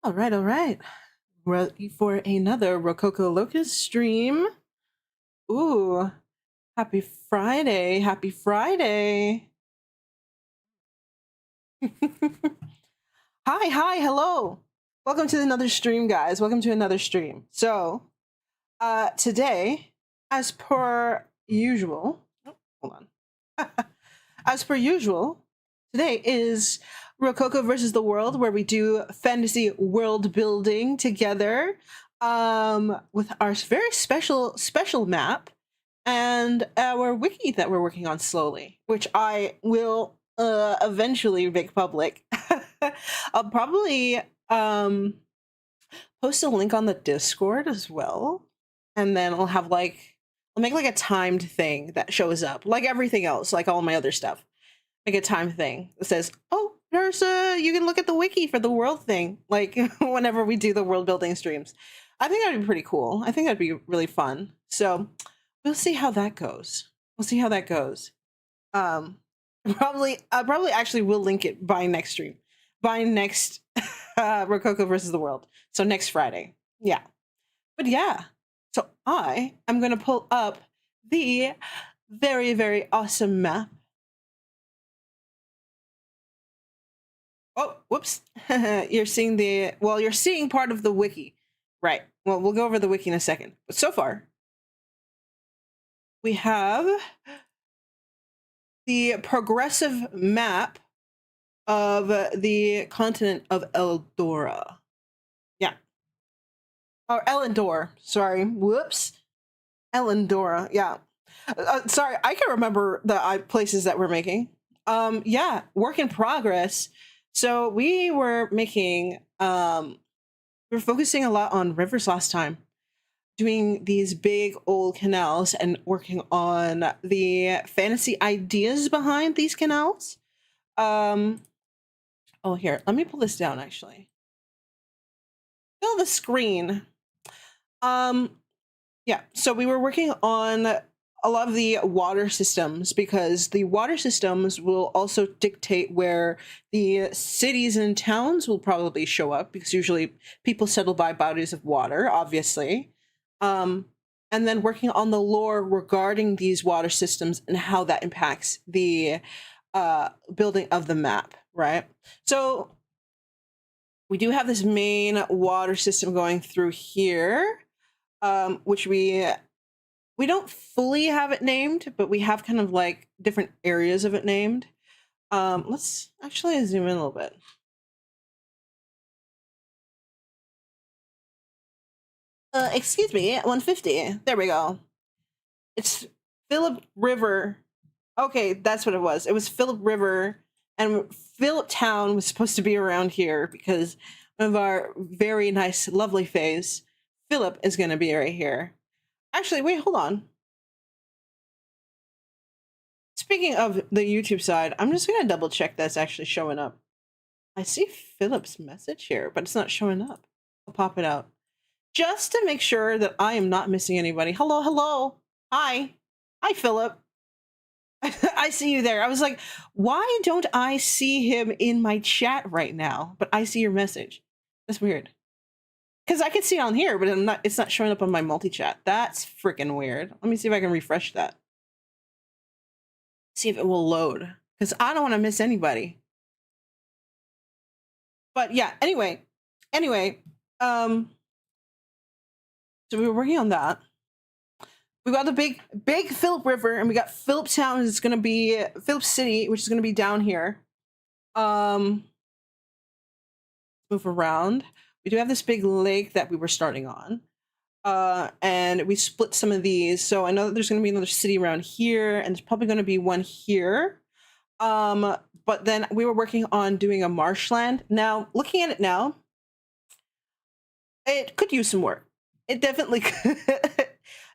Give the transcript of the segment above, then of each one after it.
All right, all right. Ready for another RococoLoco stream. Ooh, happy Friday, happy Friday. Hi, hello. Welcome to another stream, guys. Welcome to another stream. So, today, as per usual, hold on. As per usual, today is Rococo Versus the World, where we do fantasy world building together with our very special map and our wiki that we're working on slowly, which I will eventually make public. I'll probably post a link on the Discord as well, and then I'll make like a timed thing that shows up, like everything else, like all my other stuff. Like a time thing that says, oh, there's you can look at the wiki for the world thing, like whenever we do the world building streams. I think that'd be pretty cool. I think that'd be really fun. So we'll see how that goes. We'll see how that goes. Probably actually will link it by next stream, by next Rococo versus the World. So next Friday. Yeah. But yeah. So I am going to pull up the very, very awesome map. Oh, whoops. You're seeing you're seeing part of the wiki. Right. Well, we'll go over the wiki in a second. But so far, we have the progressive map of the continent of Eldora. Yeah. Or Elendor. Sorry. Whoops. Elendora. Yeah. Sorry, I can remember the places that we're making. Yeah, work in progress. So we were making, we were focusing a lot on rivers last time, doing these big old canals and working on the fantasy ideas behind these canals. Oh, here, let me pull this down actually. Fill the screen. Yeah, so we were working on a lot of the water systems because the water systems will also dictate where the cities and towns will probably show up, because usually people settle by bodies of water, obviously. And then working on the lore regarding these water systems and how that impacts the building of the map, right? So we do have this main water system going through here, which we don't fully have it named, but we have kind of like different areas of it named. Let's actually zoom in a little bit. Excuse me, 150. There we go. It's Philip River. Okay, that's what it was. It was Philip River, and Philip Town was supposed to be around here because one of our very nice, lovely fays, Philip, is going to be right here. Actually, wait, hold on. Speaking of the YouTube side, I'm just gonna double check that's actually showing up. I see Philip's message here, but it's not showing up. I'll pop it out just to make sure that I am not missing anybody. Hello. Hi, Philip. I see you there. I was like, why don't I see him in my chat right now? But I see your message. That's weird. Because I can see it on here, but it's not showing up on my multi-chat. That's freaking weird. Let me see if I can refresh that. See if it will load, because I don't want to miss anybody. But yeah, anyway, so we were working on that. We got the big Philip River, and we got Philip Town. It's going to be Philip City, which is going to be down here. Move around. We do have this big lake that we were starting on. And we split some of these. So I know that there's going to be another city around here, and there's probably going to be one here. But then we were working on doing a marshland. Now, looking at it now, it could use some work. It definitely could.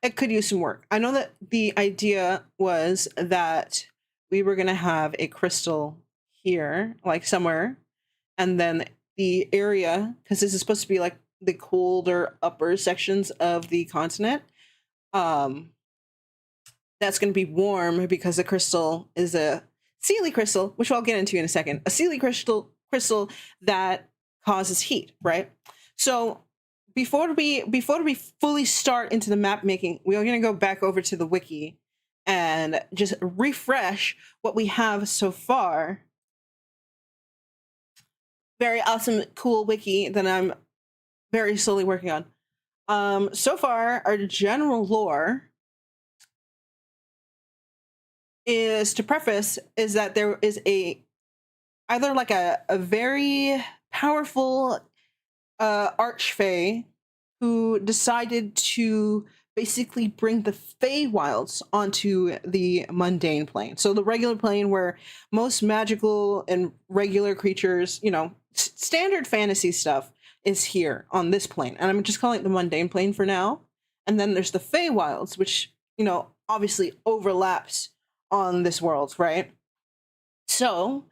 It could use some work. I know that the idea was that we were going to have a crystal here, like somewhere, and then the area, because this is supposed to be like the colder upper sections of the continent, that's going to be warm because the crystal is a Sealy crystal, which I'll get into in a second. A Sealy crystal that causes heat, right? So before we fully start into the map making, we are going to go back over to the wiki and just refresh what we have so far. Very awesome, cool wiki that I'm very slowly working on. So far, our general lore is, to preface, is that there is either like a very powerful archfey who decided to basically bring the Feywilds onto the mundane plane. So the regular plane where most magical and regular creatures, you know, standard fantasy stuff is here on this plane. And I'm just calling it the mundane plane for now. And then there's the Feywilds, which, you know, obviously overlaps on this world, right? So,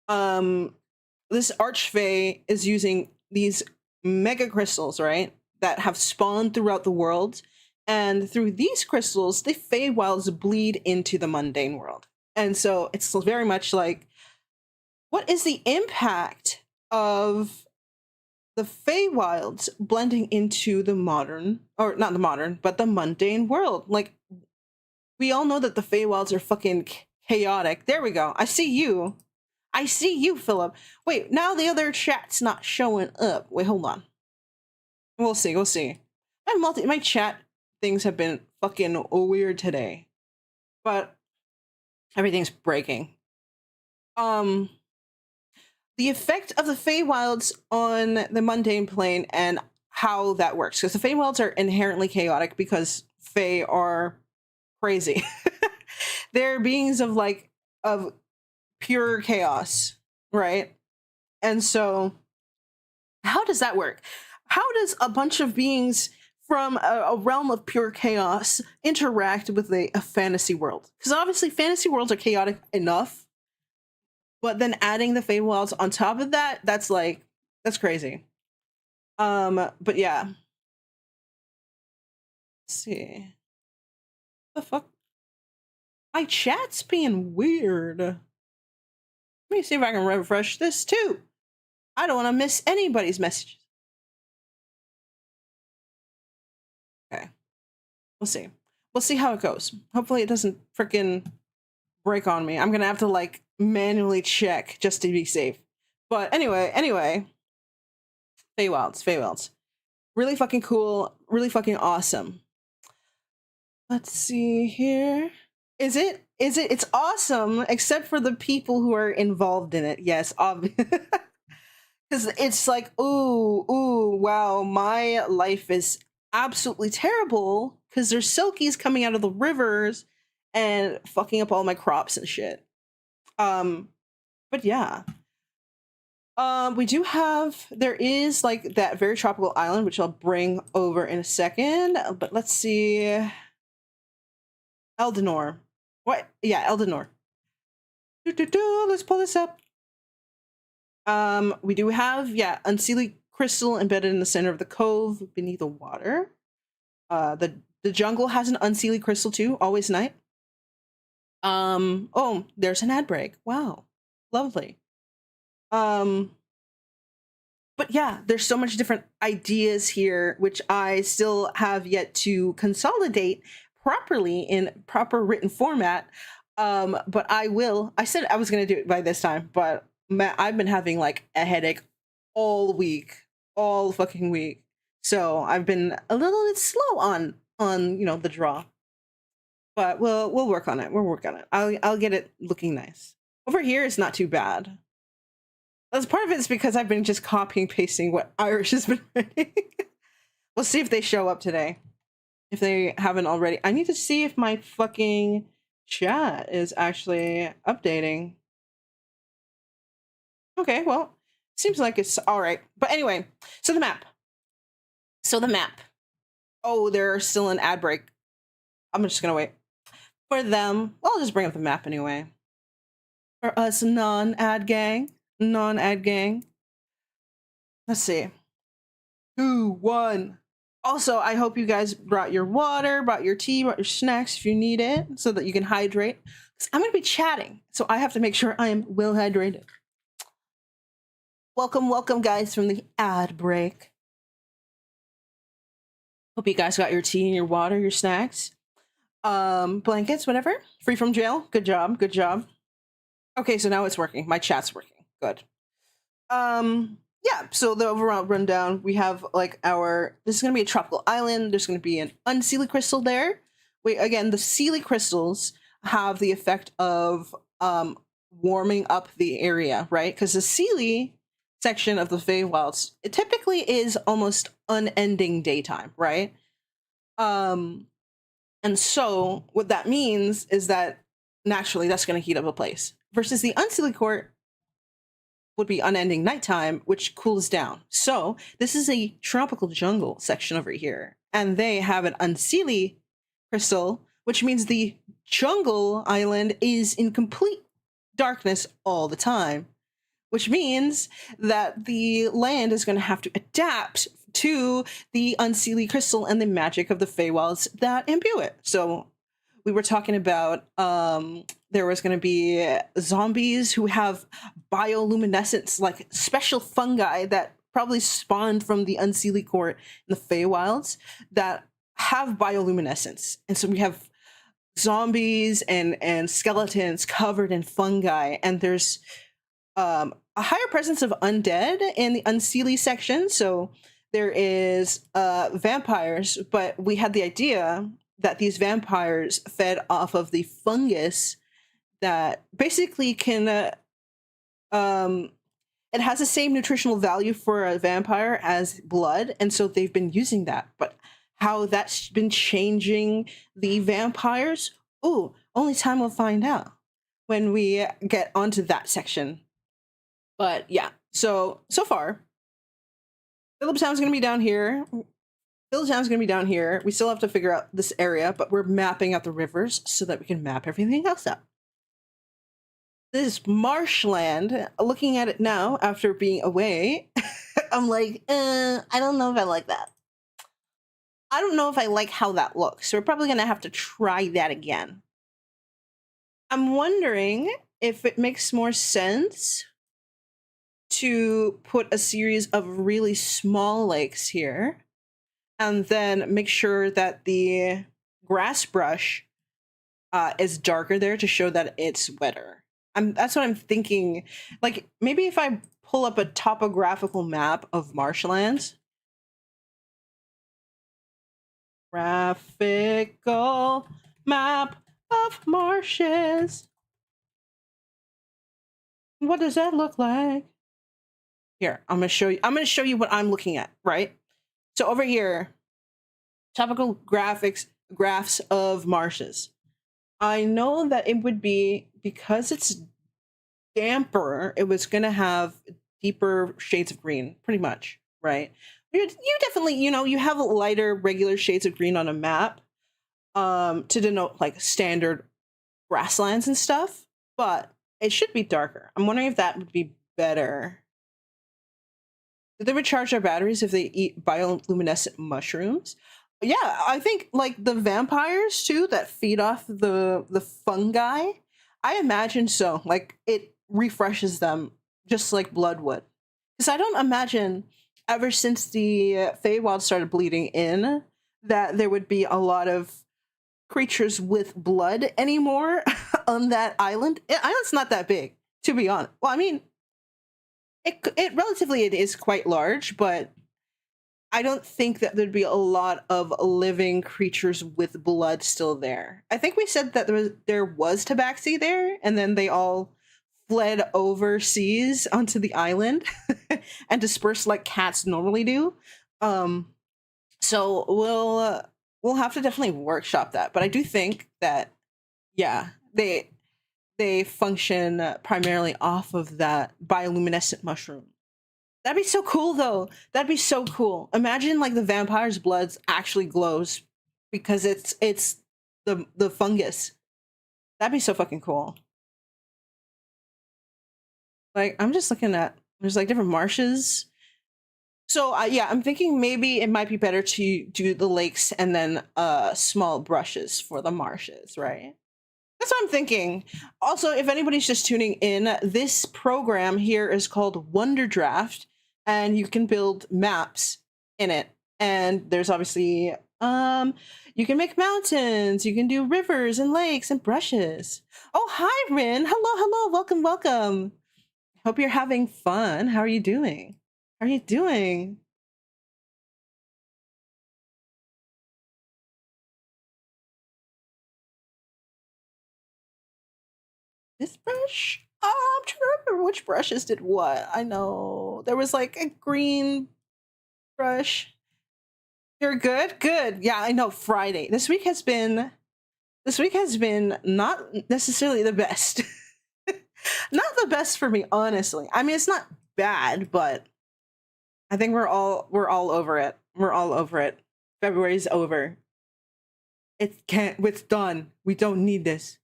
this archfey is using these mega crystals, right, that have spawned throughout the world, and through these crystals, the Feywilds bleed into the mundane world. And so it's very much like, what is the impact of the Feywilds blending into the modern, or not the modern, but the mundane world? Like, we all know that the Feywilds are fucking chaotic. There we go. I see you. I see you, Philip. Wait, now the other chat's not showing up. Wait, hold on. We'll see. We'll see. My chat things have been fucking weird today, but everything's breaking. The effect of the Feywilds on the mundane plane and how that works, because the Feywilds are inherently chaotic because Fey are crazy. They're beings of pure chaos, right? And so how does that work? How does a bunch of beings from a realm of pure chaos interact with a fantasy world? Because obviously fantasy worlds are chaotic enough, but then adding the Feywilds on top of that, that's crazy. But yeah. Let's see. The fuck? My chat's being weird. Let me see if I can refresh this too. I don't want to miss anybody's messages. Okay. We'll see. We'll see how it goes. Hopefully it doesn't freaking break on me. I'm going to have to like manually check just to be safe. But anyway. Feywilds. Really fucking cool. Really fucking awesome. Let's see here. Is it? It's awesome, except for the people who are involved in it. Yes, obvious. Because it's like, ooh, wow, my life is absolutely terrible because there's silkies coming out of the rivers and fucking up all my crops and shit. But yeah. There is like that very tropical island, which I'll bring over in a second, but let's see. Eldenor. What? Yeah, Eldenor. Let's pull this up. We do have, unseelie crystal embedded in the center of the cove beneath the water. The jungle has an unseelie crystal too, always night. Oh, there's an ad break. Wow. Lovely. But yeah, there's so much different ideas here, which I still have yet to consolidate properly in proper written format. But I will. I said I was going to do it by this time, but I've been having like a headache all fucking week. So I've been a little bit slow on the draw. But we'll work on it. We'll work on it. I'll get it looking nice. Over here it's not too bad. That's part of it's because I've been just copying pasting what Irish has been writing. We'll see if they show up today. If they haven't already. I need to see if my fucking chat is actually updating. Okay, well, seems like it's all right. But anyway, so the map. Oh, there's still an ad break. I'm just gonna wait for them. I'll just bring up the map anyway. For us non-ad gang. Let's see. 2, 1. Also, I hope you guys brought your water, brought your tea, brought your snacks if you need it, so that you can hydrate. I'm going to be chatting, so I have to make sure I am well hydrated. Welcome, guys, from the ad break. Hope you guys got your tea and your water, your snacks, blankets, whatever. Free from jail. Good job. Okay, so now it's working. My chat's working. Good. Yeah. So the overall rundown, we have like this is gonna be a tropical island. There's gonna be an unseelie crystal there. Again, the seelie crystals have the effect of warming up the area, right? Because the seelie section of the Feywilds, it typically is almost unending daytime, right? And so what that means is that naturally that's going to heat up a place. Versus the unseelie court would be unending nighttime, which cools down. So this is a tropical jungle section over here, and they have an unseelie crystal, which means the jungle island is in complete darkness all the time, which means that the land is going to have to adapt to the unseelie crystal and the magic of the Feywilds that imbue it. So we were talking about there was going to be zombies who have bioluminescence, like special fungi that probably spawned from the unseelie court in the Feywilds that have bioluminescence. And so we have zombies and skeletons covered in fungi, and there's a higher presence of undead in the unseelie section. So there is vampires, but we had the idea that these vampires fed off of the fungus that basically can it has the same nutritional value for a vampire as blood, and so they've been using that. But how that's been changing the vampires, ooh, only time will find out when we get onto that section. But yeah, so far, Phillipstown's gonna be down here. Phillipstown's gonna be down here. We still have to figure out this area, but we're mapping out the rivers so that we can map everything else out. This marshland, looking at it now after being away, I'm like, I don't know if I like that. I don't know if I like how that looks. So we're probably gonna have to try that again. I'm wondering if it makes more sense to put a series of really small lakes here and then make sure that the grass brush is darker there to show that it's wetter. That's what I'm thinking. Like, maybe if I pull up a topographical map of marshlands. Graphical map of marshes. What does that look like? Here, I'm gonna show you what I'm looking at, right? So over here, topical graphs of marshes. I know that it would be, because it's damper, it was gonna have deeper shades of green, pretty much, right? You definitely, you have lighter regular shades of green on a map to denote like standard grasslands and stuff, but it should be darker. I'm wondering if that would be better. Do they recharge their batteries if they eat bioluminescent mushrooms? Yeah, I think like the vampires too that feed off the fungi. I imagine so. Like it refreshes them just like blood would. Because I don't imagine ever since the Feywild started bleeding in that there would be a lot of creatures with blood anymore on that island. The island's not that big, to be honest. Well, I mean, it relatively it is quite large, but I don't think that there'd be a lot of living creatures with blood still there. I think we said that there was tabaxi there, and then they all fled overseas onto the island and dispersed like cats normally do. So we'll have to definitely workshop that. But I do think that, yeah, they function primarily off of that bioluminescent mushroom. That'd be so cool, though. That'd be so cool. Imagine like the vampire's blood actually glows because it's the fungus. That'd be so fucking cool. Like, I'm just looking at, there's like different marshes. So yeah, I'm thinking maybe it might be better to do the lakes and then small brushes for the marshes, right? That's what I'm thinking. Also, if anybody's just tuning in, this program here is called Wonder Draft, and you can build maps in it. And there's obviously you can make mountains, you can do rivers and lakes and brushes. Oh, hi Rin. Hello, hello, welcome, welcome. Hope you're having fun. How are you doing? How are you doing? This brush? I'm trying to remember which brushes did what. I know there was like a green brush. You're good? Good. Yeah, I know. Friday. This week has been not necessarily the best. Not the best for me, honestly. I mean, it's not bad, but I think we're all over it. We're all over it. February's over. It's done. We don't need this.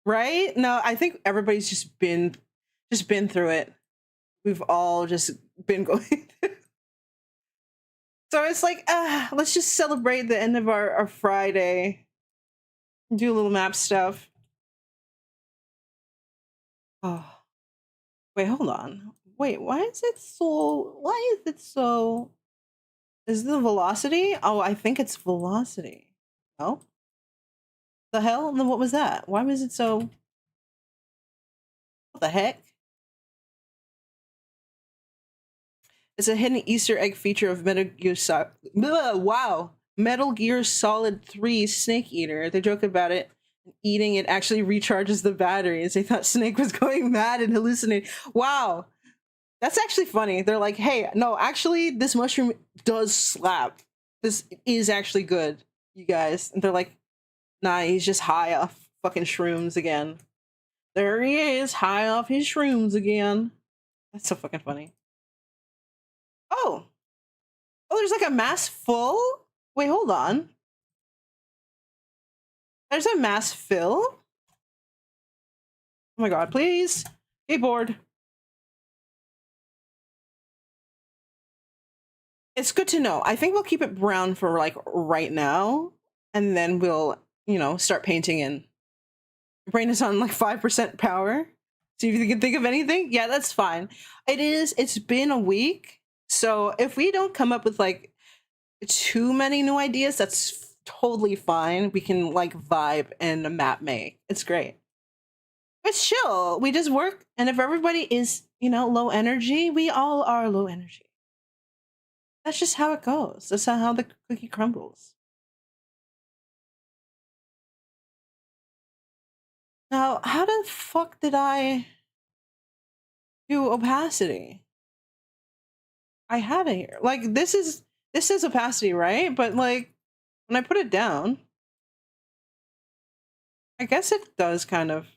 Right? No, I think everybody's just been through it. We've all just been going through. So it's like, let's just celebrate the end of our Friday. Do a little map stuff. Oh, wait, hold on. Wait, why is it so is it the velocity? Oh, I think it's velocity. No? The hell? Then what was that? Why was it so what the heck? It's a hidden Easter egg feature of Metal Gear Solid 3 Snake Eater. They joke about it. Eating it actually recharges the batteries. They thought Snake was going mad and hallucinating. Wow. That's actually funny. They're like, hey, no, actually, this mushroom does slap. This is actually good, you guys. And they're like, nah, he's just high off fucking shrooms again. There he is, high off his shrooms again. That's so fucking funny. Oh, there's like a mass full? Wait, hold on. There's a mass fill? Oh my god, please. Keyboard. It's good to know. I think we'll keep it brown for like right now, and then we'll, start painting in. Your brain is on like 5% power. See if you can think of anything. Yeah, that's fine. It's been a week. So if we don't come up with like too many new ideas, that's totally fine. We can like vibe and map make. It's great. It's chill. We just work, and if everybody is, low energy, we all are low energy. That's just how it goes. That's how the cookie crumbles. Now, how the fuck did I do opacity? I had it here. Like this is opacity, right? But like when I put it down, I guess it does kind of.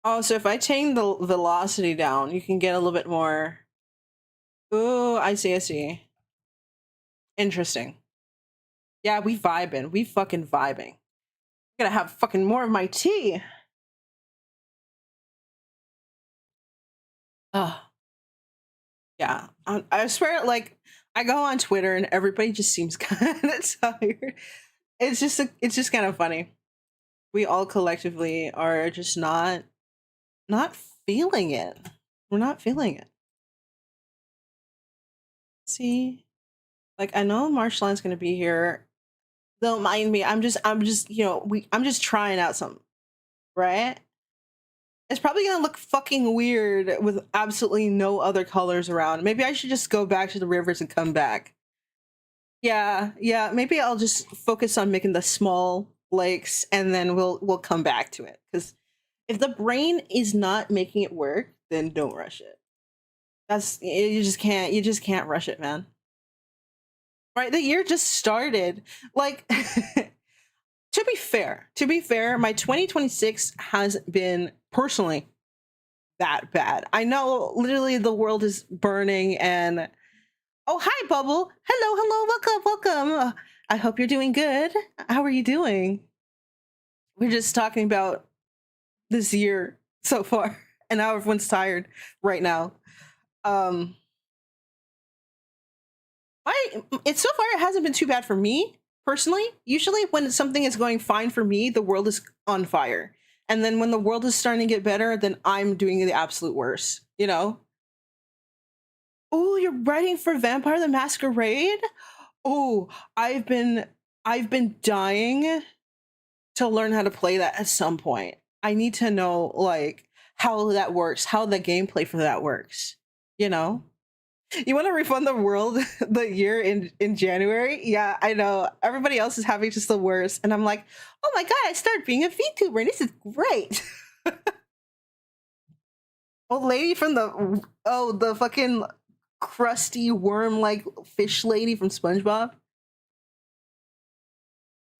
Oh, so if I change the velocity down, you can get a little bit more. Ooh, I see, I see. Interesting. Yeah, we vibing. We fucking vibing. I'm gonna have fucking more of my tea. Oh, yeah. I swear, like, I go on Twitter and everybody just seems kind of tired. It's just kind of funny. We all collectively are just not feeling it. We're not feeling it. See, like I know Marshline's gonna be here. Don't mind me. I'm just I'm just trying out something, right? It's probably gonna look fucking weird with absolutely no other colors around. Maybe I should just go back to the rivers and come back. Yeah, yeah. Maybe I'll just focus on making the small lakes, and then we'll come back to it. Because if the brain is not making it work, then don't rush it. You just can't rush it, man. Right? The year just started. Like to be fair, my 2026 hasn't been personally that bad. I know literally the world is burning and oh hi Bubble. Hello, welcome. I hope you're doing good. How are you doing? We're just talking about this year so far and how everyone's tired right now. Um it's so far it hasn't been too bad for me personally, usually when something is going fine for me, the world is on fire. And then when the world is starting to get better, then I'm doing the absolute worst, you know? Oh, you're writing for Vampire the Masquerade? Oh, I've been dying to learn how to play that at some point. I need to know like how that works, how the gameplay for that works. You know? You want to refund the world the year in January? Yeah, I know. Everybody else is having just the worst. And I'm like, oh my god, I started being a VTuber and this is great. Old lady from the fucking crusty worm like fish lady from SpongeBob.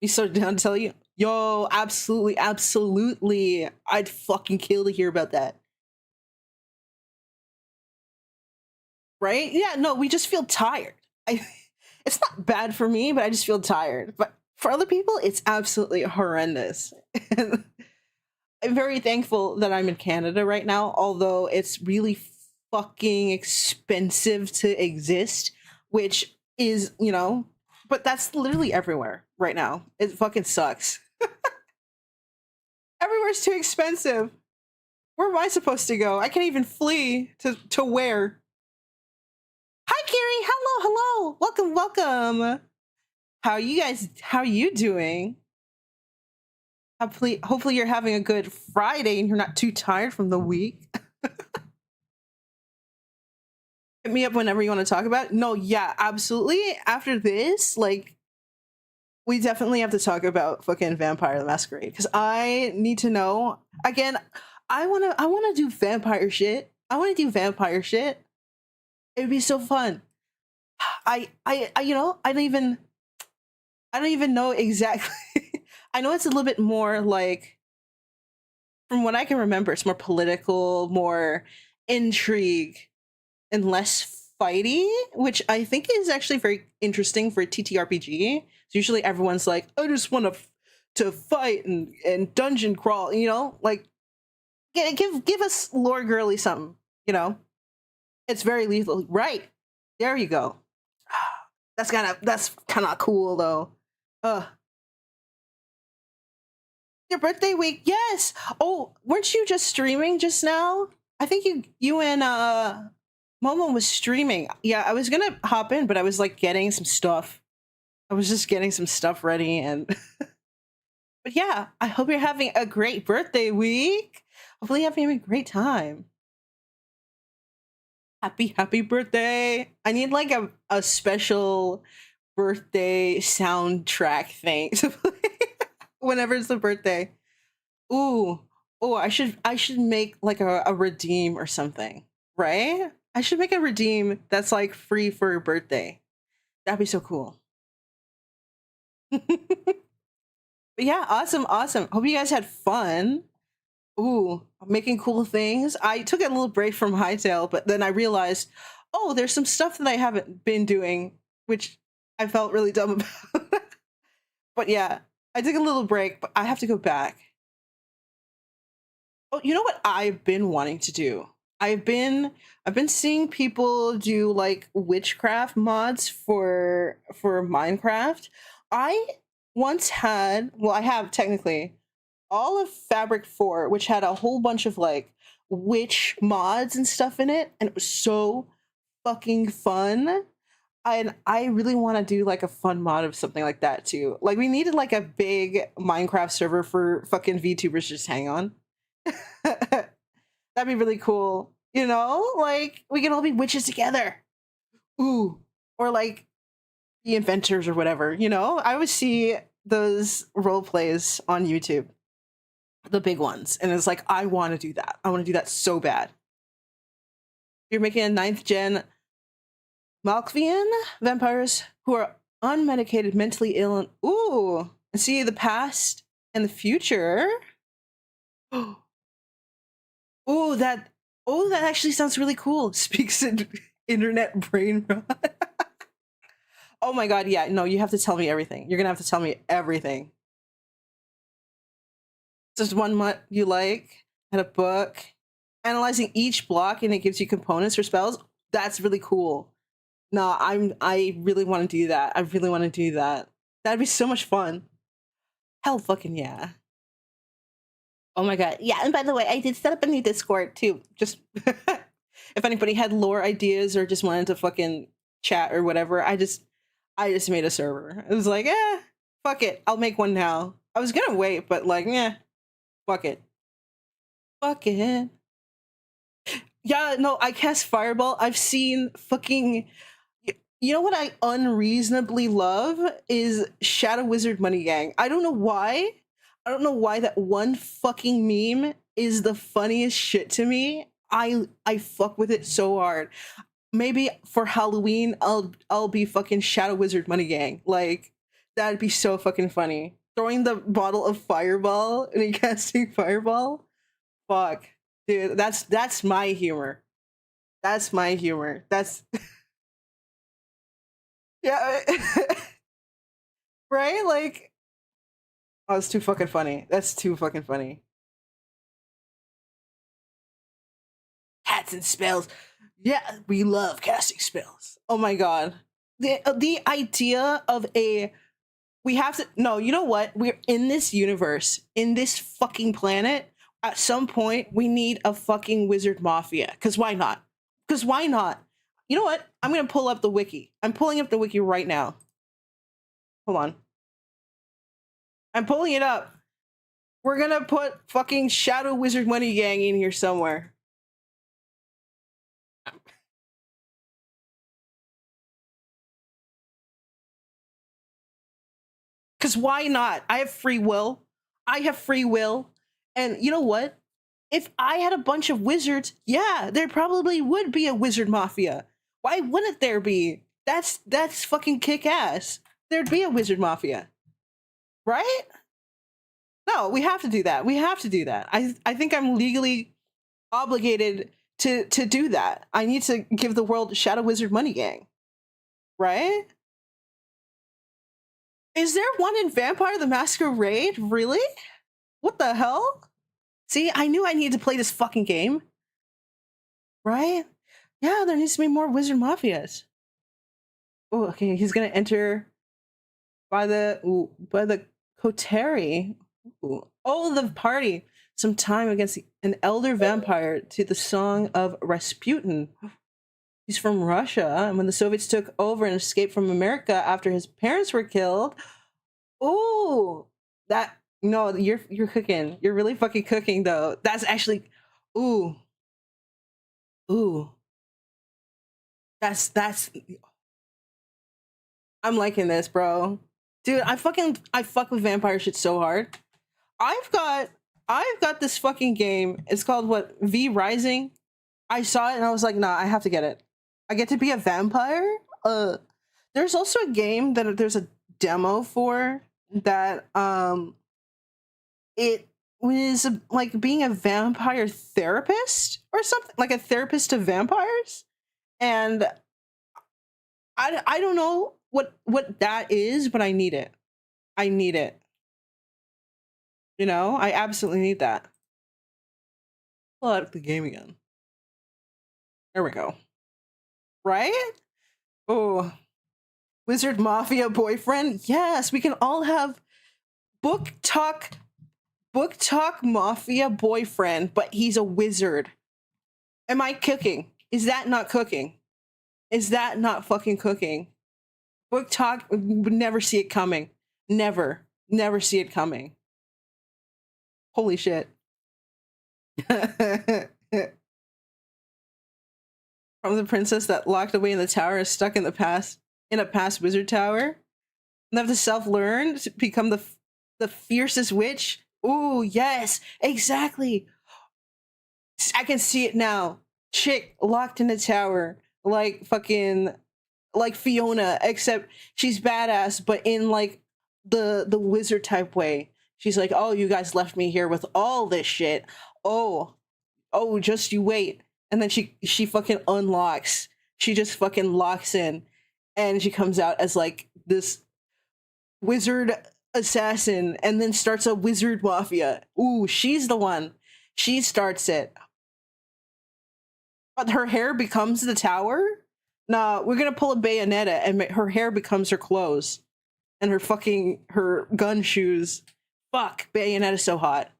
You so down to tell you? Yo, absolutely, absolutely. I'd fucking kill to hear about that. Right? Yeah, no, we just feel tired. I it's not bad for me, but I just feel tired. But for other people, it's absolutely horrendous. I'm very thankful that I'm in Canada right now, although it's really fucking expensive to exist, which is, you know, but that's literally everywhere right now. It fucking sucks. Everywhere's too expensive. Where am I supposed to go? I can't even flee to where? Hi, Carrie. Hello, hello. Welcome, welcome. How are you doing? Hopefully you're having a good Friday and you're not too tired from the week. Hit me up whenever you want to talk about it. No, yeah, absolutely. After this, like, we definitely have to talk about fucking Vampire the Masquerade because I need to know. Again, I wanna do vampire shit. I wanna do vampire shit. It'd be so fun. I you know, I don't even know exactly. I know it's a little bit more like, from what I can remember, it's more political, more intrigue, and less fighty, which I think is actually very interesting for TTRPG. So usually everyone's like, I just want to fight and dungeon crawl, you know, like give us lore girly something, you know. It's very lethal, right? There you go. That's kind of cool though. Uh, your birthday week, yes. Oh, weren't you just streaming just now? I think you and Momo was streaming. Yeah, I was gonna hop in, but I was like getting some stuff. I was just getting some stuff ready, and but yeah, I hope you're having a great birthday week. Hopefully you're having a great time. Happy birthday. I need like a special birthday soundtrack thing to play whenever it's the birthday. Ooh, oh, I should make like a redeem or something, right? I should make a redeem that's like free for your birthday. That'd be so cool. But yeah, awesome, awesome. Hope you guys had fun. Ooh, making cool things. I took a little break from Hightail, but then I realized, oh, there's some stuff that I haven't been doing, which I felt really dumb about. But yeah, I took a little break, but I have to go back. Oh, you know what I've been wanting to do? I've been seeing people do like witchcraft mods for Minecraft. I once had, well, I have technically all of Fabric 4, which had a whole bunch of like witch mods and stuff in it, and it was so fucking fun. And I really want to do like a fun mod of something like that too. Like we needed like a big Minecraft server for fucking VTubers to just hang on. That'd be really cool. You know, like we can all be witches together. Ooh, or like the inventors or whatever. You know, I would see those role plays on YouTube, the big ones, and it's like I want to do that. I want to do that so bad. You're making a 9th gen Malkvian vampires who are unmedicated, mentally ill, and ooh, and see the past and the future. Oh, that that actually sounds really cool. Speaks in internet brain rot. Oh my god, yeah, no, you have to tell me everything. You're gonna have to tell me everything. Just one month you like, and a book. Analyzing each block and it gives you components for spells. That's really cool. No, I really want to do that. I really want to do that. That'd be so much fun. Hell fucking yeah. Oh my god. Yeah, and by the way, I did set up a new Discord too. Just if anybody had lore ideas or just wanted to fucking chat or whatever, I just made a server. It was like, fuck it. I'll make one now. I was gonna wait, but like, fuck it. Fuck it. Yeah, no, I cast Fireball. I've seen fucking. You know what I unreasonably love is Shadow Wizard Money Gang. I don't know why. I don't know why that one fucking meme is the funniest shit to me. I fuck with it so hard. Maybe for Halloween I'll be fucking Shadow Wizard Money Gang. Like that'd be so fucking funny. Throwing the bottle of Fireball and then casting Fireball. Fuck. Dude, that's my humor. That's my humor. That's yeah. Right? Like oh, it's too fucking funny. That's too fucking funny. Hats and spells. Yeah, we love casting spells. Oh my god. The idea of a we have to no, you know what? We're in this universe, in this fucking planet. At some point, we need a fucking wizard mafia. Cause why not? Cause why not? You know what? I'm gonna pull up the wiki. I'm pulling up the wiki right now. Hold on. I'm pulling it up. We're gonna put fucking Shadow Wizard Money Gang in here somewhere. Because why not? I have free will. I have free will. And you know what? If I had a bunch of wizards, yeah, there probably would be a wizard mafia. Why wouldn't there be? That's fucking kick ass. There'd be a wizard mafia. Right? No, we have to do that. We have to do that. I think I'm legally obligated to do that. I need to give the world Shadow Wizard Money Gang. Right? Is there one in Vampire the Masquerade? Really? What the hell? See, I knew I needed to play this fucking game. Right? Yeah, there needs to be more Wizard Mafias. Oh, okay, he's gonna enter by the Kotari. Oh, the party. Some time against an elder vampire to the song of Rasputin. He's from Russia, and when the Soviets took over and escaped from America after his parents were killed. Oh, that no, you're cooking. You're really fucking cooking though. That's actually, ooh, ooh. That's. I'm liking this, bro. Dude, I fuck with vampire shit so hard. I've got I've got this fucking game. It's called what? V Rising. I saw it and I was like, nah, I have to get it. I get to be a vampire. There's also a game that there's a demo for that it was like being a vampire therapist or something, like a therapist to vampires. And I don't know what that is, but I need it. I need it. You know, I absolutely need that. Pull out the game again. There we go. Right? Oh, Wizard Mafia boyfriend. Yes, we can all have book talk mafia boyfriend, but he's a wizard. Am I cooking? Is that not cooking? Is that not fucking cooking? Book talk would never see it coming. Never. Never see it coming. Holy shit. From the princess that locked away in the tower is stuck in the past in a past wizard tower. And have to self-learn to become the fiercest witch. Ooh, yes, exactly. I can see it now. Chick locked in a tower, like fucking like Fiona, except she's badass, but in like the wizard type way. She's like, oh, you guys left me here with all this shit. Oh, oh, just you wait. And then she fucking unlocks. She just fucking locks in, and she comes out as like this wizard assassin, and then starts a wizard mafia. Ooh, she's the one. She starts it. But her hair becomes the tower? Nah, we're gonna pull a bayonetta and her hair becomes her clothes. and her gun shoes. Fuck, Bayonetta so hot.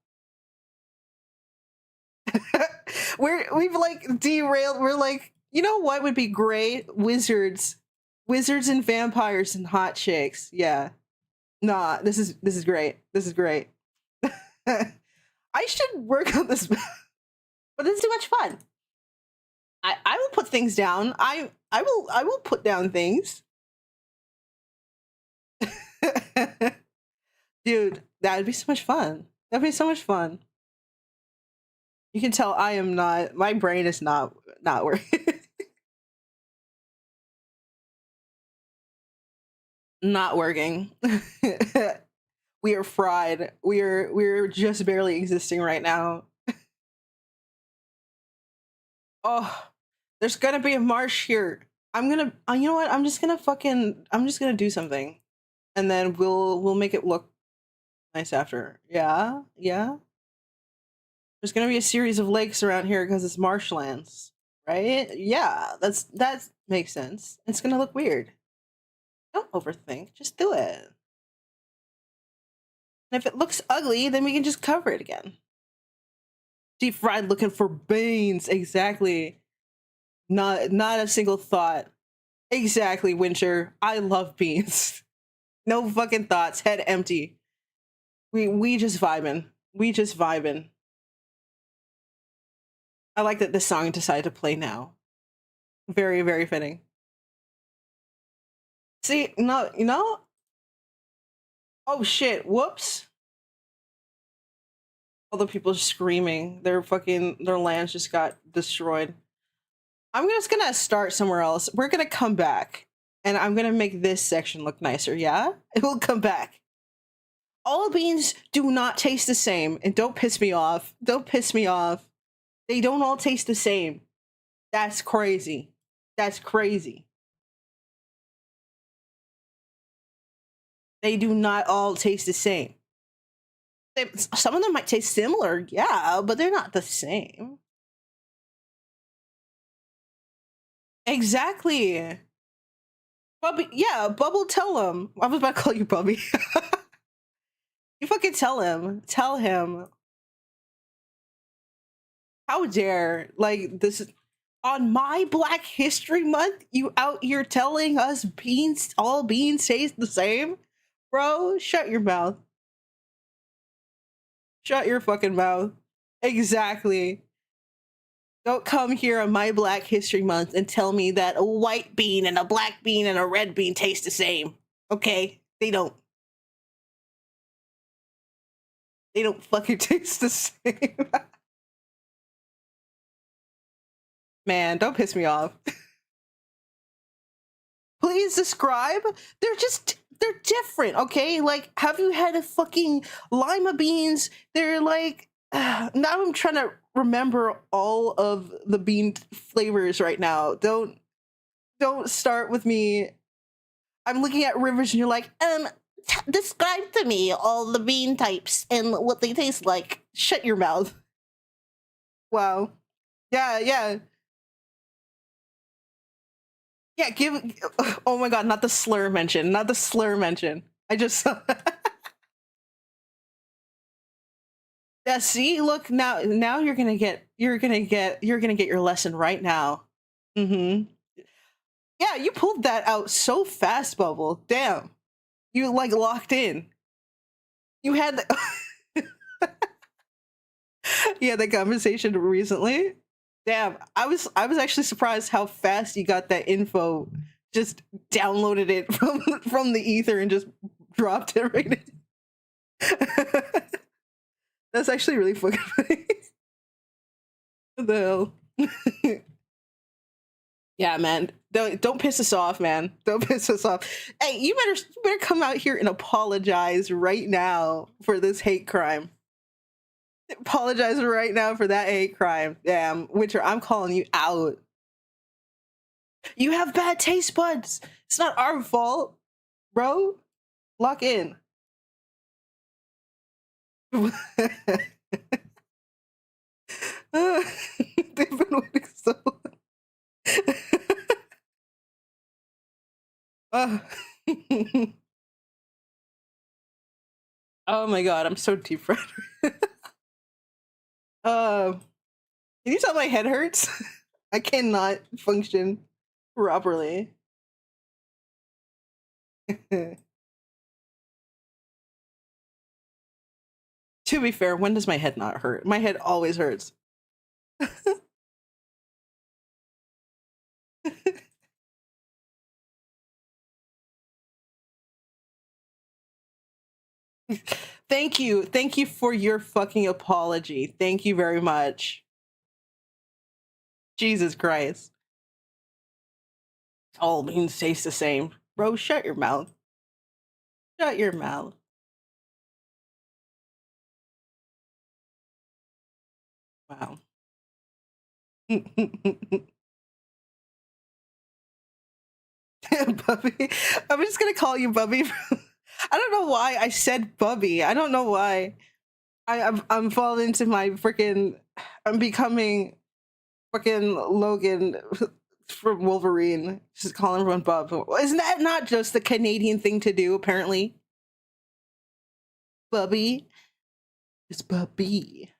We've like derailed. We're like, you know what would be great? Wizards and vampires and hot chicks. Yeah. Nah, this is great. This is great. I should work on this, but this is too much fun. I will put things down. I will put down things. Dude, that would be so much fun. That'd be so much fun. You can tell I am not, my brain is not working. Not working. We are fried. We're just barely existing right now. Oh, there's gonna be a marsh here. I'm gonna, you know what? I'm just gonna do something, and then we'll make it look nice after. Yeah, yeah. There's gonna be a series of lakes around here because it's marshlands, right? Yeah, that makes sense. It's gonna look weird. Don't overthink. Just do it. And if it looks ugly, then we can just cover it again. Deep fried looking for beans. Exactly. Not a single thought. Exactly, Winter. I love beans. No fucking thoughts. Head empty. We just vibing. We just vibing. I like that this song decided to play now. Very, very fitting. See, no, you know? Oh shit, whoops. All the people screaming. Their lands just got destroyed. I'm just gonna start somewhere else. We're gonna come back. And I'm gonna make this section look nicer, yeah? It will come back. All beans do not taste the same. And don't piss me off. Don't piss me off. They don't all taste the same. That's crazy. That's crazy. They do not all taste the same. Some of them might taste similar, yeah, but they're not the same. Exactly. Bubby, yeah, Bubble, tell him. I was about to call you Bubby. You fucking tell him. Tell him. How dare, like, this is on my Black History Month, you out here telling us all beans taste the same? Bro, shut your mouth. Shut your fucking mouth. Exactly. Don't come here on my Black History Month and tell me that a white bean and a black bean and a red bean taste the same. Okay? They don't. They don't fucking taste the same. Man, don't piss me off. Please describe. They're different, okay? Like, have you had a fucking lima beans? They're like, now I'm trying to remember all of the bean flavors right now. Don't start with me. I'm looking at rivers and you're like, describe to me all the bean types and what they taste like. Shut your mouth. Wow. Yeah, yeah. Yeah, oh my god, not the slur mention. Not the slur mention. I just yeah, see, look, now you're gonna get your lesson right now. Mm-hmm. Yeah, you pulled that out so fast, Bubble. Damn. You like locked in. You had you had that conversation recently. Damn, I was actually surprised how fast you got that info. Just downloaded it from the ether and just dropped it right in. That's actually really fucking funny. What the hell? Yeah, man. Don't piss us off, man. Don't piss us off. Hey, you better come out here and apologize right now for this hate crime. Apologize right now for that hate crime. Damn, Winter, I'm calling you out. You have bad taste buds. It's not our fault, bro. Lock in. They've been waiting so long. Oh my god, I'm so deep fried. Can you tell my head hurts? I cannot function properly. To be fair, when does my head not hurt? My head always hurts. Thank you. Thank you for your fucking apology. Thank you very much. Jesus Christ. All beans taste the same. Bro, shut your mouth. Shut your mouth. Wow. Bubby. I'm just gonna call you Bubby. I don't know why I said Bubby. I don't know why. I'm falling into my freaking. I'm becoming freaking Logan from Wolverine. Just calling everyone Bub. Isn't that not just the Canadian thing to do? Apparently, Bubby. It's Bubby.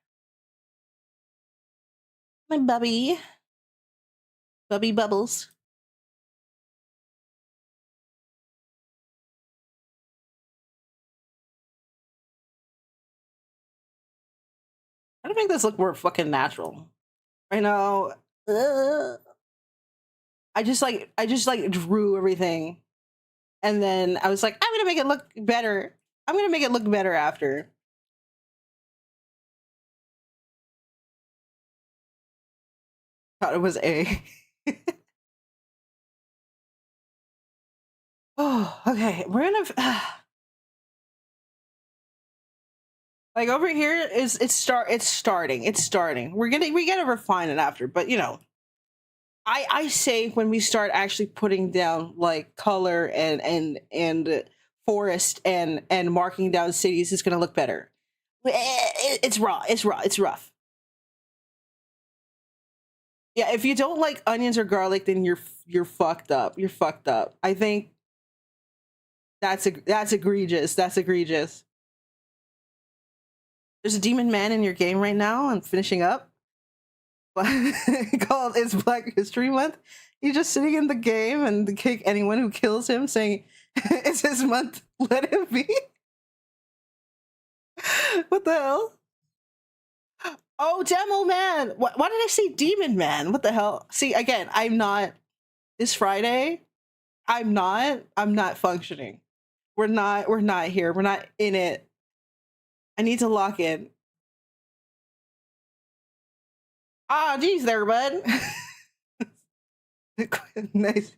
My Bubby. Bubby Bubbles. How to make this look more fucking natural? Right now, I just like drew everything, and then I was like, I'm gonna make it look better. I'm gonna make it look better after. Thought it was A. Oh, okay. We're gonna like over here is it's starting. We gotta refine it after, but you know, I say when we start actually putting down like color and forest and marking down cities, it's gonna look better. It's raw. It's raw. It's rough. Yeah, if you don't like onions or garlic, then you're fucked up. You're fucked up. I think that's egregious. That's egregious. There's a demon man in your game right now. I'm finishing up. Called It's Black History Month. He's just sitting in the game and kick anyone who kills him, saying, "It's his month. Let him be." What the hell? Oh, demo man. Why did I say demon man? What the hell? See, again, I'm not. This Friday, I'm not functioning. We're not here. We're not in it. I need to lock in. Ah, geez there, bud. Nice.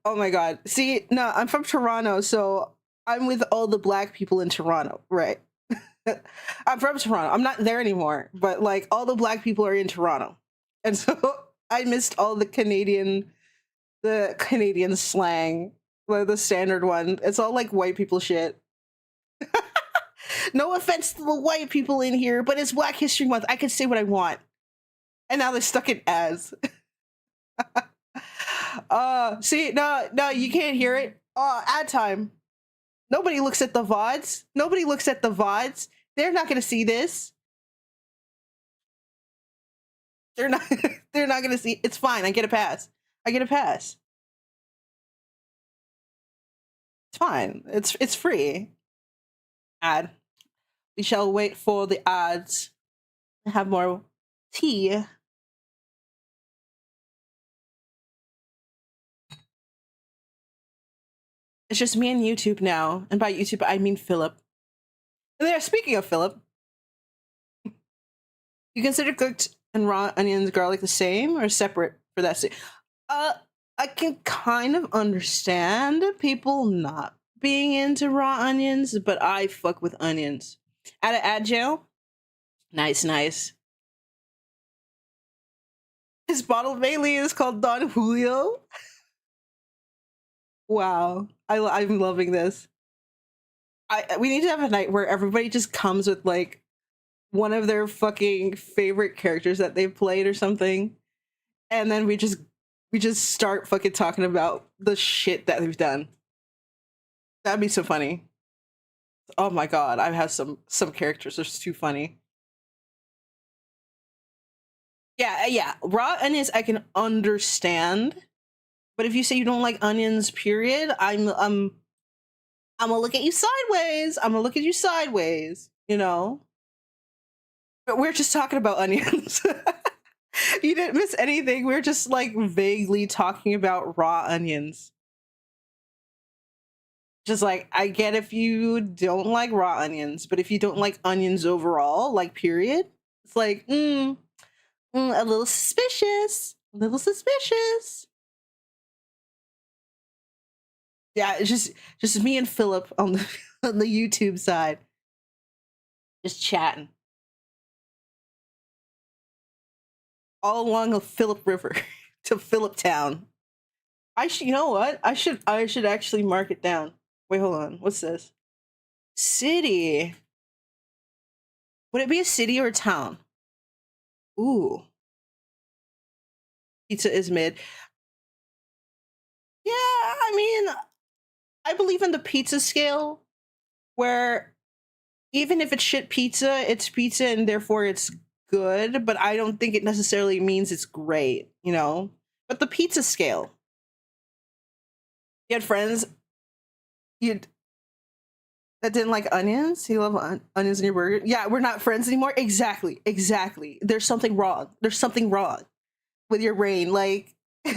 Oh my god. See, no, I'm from Toronto, so I'm with all the black people in Toronto, right? I'm from Toronto. I'm not there anymore, but like all the black people are in Toronto. And so I missed all the Canadian slang, the standard one. It's all like white people shit. No offense to the white people in here, but it's Black History Month. I can say what I want. And now they're stuck in as. See, no, you can't hear it. Ad time. Nobody looks at the VODs. Nobody looks at the VODs. They're not gonna see this. They're not they're not gonna see. It's fine. I get a pass. I get a pass. It's fine. It's free. Ad. We shall wait for the ads. Have more tea. It's just me and YouTube now. And by YouTube, I mean Philip. And there, speaking of Philip, you consider cooked and raw onions, garlic the same or separate for that? I can kind of understand people not being into raw onions, but I fuck with onions. Out of ad jail? Nice, nice. His bottle of Bailey is called Don Julio. Wow, I'm loving this. We need to have a night where everybody just comes with like one of their fucking favorite characters that they've played or something, and then we just start fucking talking about the shit that they've done. That'd be so funny. Oh my god, I've had some characters. They're just too funny. Yeah, yeah. Raw onions I can understand, but if you say you don't like onions, period, I'm gonna look at you sideways. I'm gonna look at you sideways. You know. But we're just talking about onions. You didn't miss anything. We're just like vaguely talking about raw onions. Just like, I get if you don't like raw onions, but if you don't like onions overall, like period, it's like, a little suspicious. A little suspicious. Yeah, it's just me and Philip on the on the YouTube side. Just chatting. All along the Philip River to Philip Town. You know what? I should actually mark it down. Wait, hold on. What's this? City. Would it be a city or a town? Ooh. Pizza is mid. Yeah, I mean, I believe in the pizza scale where even if it's shit pizza, it's pizza and therefore it's good, but I don't think it necessarily means it's great, you know? But the pizza scale. You had friends you that didn't like onions? You love onions in your burger? Yeah, we're not friends anymore. Exactly. Exactly. There's something wrong. There's something wrong with your brain. Like, and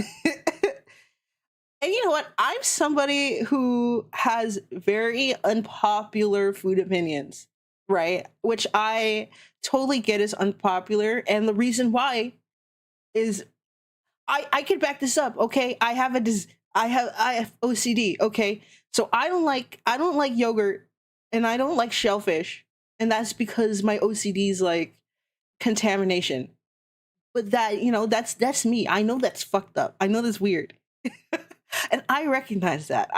you know what? I'm somebody who has very unpopular food opinions, right? Which I totally get is unpopular. And the reason why is I can back this up. Okay. I have OCD. Okay. So I don't like yogurt and I don't like shellfish. And that's because my OCD is like contamination. But that, you know, that's me. I know that's fucked up. I know that's weird. And I recognize that.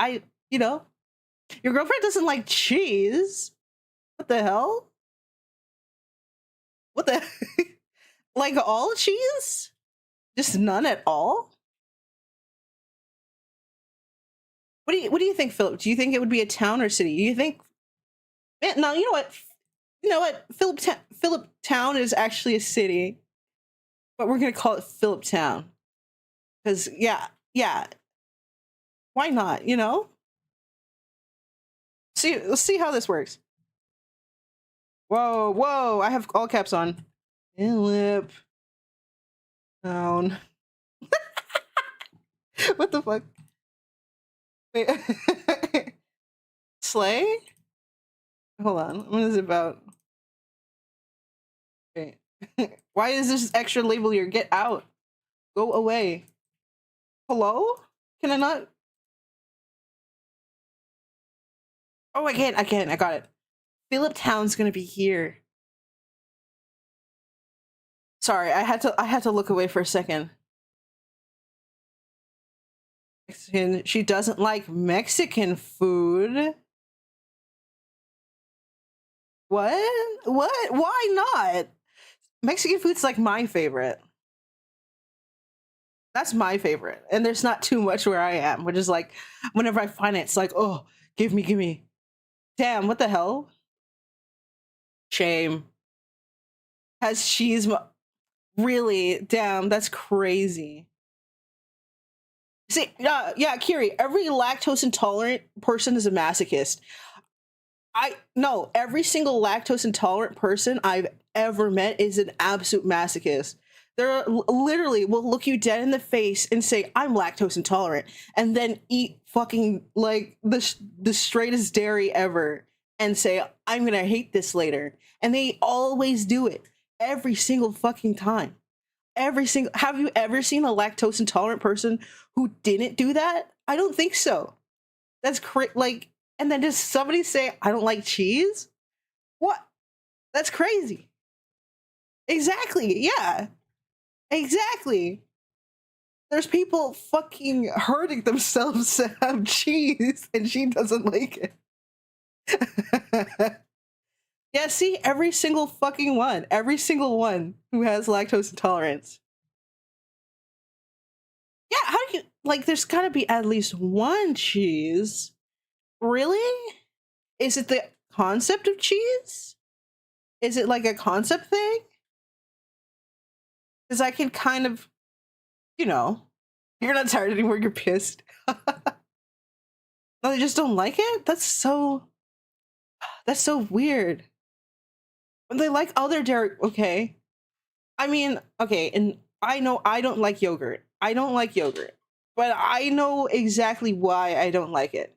You know, your girlfriend doesn't like cheese. What the hell? What the like all cheese? Just none at all? What do you think, Philip? Do you think it would be a town or city? Do you think no, you know what? You know what? Philip Town is actually a city, but we're gonna call it Philip Town. Because yeah, yeah. Why not? You know? Let's see how this works. Whoa, whoa, I have all caps on. Philip Town. What the fuck? Wait. Slay? Hold on. What is it about? Okay. Why is this extra label here? Get out. Go away. Hello? Can I not? Oh, I can. I got it. Philip Town's gonna be here. Sorry, I had to look away for a second. Mexican. She doesn't like Mexican food. What? What? Why not? Mexican food's like my favorite. That's my favorite. And there's not too much where I am, which is like whenever I find it, it's like, oh, give me, give me. Damn, what the hell? Shame. Has cheese really? Damn, that's crazy. See, yeah, Kiri, every lactose intolerant person is a masochist. No, every single lactose intolerant person I've ever met is an absolute masochist. They're literally will look you dead in the face and say, I'm lactose intolerant, and then eat fucking like the straightest dairy ever and say, I'm gonna hate this later. And they always do it every single fucking time. Have you ever seen a lactose intolerant person who didn't do that? I don't think so. That's like, and then just somebody say, I don't like cheese? What? That's crazy. Exactly. Yeah. Exactly. There's people fucking hurting themselves to have cheese and she doesn't like it. Yeah, see, every single fucking one. Every single one who has lactose intolerance. Yeah, how do you like there's gotta be at least one cheese. Really? Is it the concept of cheese? Is it like a concept thing? Because I can kind of, you know, you're not tired anymore, you're pissed. No, they just don't like it? That's so weird. When they like other dairy, okay. I mean, okay, and I know I don't like yogurt. I don't like yogurt. But I know exactly why I don't like it,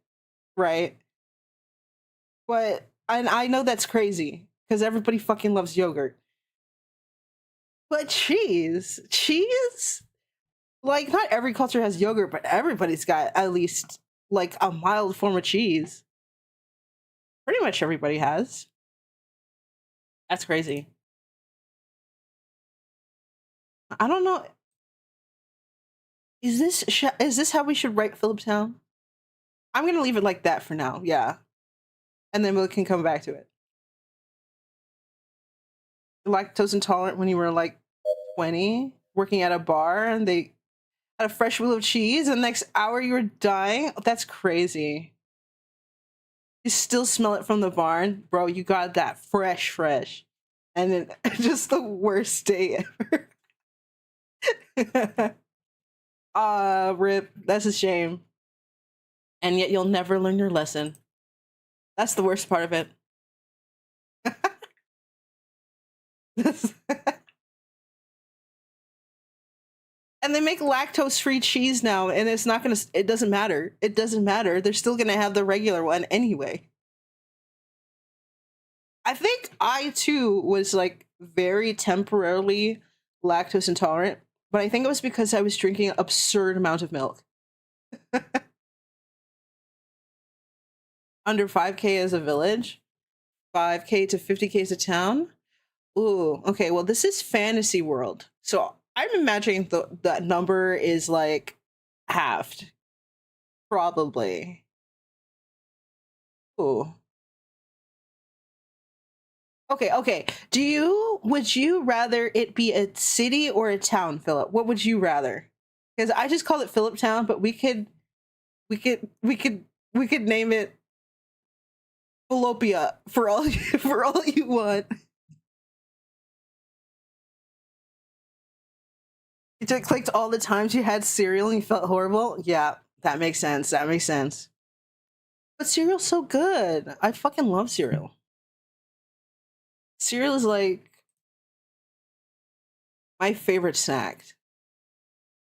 right? But and I know that's crazy because everybody fucking loves yogurt. But cheese, like not every culture has yogurt, but everybody's got at least like a mild form of cheese. Pretty much everybody has. That's crazy. I don't know. Is this how we should write Phillipstown? I'm gonna leave it like that for now. Yeah, and then we can come back to it. Lactose intolerant when you were like 20, working at a bar, and they had a fresh wheel of cheese, and the next hour you were dying. That's crazy. You still smell it from the barn, bro. You got that fresh, and then just the worst day ever. Rip. That's a shame. And yet you'll never learn your lesson. That's the worst part of it. And they make lactose-free cheese now, and it's not gonna. It doesn't matter. It doesn't matter. They're still gonna have the regular one anyway. I think I too was like very temporarily lactose intolerant, but I think it was because I was drinking an absurd amount of milk. Under 5K as a village, 5K to 50K as a town. Ooh, okay. Well, this is fantasy world, so I'm imagining that number is like halved, probably. Ooh. Okay. Would you rather it be a city or a town, Philip? What would you rather? Because I just called it Phillip Town, but we could name it Philopia for all for all you want. You just clicked all the times you had cereal and you felt horrible. Yeah, that makes sense. That makes sense. But cereal's so good. I fucking love cereal. Cereal is like my favorite snack.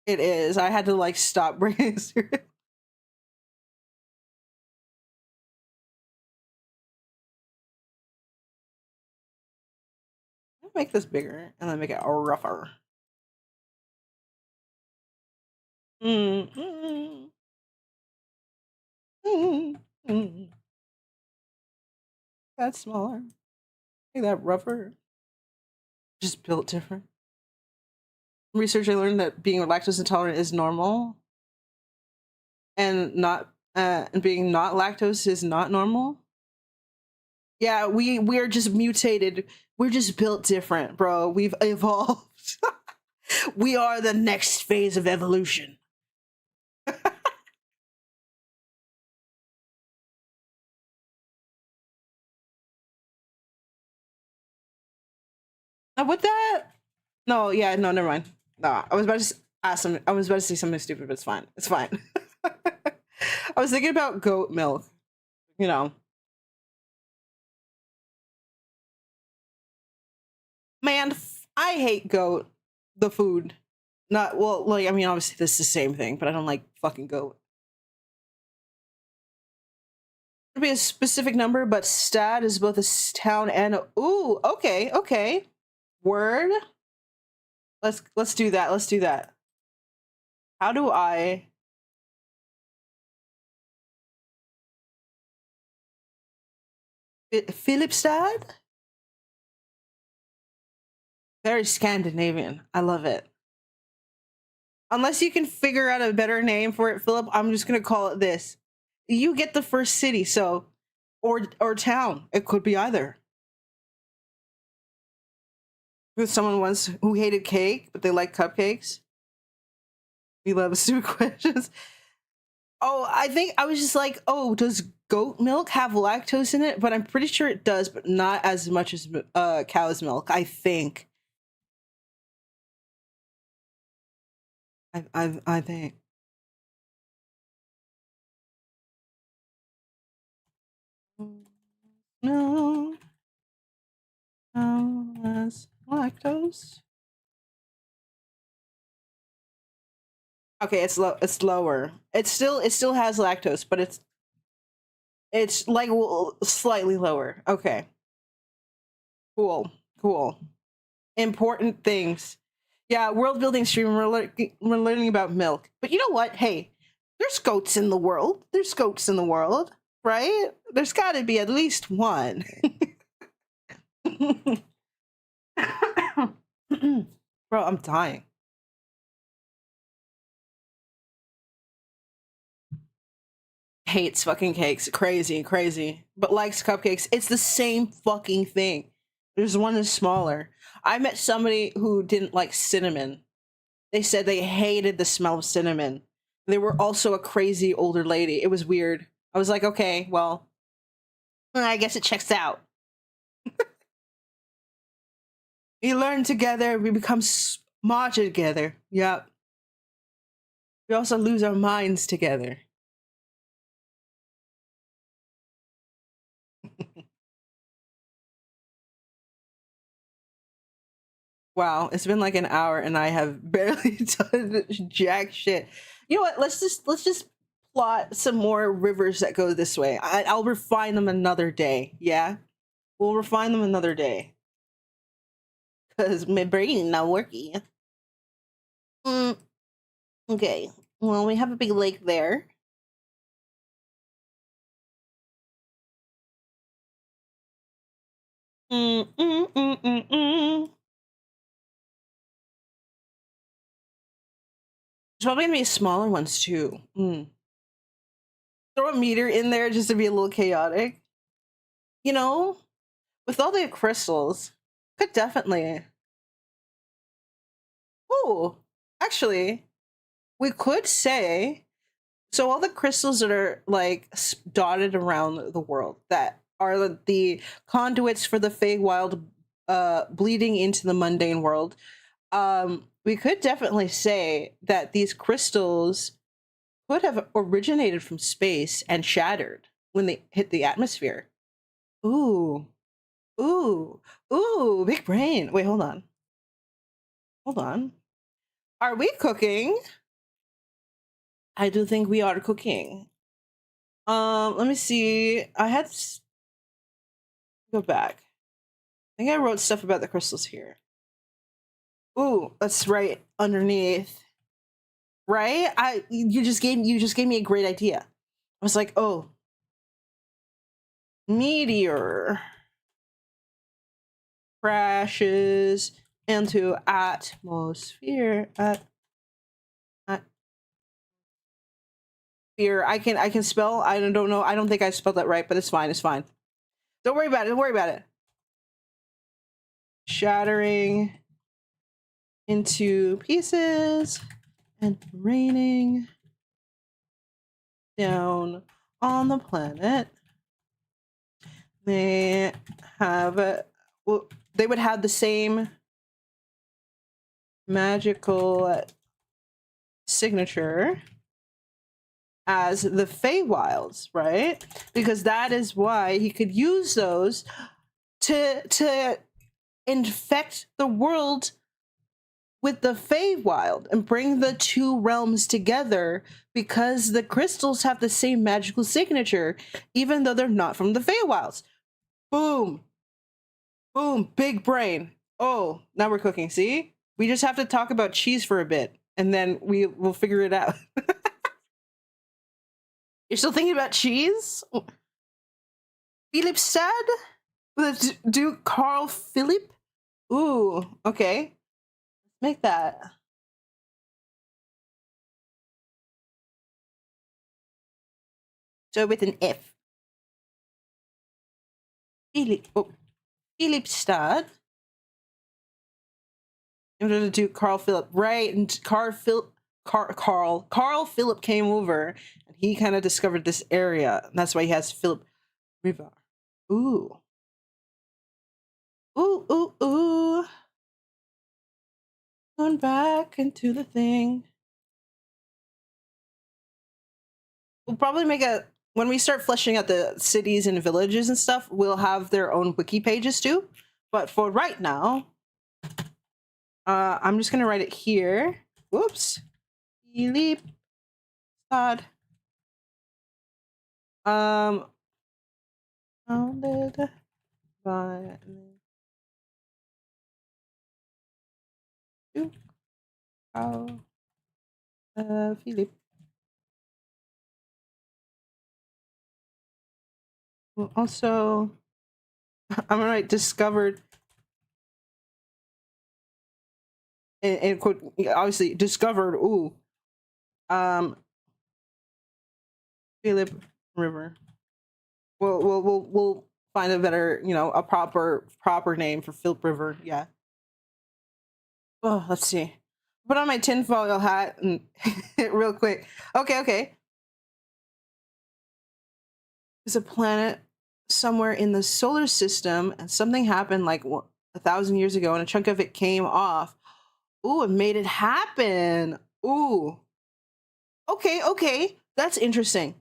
It is. I had to like stop bringing cereal. Make this bigger and then make it rougher. Mm, mm, mm. That's smaller. Make that rougher. Just built different. Research, I learned that being lactose intolerant is normal, and not and being not lactose is not normal. Yeah, we're just mutated. We're just built different, bro. We've evolved. We are the next phase of evolution. With that? No, yeah, no, never mind. No, I was about to ask some. I was about to say something stupid, but it's fine. It's fine. I was thinking about goat milk. You know, man, I hate goat. The food. Not well. Like I mean, obviously this is the same thing, but I don't like fucking goat. It'd be a specific number, but Stad is both a town and a. Ooh, okay. Word. Let's do that. Let's do that. How do I? Philipstad? Very Scandinavian. I love it. Unless you can figure out a better name for it, Philip, I'm just gonna call it this. You get the first city, so or town. It could be either. With someone once who hated cake, but they like cupcakes. We love stupid questions. Oh, I think I was just like, oh, does goat milk have lactose in it? But I'm pretty sure it does, but not as much as cow's milk, I think. I think. No, no less lactose. Okay, it's low. It's lower. It still has lactose, but it's like slightly lower. Okay, cool, cool. Important things. Yeah, world building stream. We're learning about milk, but you know what? Hey, there's goats in the world. There's goats in the world, right? There's got to be at least one. Bro, I'm dying. Hates fucking cakes. Crazy, crazy. But likes cupcakes. It's the same fucking thing. There's one that's smaller. I met somebody who didn't like cinnamon. They said they hated the smell of cinnamon. They were also a crazy older lady. It was weird. I was like, okay, well, I guess it checks out. We learn together. We become smarter together. Yep. We also lose our minds together. Wow, it's been like an hour and I have barely done jack shit. You know what? Let's just plot some more rivers that go this way. I'll refine them another day. Yeah, we'll refine them another day because my brain not working. Okay. Well, we have a big lake there. Mm, mm, mm, mm, mm. There's probably gonna be smaller ones too. Throw a meter in there just to be a little chaotic. You know, with all the crystals, could definitely. Oh, actually, we could say so. All the crystals that are like dotted around the world that are the conduits for the Feywild, bleeding into the mundane world. We could definitely say that these crystals could have originated from space and shattered when they hit the atmosphere. Ooh, ooh, ooh, big brain. Wait, hold on. Hold on. Are we cooking? I do think we are cooking. Let me see. I had to go back. I think I wrote stuff about the crystals here. Ooh, that's right underneath. Right? You just gave me a great idea. I was like, oh, meteor crashes into atmosphere. Atmosphere. I can spell. I don't know. I don't think I spelled that right, but it's fine. It's fine. Don't worry about it. Don't worry about it. Shattering into pieces and raining down on the planet. They have well, they would have the same magical signature as the Feywilds, right? Because that is why he could use those to infect the world with the Feywild and bring the two realms together, because the crystals have the same magical signature, even though they're not from the Feywilds. Boom. Boom. Big brain. Oh, now we're cooking. See? We just have to talk about cheese for a bit, and then we'll figure it out. You're still thinking about cheese? Philipstad? The Duke Carl Philip? Ooh, okay. Make that. So with an F. Philipstad. I'm going to do Carl Philip. Right, and Carl Philip came over and he kind of discovered this area. And that's why he has Philip River. Ooh. Ooh, ooh, ooh. Going back into the thing. We'll probably make a, when we start fleshing out the cities and villages and stuff, we'll have their own wiki pages too. But for right now, I'm just gonna write it here. Whoops. Philippe Todd. Founded by Philippe. Well, also, I'm gonna write discovered. And quote, obviously discovered. Ooh, Philip River. We'll find a better, you know, a proper name for Philip River. Yeah. Oh, let's see. Put on my tinfoil hat and real quick. Okay. There's a planet somewhere in the solar system, and something happened like 1,000 years ago, and a chunk of it came off. Ooh, it made it happen. Ooh. Okay. That's interesting.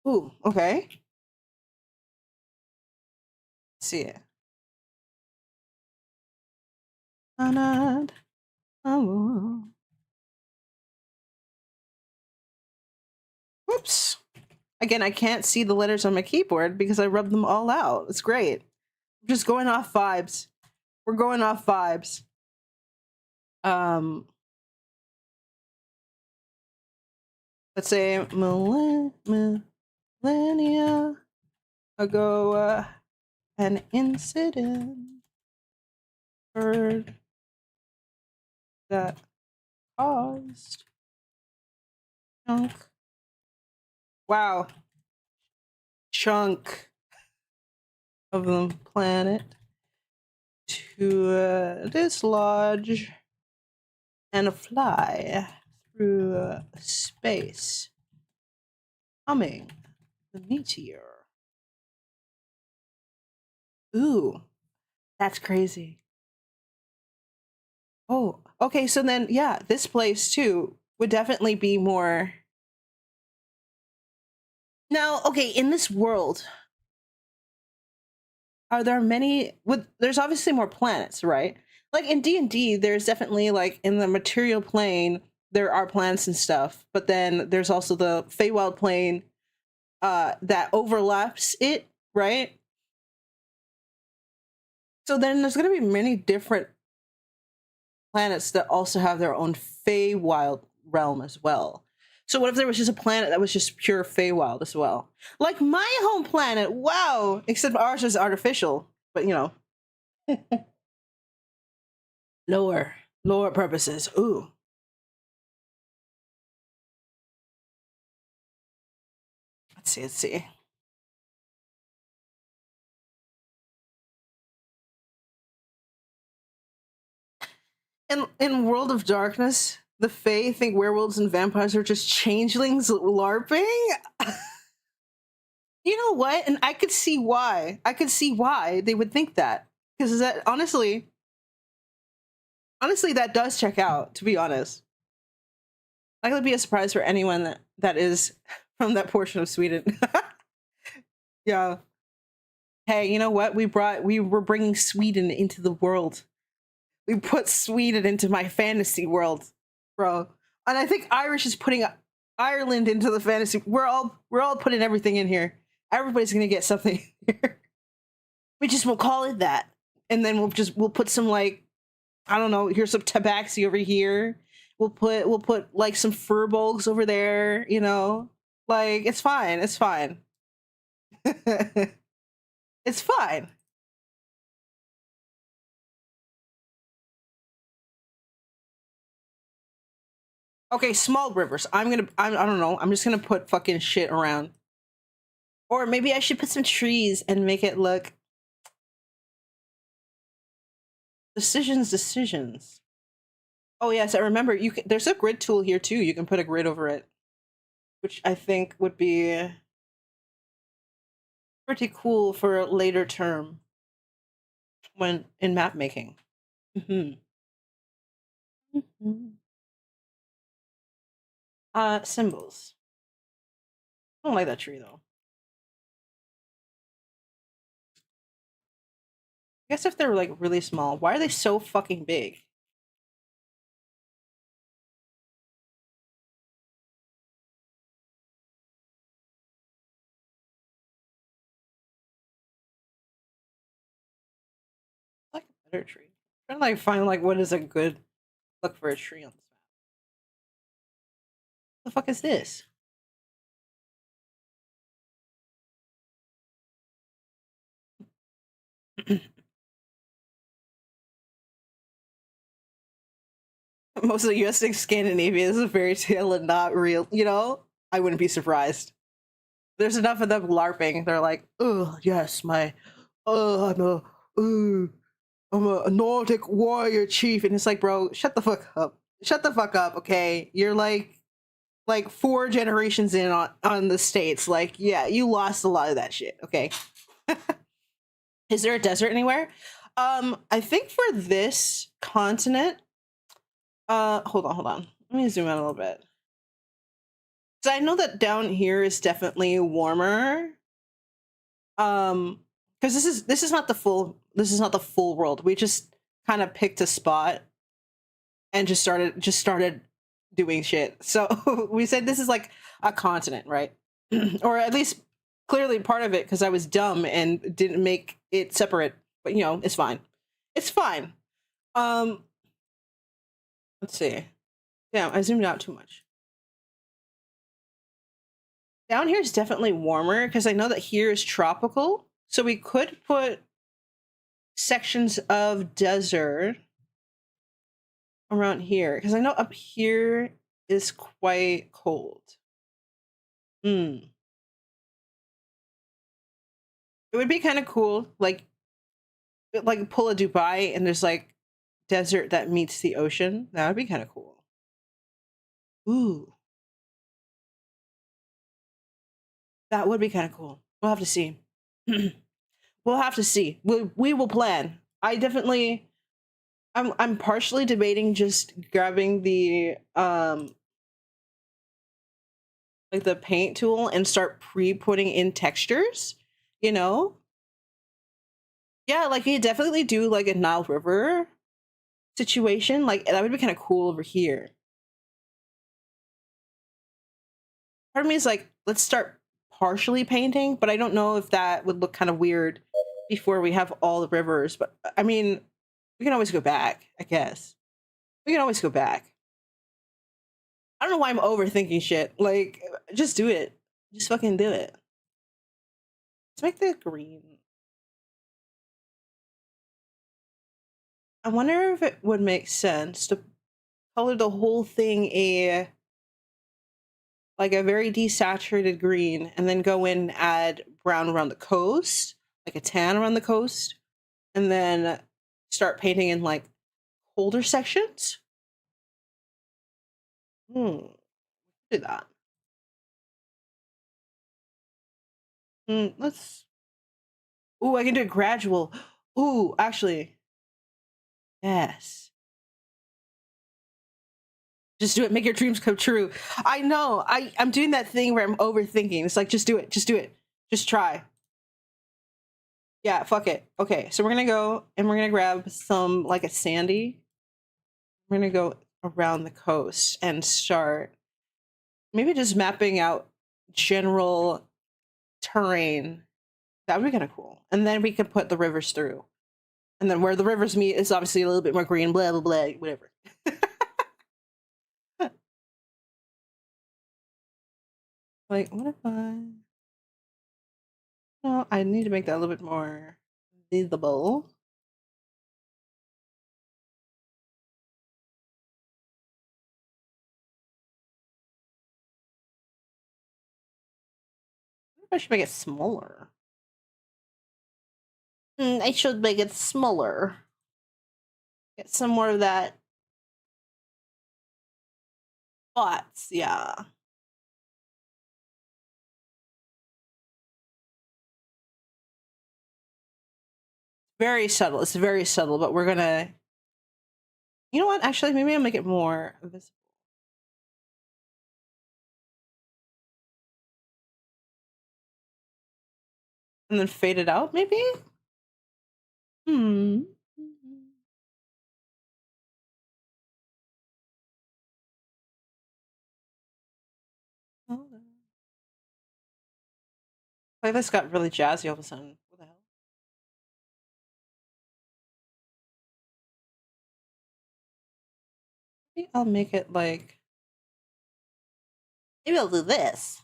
Ooh, okay. Let's see it. Whoops. Again, I can't see the letters on my keyboard because I rubbed them all out. It's great. I'm just going off vibes. We're going off vibes. Let's say millennia ago, an incident occurred that caused chunk. Wow. Chunk of the planet to dislodge and fly through space, humming the meteor. Ooh, that's crazy. Oh, okay. So then, yeah, this place too would definitely be more. Now, okay, in this world, are there many? There's obviously more planets, right? Like in D&D, there's definitely like in the material plane there are planets and stuff, but then there's also the Feywild plane that overlaps it, right? So then there's going to be many different planets that also have their own Feywild realm as well. So what if there was just a planet that was just pure Feywild as well? Like my home planet, wow! Except ours is artificial, but you know. Lower purposes. Ooh. Let's see. In World of Darkness, the Fae think werewolves and vampires are just changelings LARPing. You know what? And I could see why. They would think that. Because that honestly, that does check out, to be honest. That would be a surprise for anyone that is from that portion of Sweden. Yeah. Hey, you know what? We were bringing Sweden into the world. We put Sweden into my fantasy world, bro. And I think Irish is putting Ireland into the fantasy. We're all putting everything in here. Everybody's gonna get something here. We just won't call it that. And then we'll put some like, I don't know, here's some tabaxi over here. We'll put like some furbolgs over there, you know? Like it's fine. It's fine. It's fine. Okay, small rivers. I don't know. I'm just gonna put fucking shit around. Or maybe I should put some trees and make it look. Decisions. Oh yes, I remember. There's a grid tool here too. You can put a grid over it, which I think would be pretty cool for a later term when in map making. Mm-hmm. Mm-hmm. Symbols. I don't like that tree though. I guess if they're like really small, why are they so fucking big? I like a better tree. I'm trying to like find like what is a good look for a tree on this map. What the fuck is this? Most of the US Scandinavia is a fairy tale and not real, you know? I wouldn't be surprised. There's enough of them LARPing. They're like, oh yes, oh I'm a Nordic warrior chief. And it's like, bro, shut the fuck up. Shut the fuck up, okay? You're like 4 generations in on the States. Like, yeah, you lost a lot of that shit, okay? Is there a desert anywhere? I think for this continent, hold on. Let me zoom out a little bit. So I know that down here is definitely warmer. Because this is not the full world. We just kind of picked a spot and just started doing shit. So we said this is like a continent, right? Or at least clearly part of it because I was dumb and didn't make it separate. But you know, it's fine. It's fine. Um, let's see. Yeah, I zoomed out too much. Down here is definitely warmer because I know that here is tropical. So we could put sections of desert around here because I know up here is quite cold. Hmm. It would be kind of cool, like pull a Dubai and there's like desert that meets the ocean. That would be kind of cool. Ooh, that would be kind of cool. We'll have to see. We'll have to see. We will plan. I definitely. I'm partially debating just grabbing the like the paint tool and start pre-putting in textures. You know, yeah, like you definitely do like a Nile River situation. Like that would be kind of cool over here. Part of me is like, let's start partially painting, but I don't know if that would look kind of weird before we have all the rivers. But I mean, we can always go back, I guess. We can always go back. I don't know why I'm overthinking shit. Like, just do it. Just fucking do it. Let's make the green. I wonder if it would make sense to color the whole thing a like a very desaturated green and then go in and add brown around the coast, like a tan around the coast, and then start painting in like colder sections. Do that. Let's. Ooh, I can do it gradual. Ooh, actually, yes. Just do it. Make your dreams come true. I know. I'm doing that thing where I'm overthinking. It's like just do it. Just do it. Just try. Yeah, fuck it. Okay, so we're gonna go and we're gonna grab some like a sandy. We're gonna go around the coast and start maybe just mapping out general terrain. That would be kind of cool. And then we could put the rivers through. And then where the rivers meet is obviously a little bit more green, blah, blah, blah, whatever. Like, what if I... No, I need to make that a little bit more visible. I should make it smaller. I should make it smaller. Get some more of that Spots, yeah. Very subtle. It's very subtle, but we're gonna. You know what? Actually, maybe I'll make it more visible. And then fade it out, maybe? Hmm. Playlist got really jazzy all of a sudden. What the hell? Maybe I'll make it like. Maybe I'll do this.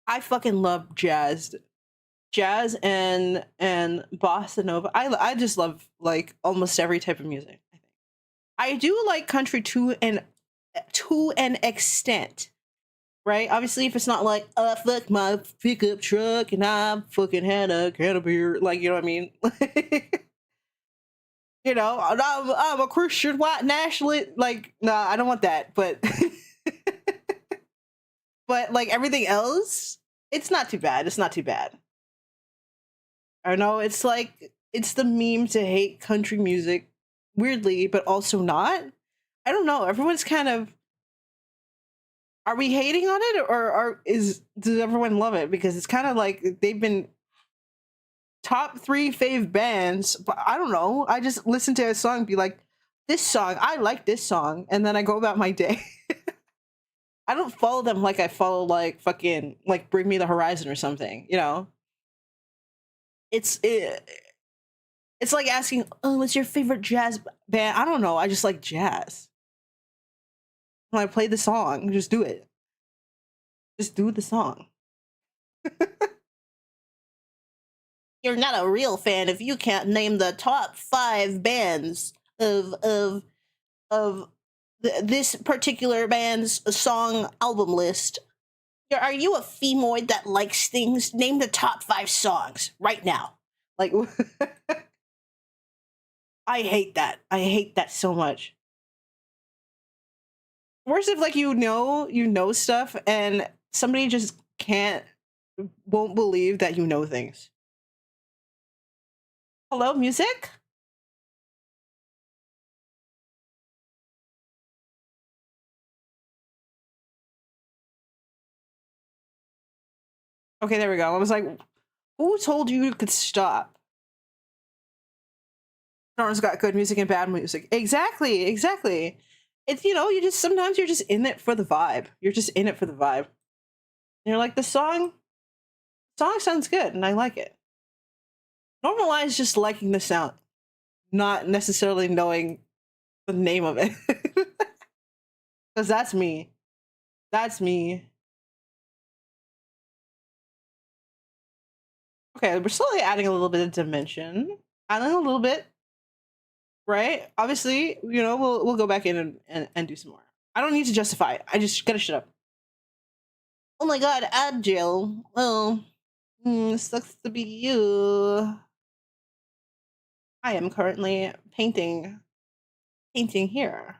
I fucking love jazz and bossa nova. I just love like almost every type of music. I do like country to an extent, right? Obviously, if it's not like fuck my pickup truck and I fucking had a can of beer, like, you know what I mean? You know, I'm a Christian white nationalist. Like, nah, I don't want that. But but like everything else, it's not too bad. It's not too bad. I know it's like it's the meme to hate country music, weirdly, but also not. I don't know. Everyone's kind of. Are we hating on it, or does everyone love it? Because it's kind of like they've been top 3 fave bands, but I don't know. I just listen to a song and be like, this song, I like this song, and then I go about my day. I don't follow them like I follow like fucking like Bring Me the Horizon or something, you know? It's like asking, oh, what's your favorite jazz band? I don't know. I just like jazz. When I play the song, just do it. Just do the song. You're not a real fan if you can't name the top 5 bands of this particular band's song album list. Are you a femoid that likes things? Name the top 5 songs right now. Like, I hate that. I hate that so much. Worse if like you know stuff and somebody just won't believe that you know things. Hello, music? Okay, there we go. I was like, who told you could stop? Norton's got good music and bad music. Exactly, exactly. It's, you know, sometimes you're just in it for the vibe. You're just in it for the vibe. And you're like, the song sounds good and I like it. Normalize just liking the sound, not necessarily knowing the name of it. Because that's me. That's me. Okay, we're slowly adding a little bit of dimension. Adding a little bit, right? Obviously, you know, we'll go back in and do some more. I don't need to justify it. I just gotta shut up. Oh my god, ad Jill. Oh, sucks to be you. I am currently painting here.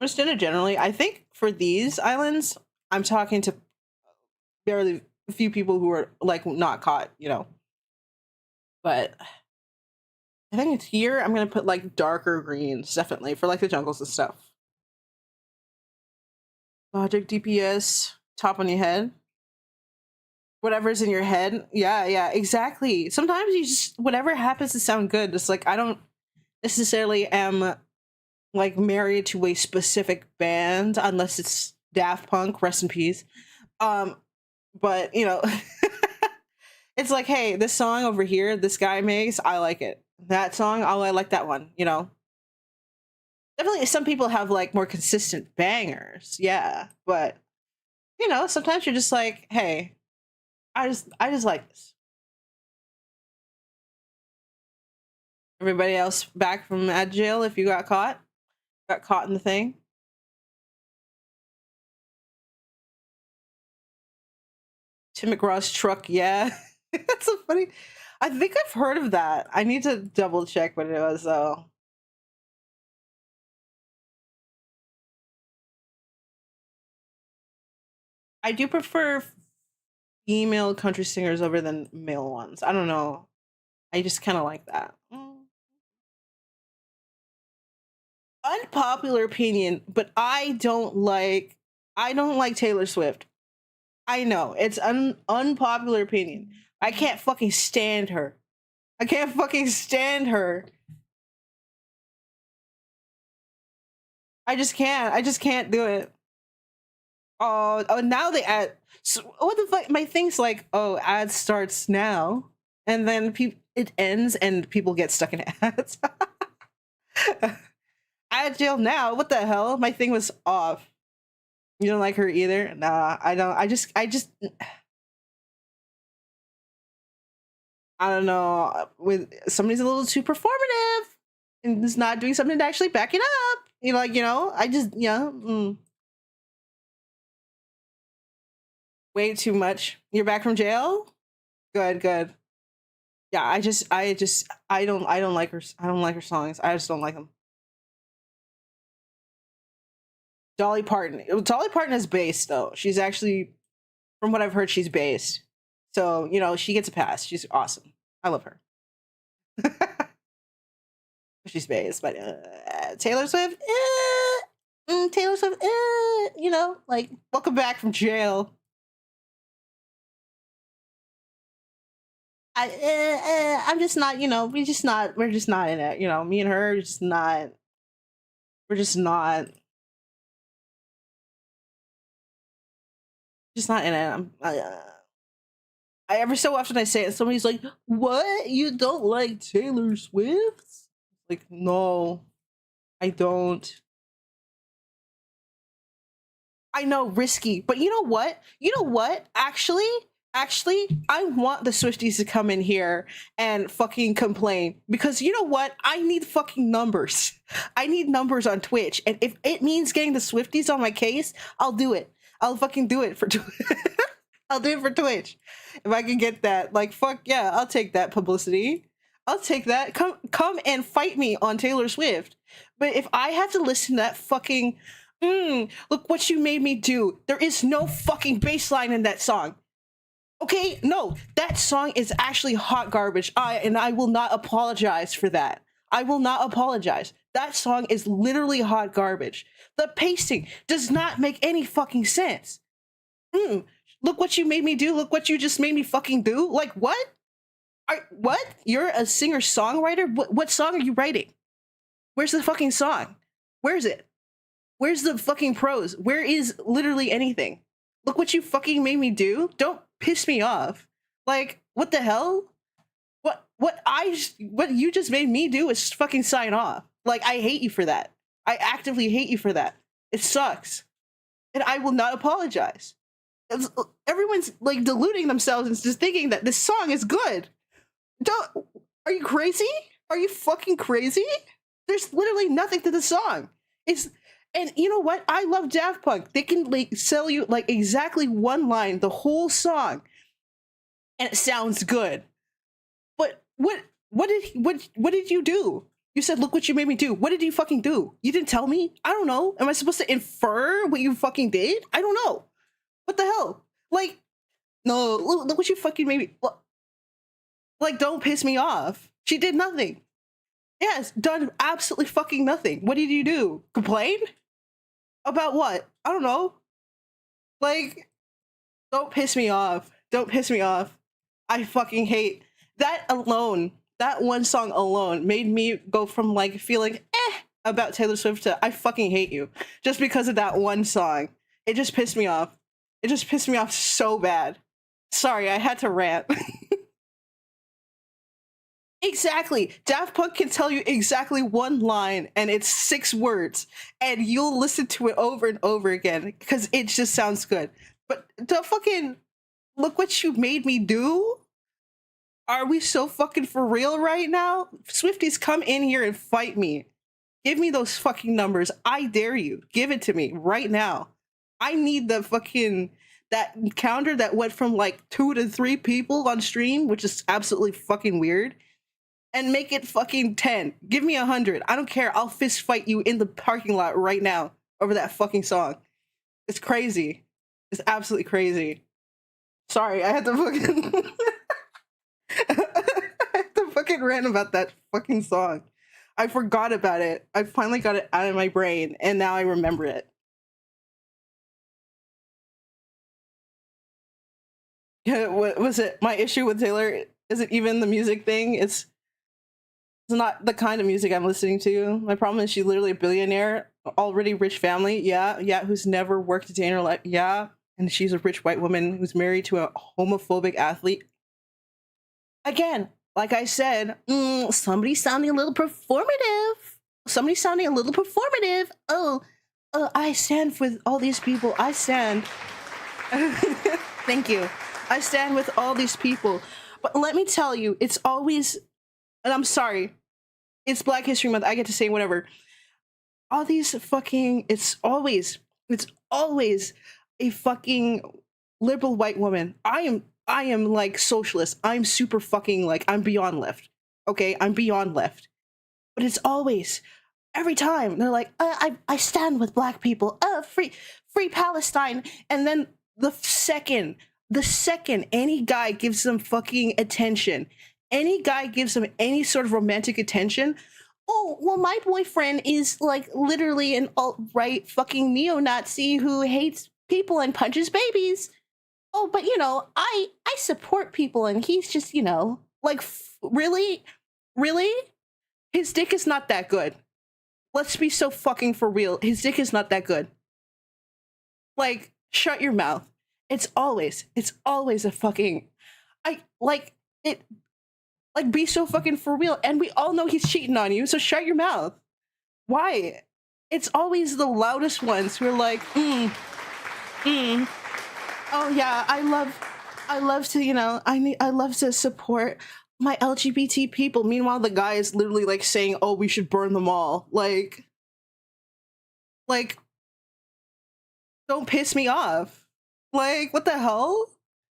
Just in it generally, I think for these islands, I'm talking to barely a few people who are like not caught, you know. But I think it's here. I'm gonna put like darker greens, definitely for like the jungles and stuff. Logic DPS, top on your head. Whatever's in your head. Yeah, yeah, exactly. Sometimes you just whatever happens to sound good. It's like I don't necessarily am like married to a specific band unless it's Daft Punk, rest in peace. But you know, it's like, hey, this song over here, this guy makes, I like it. That song, oh, I like that one, you know. Definitely some people have like more consistent bangers, yeah. But you know, sometimes you're just like, hey, I just like this. Everybody else back from jail if you got caught in the thing. Tim McGraw's truck, yeah. That's so funny. I think I've heard of that. I need to double check what it was though. I do prefer female country singers over than male ones. I don't know. I just kind of like that. Unpopular opinion, but I don't like Taylor Swift. I know it's unpopular opinion. I can't fucking stand her. I can't fucking stand her. I just can't do it. Oh, now they add. So what the fuck? My thing's like, oh, ad starts now, and then it ends, and people get stuck in ads. Ad jail now. What the hell? My thing was off. You don't like her either? Nah, I don't. I just. I don't know. With somebody's a little too performative and is not doing something to actually back it up. I just, way too much. You're back from jail? Good, good. Yeah, I don't like her. I don't like her songs. I just don't like them. Dolly Parton. Dolly Parton is based though. She's actually, from what I've heard, she's based. So, she gets a pass. She's awesome. I love her. She's based, but Taylor Swift, Taylor Swift, like, welcome back from jail. I'm just not, we're just not in it. Me and her, we're just not in it. I every so often I say it, somebody's like, "What? You don't like Taylor Swift?" Like, no, I don't. I know, risky, but you know what? Actually, I want the Swifties to come in here and fucking complain, because you know what? I need fucking numbers. I need numbers on Twitch, and if it means getting the Swifties on my case, I'll do it. I'll fucking do it for I'll do it for Twitch. If I can get that, like, fuck yeah, I'll take that publicity. I'll take that. Come and fight me on Taylor Swift. But if I have to listen to that fucking, look what you made me do. There is no fucking bass line in that song. Okay, no, that song is actually hot garbage. And I will not apologize for that. I will not apologize. That song is literally hot garbage. The pacing does not make any fucking sense. Look what you made me do. Look what you just made me fucking do. Like, what? What? You're a singer-songwriter? What song are you writing? Where's the fucking song? Where is it? Where's the fucking prose? Where is literally anything? Look what you fucking made me do. Don't piss me off. Like, what the hell? What you just made me do is fucking sign off. Like, I hate you for that. I actively hate you for that. It sucks. And I will not apologize. Everyone's like deluding themselves into just thinking that this song is good. Are you crazy? Are you fucking crazy? There's literally nothing to the song. And you know what? I love Daft Punk. They can like sell you like exactly one line the whole song, and it sounds good. But what did you do? You said, "Look what you made me do." What did you fucking do? You didn't tell me. I don't know. Am I supposed to infer what you fucking did? I don't know. What the hell? Like, no, look what you fucking made me. Like, don't piss me off. She did nothing. Yes, done absolutely fucking nothing. What did you do? Complain? About what? I don't know. Like, don't piss me off. Don't piss me off. I fucking hate that alone. That one song alone made me go from like feeling about Taylor Swift to I fucking hate you. Just because of that one song. It just pissed me off. It just pissed me off so bad. Sorry, I had to rant. Exactly. Daft Punk can tell you exactly one line and it's 6 words, and you'll listen to it over and over again because it just sounds good. But the fucking look what you made me do? Are we so fucking for real right now? Swifties, come in here and fight me. Give me those fucking numbers. I dare you. Give it to me right now. I need the fucking that counter that went from like 2 to 3 people on stream, which is absolutely fucking weird, and make it fucking 10. Give me 100. I don't care. I'll fist fight you in the parking lot right now over that fucking song. It's crazy. It's absolutely crazy. Sorry, I had to fucking I had to fucking rant about that fucking song. I forgot about it. I finally got it out of my brain, and now I remember it. Yeah, what was it? My issue with Taylor isn't even the music thing. It's not the kind of music I'm listening to. My problem is she's literally a billionaire, already rich family. Yeah, who's never worked a day in her life. Yeah, and she's a rich white woman who's married to a homophobic athlete. Again, like I said, somebody's sounding a little performative. Somebody's sounding a little performative. Oh, I stand with all these people. I stand. Thank you. I stand with all these people. But let me tell you, it's always, and I'm sorry, it's Black History Month. I get to say whatever. All these fucking, it's always a fucking liberal white woman. I am like socialist. I'm super fucking like, I'm beyond left. Okay, I'm beyond left. But it's always, every time they're like, I stand with Black people. Free Palestine. And then the second any guy gives them fucking attention, any guy gives them any sort of romantic attention, oh, well, my boyfriend is like literally an alt-right fucking neo-Nazi who hates people and punches babies. Oh, but you know, I support people and he's just, you know, like, really? His dick is not that good. Let's be so fucking for real. His dick is not that good. Like, shut your mouth. It's always a fucking, be so fucking for real. And we all know he's cheating on you, so shut your mouth. Why? It's always the loudest ones who are like, oh yeah, I love to, you know, I love to support my LGBT people. Meanwhile, the guy is literally like saying, oh, we should burn them all. Like, don't piss me off. Like, what the hell?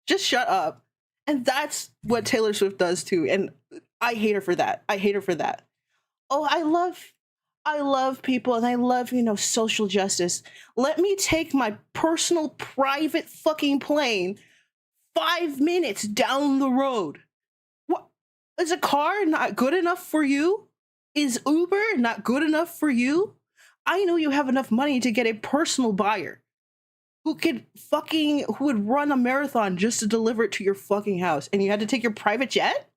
Just shut up. And that's what Taylor Swift does too. And I hate her for that. Oh, I love people and I love, you know, social justice. Let me take my personal private fucking plane 5 minutes down the road. What? Is a car not good enough for you? Is Uber not good enough for you? I know you have enough money to get a personal buyer who would run a marathon just to deliver it to your fucking house. And you had to take your private jet?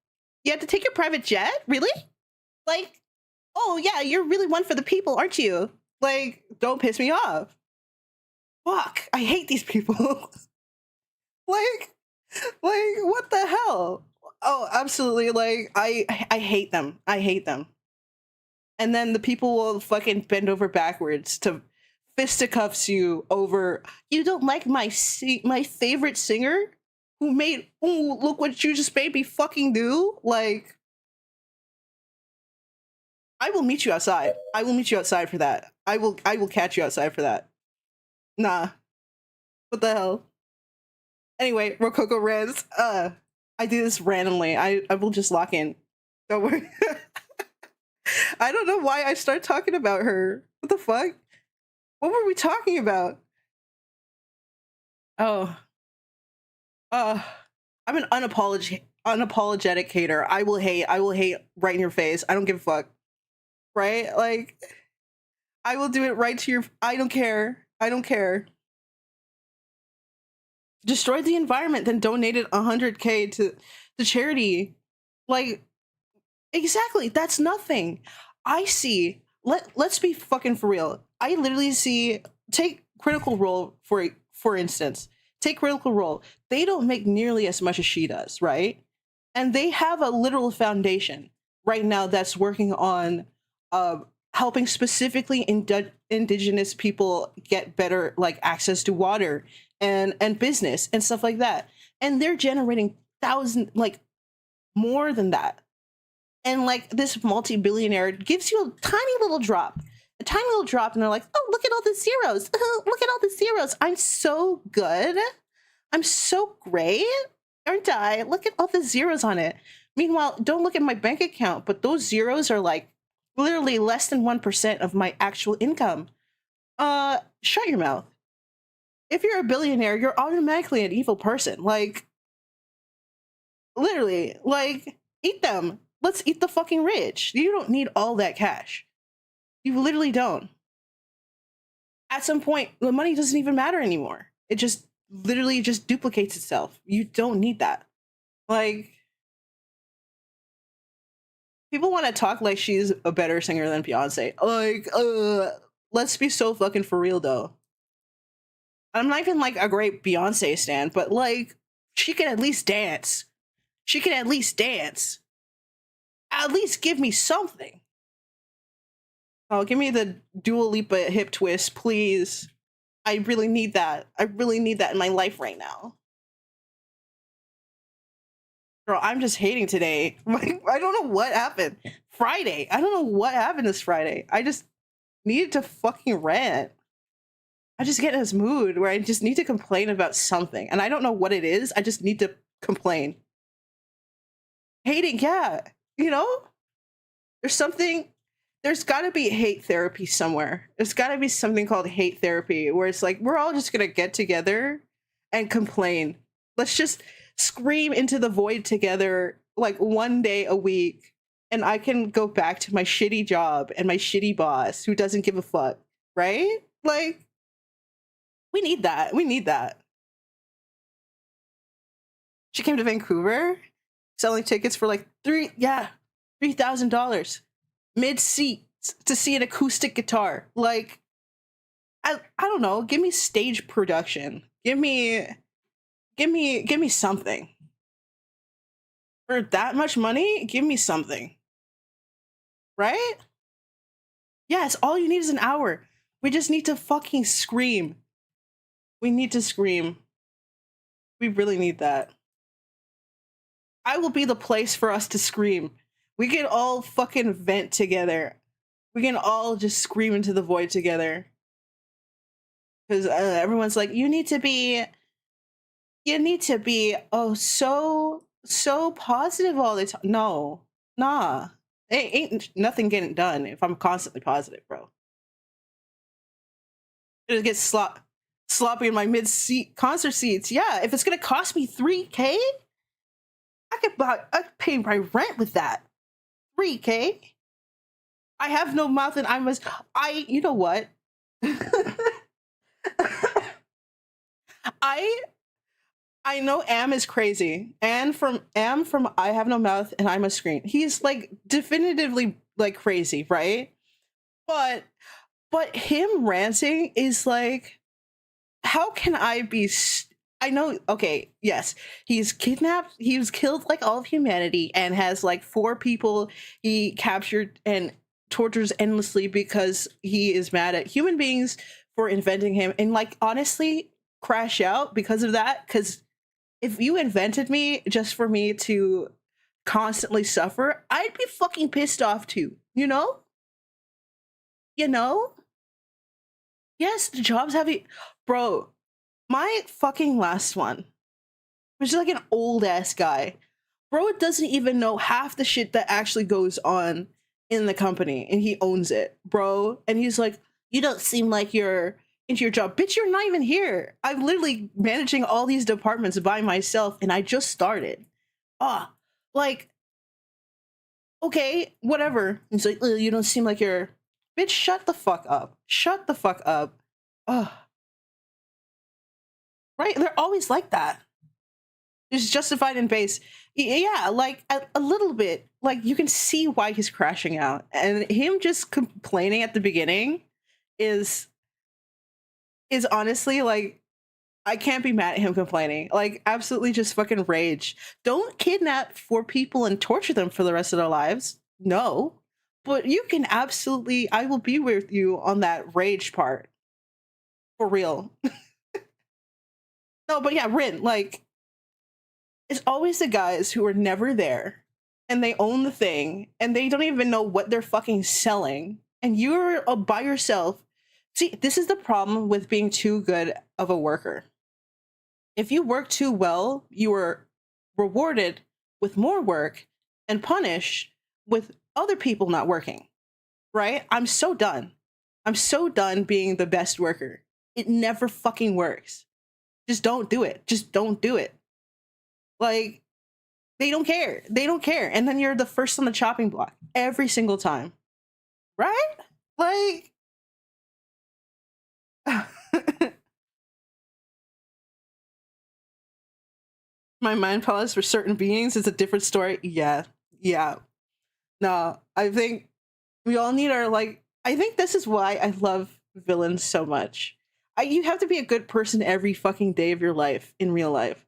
You had to take your private jet? Really? Like, oh yeah, you're really one for the people, aren't you? Like, don't piss me off. Fuck, I hate these people. like, what the hell? Oh, absolutely. Like, I hate them. I hate them. And then the people will fucking bend over backwards to fisticuffs you over, you don't like my favorite singer who made, oh, look what you just made me fucking do? Like, I will meet you outside. I will meet you outside for that. I will catch you outside for that. Nah. What the hell? Anyway, Rococo Rez. I do this randomly. I will just lock in. Don't worry. I don't know why I start talking about her. What the fuck? What were we talking about? Oh. I'm an unapologetic hater. I will hate right in your face. I don't give a fuck. Right? Like, I will do it right to your, I don't care. Destroy the environment, then donated 100K to charity. Like, exactly, that's nothing. I see, let's be fucking for real. I literally see, take Critical Role for instance. Take Critical Role. They don't make nearly as much as she does, right? And they have a literal foundation right now that's working on helping specifically indigenous people get better, like, access to water and business and stuff like that. And they're generating more than that. And like this multi-billionaire gives you a tiny little drop, and they're like, oh, look at all the zeros. Look at all the zeros. I'm so good. I'm so great, aren't I? Look at all the zeros on it. Meanwhile, don't look at my bank account, but those zeros are like literally less than 1% of my actual income. Shut your mouth. If you're a billionaire, you're automatically an evil person. Like, literally, like, eat them. Let's eat the fucking rich. You don't need all that cash. You literally don't. At some point, the money doesn't even matter anymore. It just literally just duplicates itself. You don't need that. Like, people want to talk like she's a better singer than Beyonce. Like, let's be so fucking for real though. I'm not even like a great Beyonce stan, but like, she can at least dance. She can at least dance. At least give me something. Oh, give me the Dua Lipa hip twist, please. I really need that. I really need that in my life right now. Girl, I'm just hating today. I don't know what happened. Friday. I don't know what happened this Friday. I just needed to fucking rant. I just get in this mood where I just need to complain about something. And I don't know what it is. I just need to complain. Hating, yeah. You know? There's got to be hate therapy somewhere. There's got to be something called hate therapy where it's like, we're all just going to get together and complain. Let's just scream into the void together like one day a week. And I can go back to my shitty job and my shitty boss who doesn't give a fuck. Right? Like, we need that. We need that. She came to Vancouver selling tickets for like $3,000 mid-seat to see an acoustic guitar. Like, I don't know. Give me stage production. Give me something. For that much money, give me something. Right? Yes, all you need is an hour. We just need to fucking scream. We need to scream. We really need that. I will be the place for us to scream. We can all fucking vent together. We can all just scream into the void together. Because everyone's like, you need to be, oh, so positive all the time. No, nah. Ain't nothing getting done if I'm constantly positive, bro. It gets sloppy in my mid-seat concert seats. Yeah, if it's gonna cost me $3K, I could pay my rent with that. $3K. I have no mouth and you know what? I know Am is crazy. And from I Have No Mouth and I Must Scream. He's like definitively like crazy, right? But him ranting is like, how can I be I know, okay, yes, he's kidnapped, he was killed like all of humanity and has like 4 people he captured and tortures endlessly because he is mad at human beings for inventing him, and like honestly crash out because of that. Because if you invented me just for me to constantly suffer, I'd be fucking pissed off too, you know? You know? Yes, the job's heavy. Bro, my fucking last one, which is like an old ass guy. Bro doesn't even know half the shit that actually goes on in the company, and he owns it, bro. And he's like, you don't seem like you're into your job. Bitch, you're not even here. I'm literally managing all these departments by myself, and I just started. Like, okay, whatever. He's like, you don't seem like you're... Bitch, shut the fuck up. Shut the fuck up. Right? They're always like that. It's justified in base. Yeah, like a little bit. Like, you can see why he's crashing out. And him just complaining at the beginning is honestly like, I can't be mad at him complaining. Like, absolutely just fucking rage. Don't kidnap 4 people and torture them for the rest of their lives. No. But you can absolutely, I will be with you on that rage part. For real. No, but yeah, Rin, like, It's always the guys who are never there and they own the thing and they don't even know what they're fucking selling. And you're by yourself. See, this is the problem with being too good of a worker. If you work too well, you are rewarded with more work and punished with other people not working, right? I'm so done. I'm so done being the best worker. It never fucking works. Just don't do it. Just don't do it. Like, they don't care. They don't care. And then you're the first on the chopping block every single time. Right? Like, my mind palace for certain beings is a different story. Yeah. Yeah. No, I think we all need our, like, I think this is why I love villains so much. You have to be a good person every fucking day of your life in real life.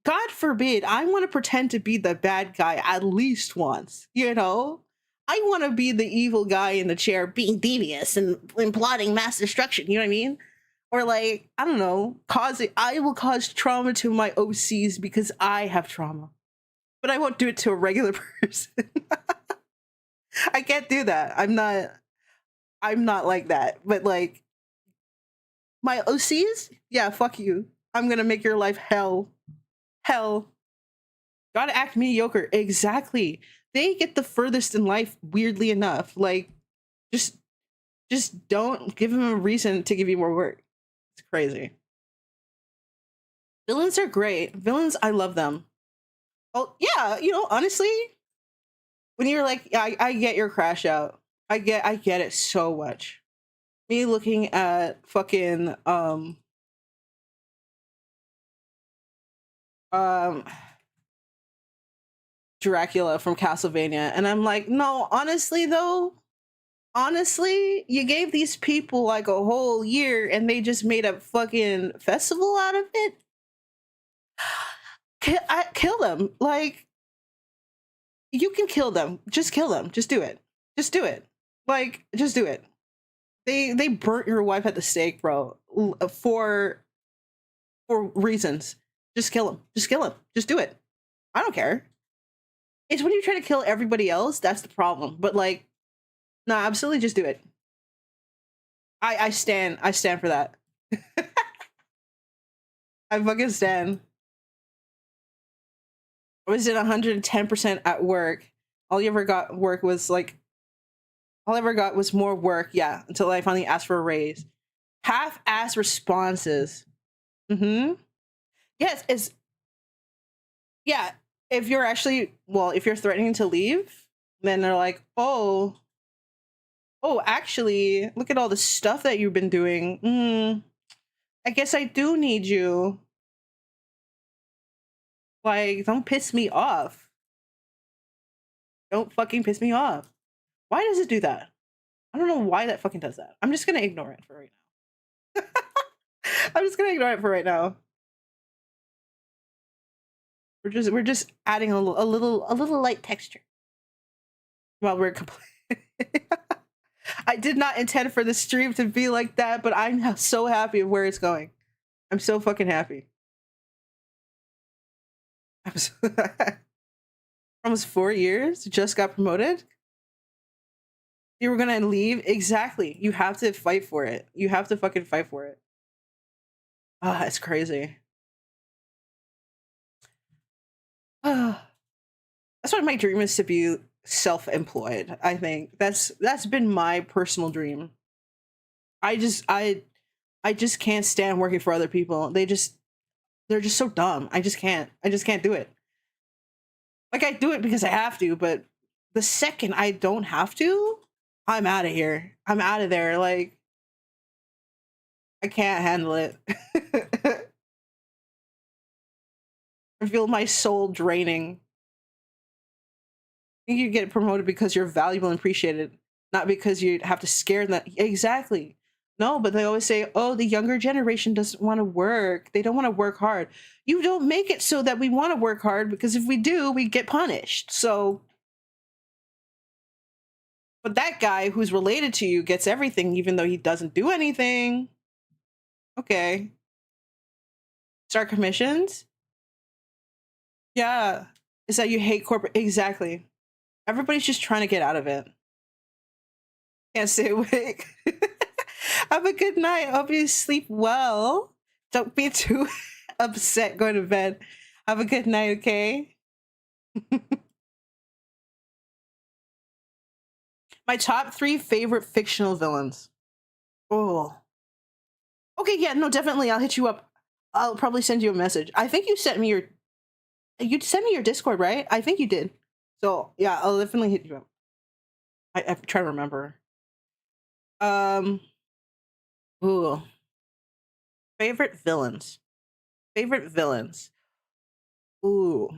God forbid, I want to pretend to be the bad guy at least once, you know? I want to be the evil guy in the chair being devious and plotting mass destruction, you know what I mean? Or like, I don't know, I will cause trauma to my OCs because I have trauma. But I won't do it to a regular person. I can't do that. I'm not like that. But like, my OCs, yeah, fuck you. I'm gonna make your life hell. Hell. Gotta act mediocre. Exactly. They get the furthest in life, weirdly enough. Like, just don't give them a reason to give you more work. It's crazy. Villains are great. Villains, I love them. Oh yeah, you know, honestly, when you're like, yeah, I get your crash out. I get it so much. Me looking at fucking um Dracula from Castlevania, and I'm like, no, honestly though, honestly, you gave these people like a whole year and they just made a fucking festival out of it. Kill them. Like, you can kill them. Just kill them. Just do it. Just do it. Like, just do it. They burnt your wife at the stake, bro, for reasons. Just kill him. Just kill him. Just do it. I don't care. It's when you try to kill everybody else that's the problem. But like, no, absolutely, just do it. I stand for that. I fucking stand. I was at 110% at work. All you ever got work was like, all I ever got was more work. Yeah, until I finally asked for a raise. Half-ass responses. Mm-hmm. Yes, it's yeah. If you're actually, well, if you're threatening to leave, then they're like, oh, actually, look at all the stuff that you've been doing. I guess I do need you. Like, don't piss me off. Don't fucking piss me off. Why does it do that? I don't know why that fucking does that. I'm just gonna ignore it for right now. I'm just gonna ignore it for right now. We're just adding a little light texture while we're complaining. I did not intend for the stream to be like that, but I'm so happy of where it's going. I'm so fucking happy. I'm so almost 4 years, just got promoted. You were gonna leave? Exactly. You have to fight for it. You have to fucking fight for it. Ah, it's crazy. That's why my dream is to be self-employed. I think that's been my personal dream. I just can't stand working for other people. They're just so dumb. I just can't do it. Like, I do it because I have to, but the second I don't have to, I'm out of here. I'm out of there. Like, I can't handle it. I feel my soul draining. I think you get promoted because you're valuable and appreciated, not because you have to scare them. Exactly. No, but they always say, oh, the younger generation doesn't want to work. They don't want to work hard. You don't make it so that we want to work hard, because if we do, we get punished. So, but that guy who's related to you gets everything, even though he doesn't do anything. Okay. Start commissions. Yeah, is that you hate corporate. Exactly. Everybody's just trying to get out of it. Can't stay awake. Have a good night. Hope you sleep well. Don't be too upset going to bed. Have a good night, okay? My top 3 favorite fictional villains. Oh. Okay, yeah, no, definitely. I'll hit you up. I'll probably send you a message. I think you sent me your Discord, right? I think you did. So yeah, I'll definitely hit you up. I'm trying to remember. Um ooh. Favorite villains. Favorite villains. Ooh.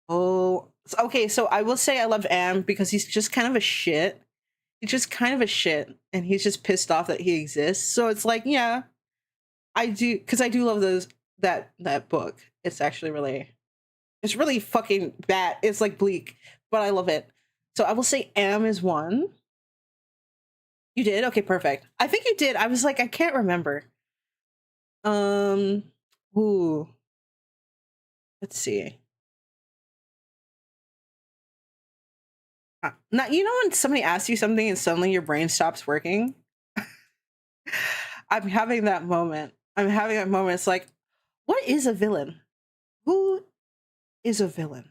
Oh, okay, so I will say I love Am because he's just kind of a shit. He's just kind of a shit, and he's just pissed off that he exists. So it's like, yeah, I do, because I do love that book. It's actually really, it's really fucking bad. It's like bleak, but I love it. So I will say Am is one. You did? Okay, perfect. I think you did. I was like, I can't remember. Um, ooh, let's see. Now, you know when somebody asks you something and suddenly your brain stops working? I'm having that moment. I'm having that moment. It's like, what is a villain? Who is a villain?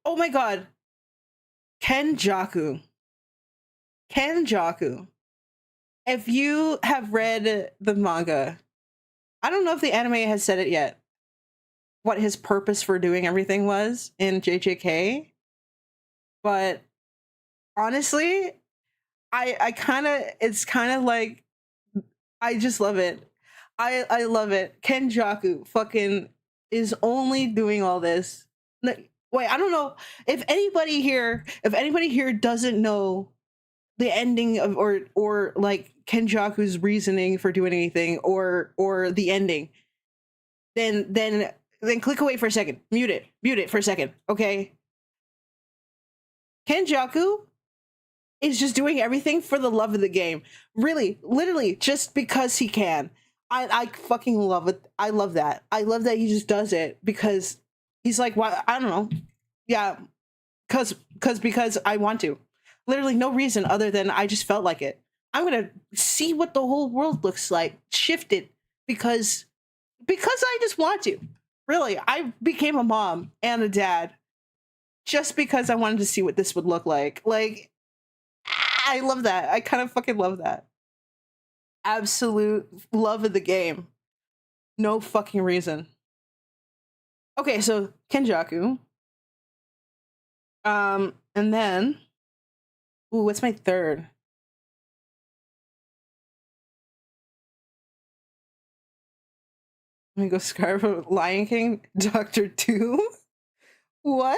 Oh my god. Kenjaku. Kenjaku. If you have read the manga, I don't know if the anime has said it yet, what his purpose for doing everything was in JJK, but honestly, I kind of, it's kind of like, I just love it. I love it. Kenjaku fucking is only doing all this. Wait, I don't know if anybody here doesn't know the ending of or like Kenjaku's reasoning for doing anything or the ending, then click away for a second. Mute it for a second, okay? Kenjaku is just doing everything for the love of the game. Really, literally, just because he can. I fucking love it. I love that. I love that he just does it because he's like, why? I don't know. Yeah, because I want to. Literally, no reason other than I just felt like it. I'm gonna see what the whole world looks like. Shift it because I just want to. Really, I became a mom and a dad just because I wanted to see what this would look like. Like, I love that. I kind of fucking love that. Absolute love of the game. No fucking reason. Okay, so Kenjaku. And then, ooh, what's my third? Let me go Scar from Lion King, Doctor Doom. What?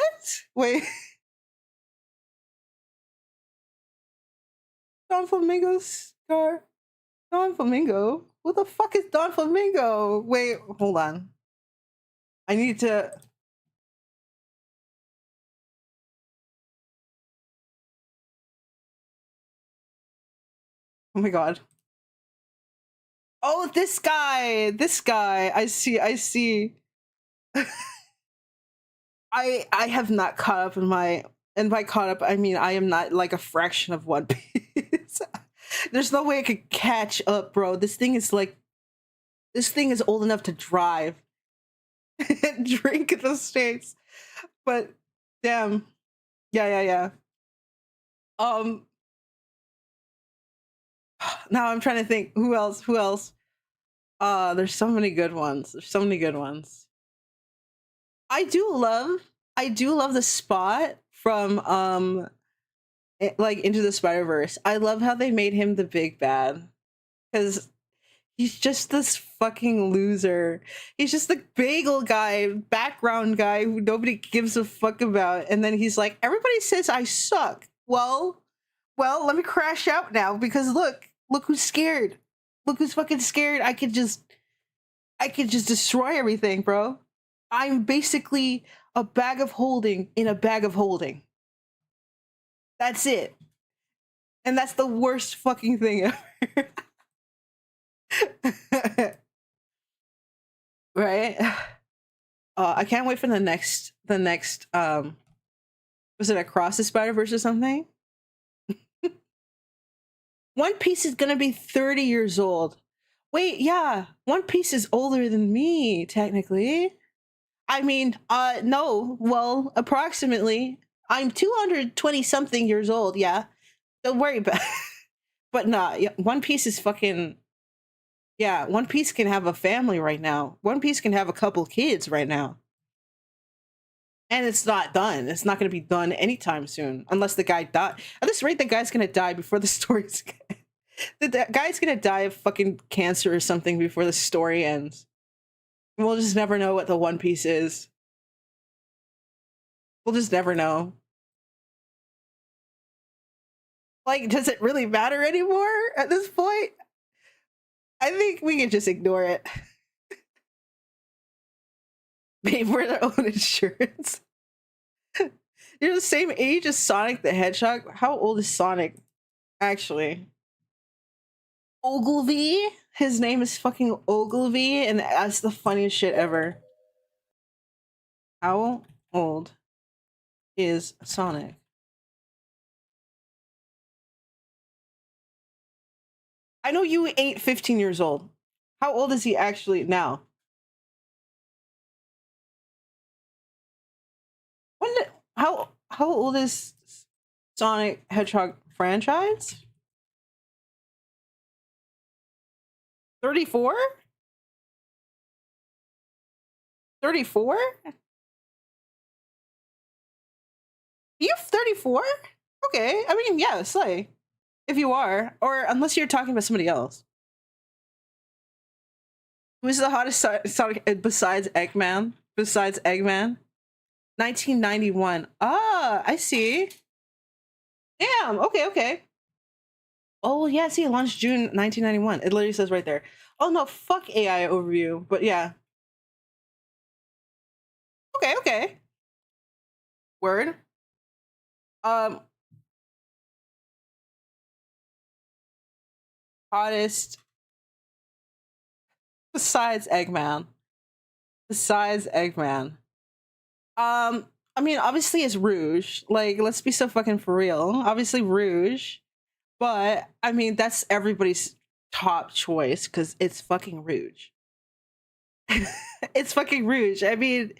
Wait, Don Flamingo Scar? Don Flamingo? Who the fuck is Don Flamingo? Wait, hold on. I need to. Oh my god. Oh, this guy. This guy. I see. I see. I have not caught up in my, and by caught up I mean I am not like a fraction of One Piece. There's no way I could catch up, bro. This thing is like, this thing is old enough to drive and drink in the States. But damn. Yeah, yeah, yeah. Um now I'm trying to think who else, who else. There's so many good ones. There's so many good ones. I do love the Spot from like Into the Spider-Verse. I love how they made him the big bad because he's just this fucking loser. He's just the bagel guy, background guy who nobody gives a fuck about. And then he's like, everybody says I suck. Well, let me crash out now because look who's scared. Look who's fucking scared. I could just destroy everything, bro. I'm basically a bag of holding in a bag of holding. That's it. And that's the worst fucking thing ever. Right? I can't wait for the next was it Across the Spider-Verse or something? One Piece is gonna be 30 years old. Wait, yeah, One Piece is older than me, technically. I mean, no, well, approximately. I'm 220 something years old, yeah. Don't worry about it. But nah, yeah, One Piece is fucking, yeah, One Piece can have a family right now. One Piece can have a couple kids right now. And it's not done. It's not going to be done anytime soon, unless the guy die. At this rate, the guy's going to die before the story's. The guy's going to die of fucking cancer or something before the story ends. We'll just never know what the One Piece is. We'll just never know. Like, does it really matter anymore at this point? I think we can just ignore it. Pay for their own insurance. You're the same age as Sonic the Hedgehog. How old is Sonic, actually? Ogilvy? His name is fucking Ogilvy, and that's the funniest shit ever. How old is Sonic? I know you ain't 15 years old. How old is he actually now? When did, how old is Sonic Hedgehog franchise? 34? 34? You 34? Okay. I mean, yeah, slay. If you are, or unless you're talking about somebody else. Who's the hottest Sonic besides Eggman? Besides Eggman? 1991. Ah, I see. Damn. Okay, okay. Oh, yeah, see, it launched June 1991. It literally says right there. Oh, no, fuck AI overview. But yeah. Okay, okay. Word. Um, Hottest besides Eggman. Besides Eggman. I mean, obviously it's Rouge. Like, let's be so fucking for real. Obviously Rouge. But, I mean, that's everybody's top choice because it's fucking Rouge. It's fucking Rouge. I mean,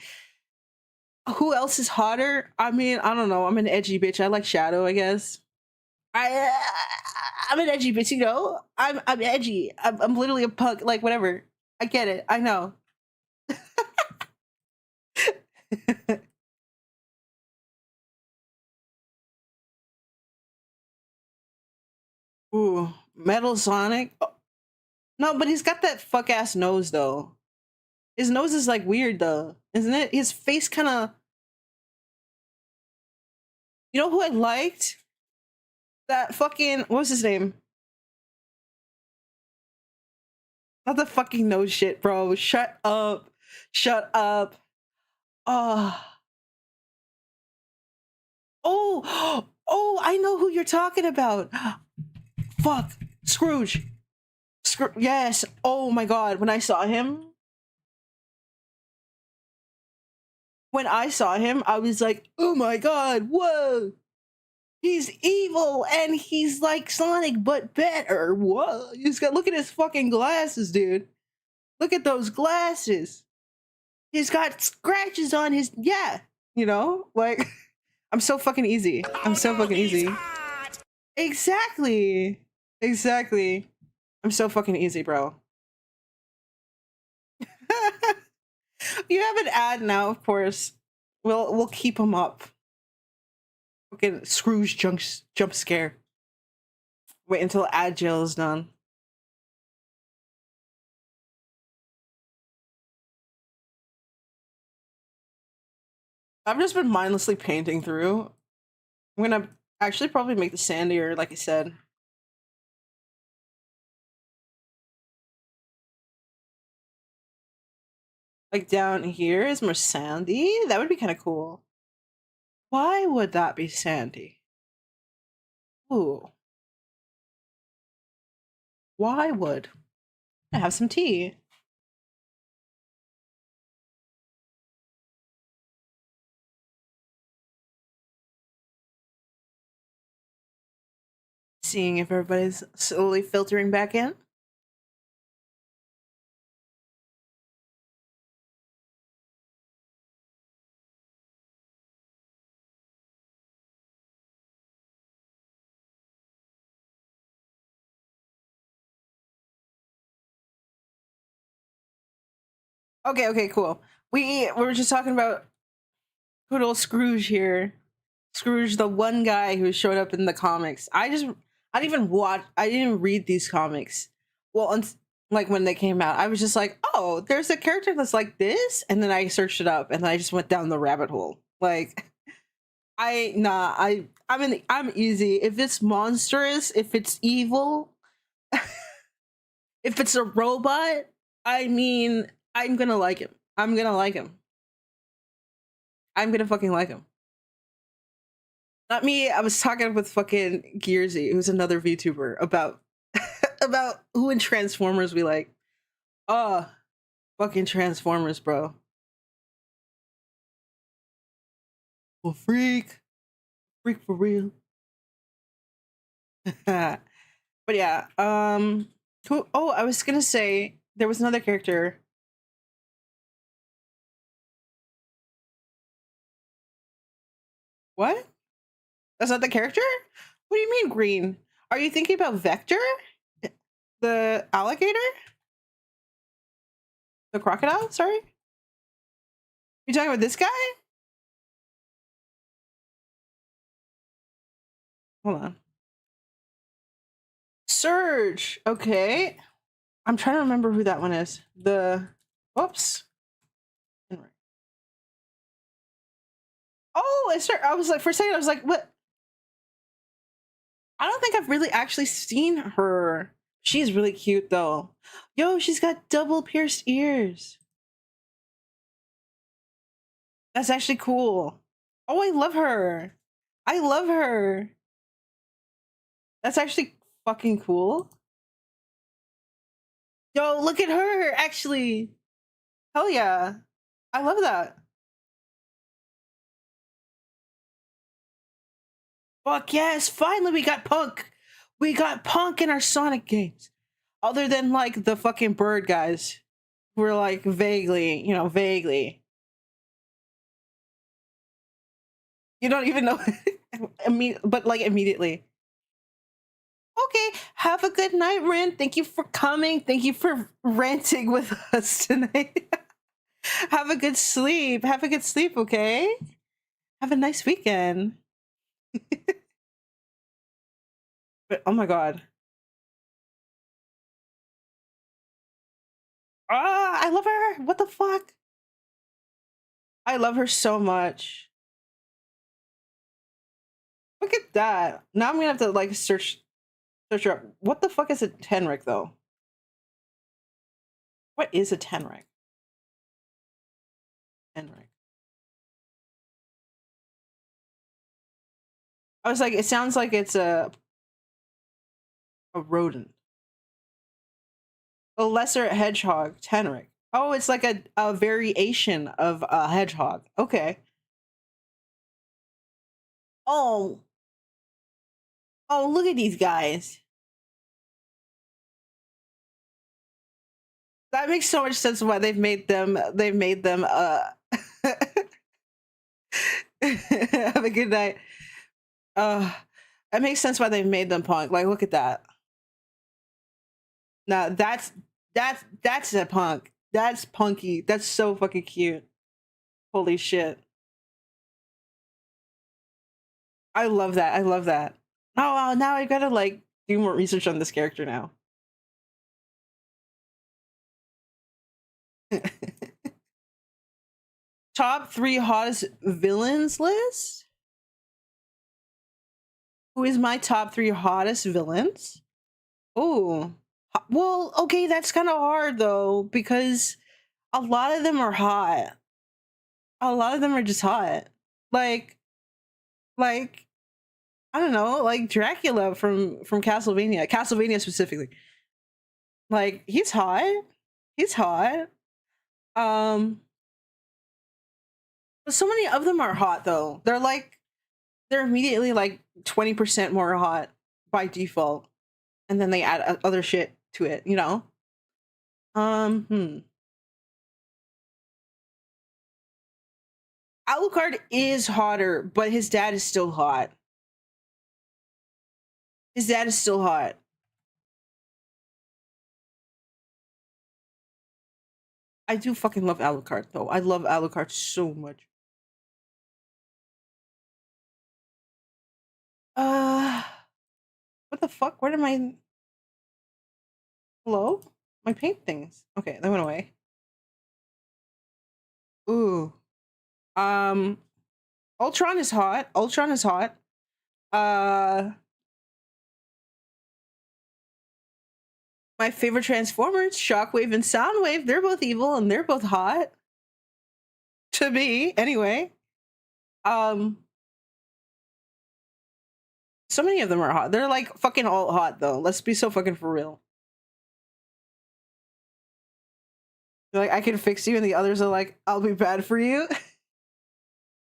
who else is hotter? I mean, I don't know. I'm an edgy bitch. I like Shadow, I guess. I'm an edgy bitch, you know? I'm edgy. I'm literally a punk. Like, whatever. I get it. I know. Ooh, Metal Sonic. Oh, no, but he's got that fuck ass nose though. His nose is like weird though, isn't it? His face kind of. You know who I liked? That fucking what was his name? Not the fucking nose shit, bro. Shut up. Shut up. Oh. Oh. Oh, I know who you're talking about. Fuck. Scrooge. Yes. Oh my god. When I saw him, I was like, oh my god, whoa. He's evil and he's like Sonic but better. Whoa. He's got look at his fucking glasses, dude. Look at those glasses. He's got scratches on his yeah, you know? Like I'm so fucking easy. I'm so fucking easy. Exactly. Exactly. I'm so fucking easy, bro. You have an ad now, of course. We'll keep him up. Fucking Scrooge jump scare. Wait until ad jail is done. I've just been mindlessly painting through. I'm gonna actually probably make the sandier, like I said. Like down here is more sandy. That would be kind of cool. Why would that be sandy? Ooh. Why would I have some tea? seeing if everybody's slowly filtering back in. Okay, cool. We were just talking about good old Scrooge here. Scrooge, the one guy who showed up in the comics. I didn't even read these comics. Well, like when they came out, I was just like, oh, there's a character that's like this, and then I searched it up, and then I just went down the rabbit hole. Like, I'm easy. If it's monstrous, if it's evil, if it's a robot, I mean, I'm gonna like him. I'm gonna like him. I'm gonna fucking like him. Not me. I was talking with fucking Gearsy, who's another VTuber, about about who in Transformers we like. Oh, fucking Transformers, bro. Well, freak for real. But yeah, who? Oh, I was gonna say there was another character. What? That's not the character? What do you mean green? Are you thinking about Vector? The alligator? The crocodile? Sorry? You talking about this guy? Hold on. Surge. Okay. I'm trying to remember who that one is. The whoops. Oh, I was like, for a second, I was like, what? I don't think I've really actually seen her. She's really cute though. Yo, she's got double pierced ears. That's actually cool. Oh, I love her. I love her. That's actually fucking cool. Yo, look at her, actually. Hell yeah. I love that. Fuck yes, finally we got Punk. We got Punk in our Sonic games. Other than like the fucking bird guys who were like vaguely, vaguely. You don't even know. But like immediately. Okay, have a good night, Ren. Thank you for coming. Thank you for ranting with us tonight. Have a good sleep. Have a good sleep, okay? Have a nice weekend. But oh my god. Ah, I love her. What the fuck? I love her so much. Look at that. Now I'm gonna have to like search her up. What the fuck is a Tenric though? What is a Tenric? Tenric. I was like, it sounds like it's a rodent. A lesser hedgehog, Tenric. Oh, it's like a variation of a hedgehog. Okay. Oh. Oh, look at these guys. That makes so much sense why they've made them have a good night. It makes sense why they've made them punk. Like, look at that. Now that's a punk. That's punky. That's so fucking cute. Holy shit. I love that. I love that. Oh, now I gotta like do more research on this character now. Top 3 hottest villains list? Who is my top 3 hottest villains? Oh, well, okay, that's kind of hard though, because a lot of them are hot. A lot of them are just hot. Like, I don't know, like Dracula from Castlevania specifically. Like, he's hot. He's hot. But so many of them are hot though. They're immediately like 20% more hot by default, and then they add other shit to it, you know. Alucard is hotter, but his dad is still hot. His dad is still hot. I do fucking love Alucard though. I love Alucard so much. What the fuck? Where did my hello? My paint things. Okay, they went away. Ooh. Ultron is hot. Ultron is hot. My favorite Transformers, Shockwave and Soundwave, they're both evil and they're both hot. To me, anyway. So many of them are hot. They're like fucking all hot though. Let's be so fucking for real. They're like, I can fix you, and the others are like, I'll be bad for you.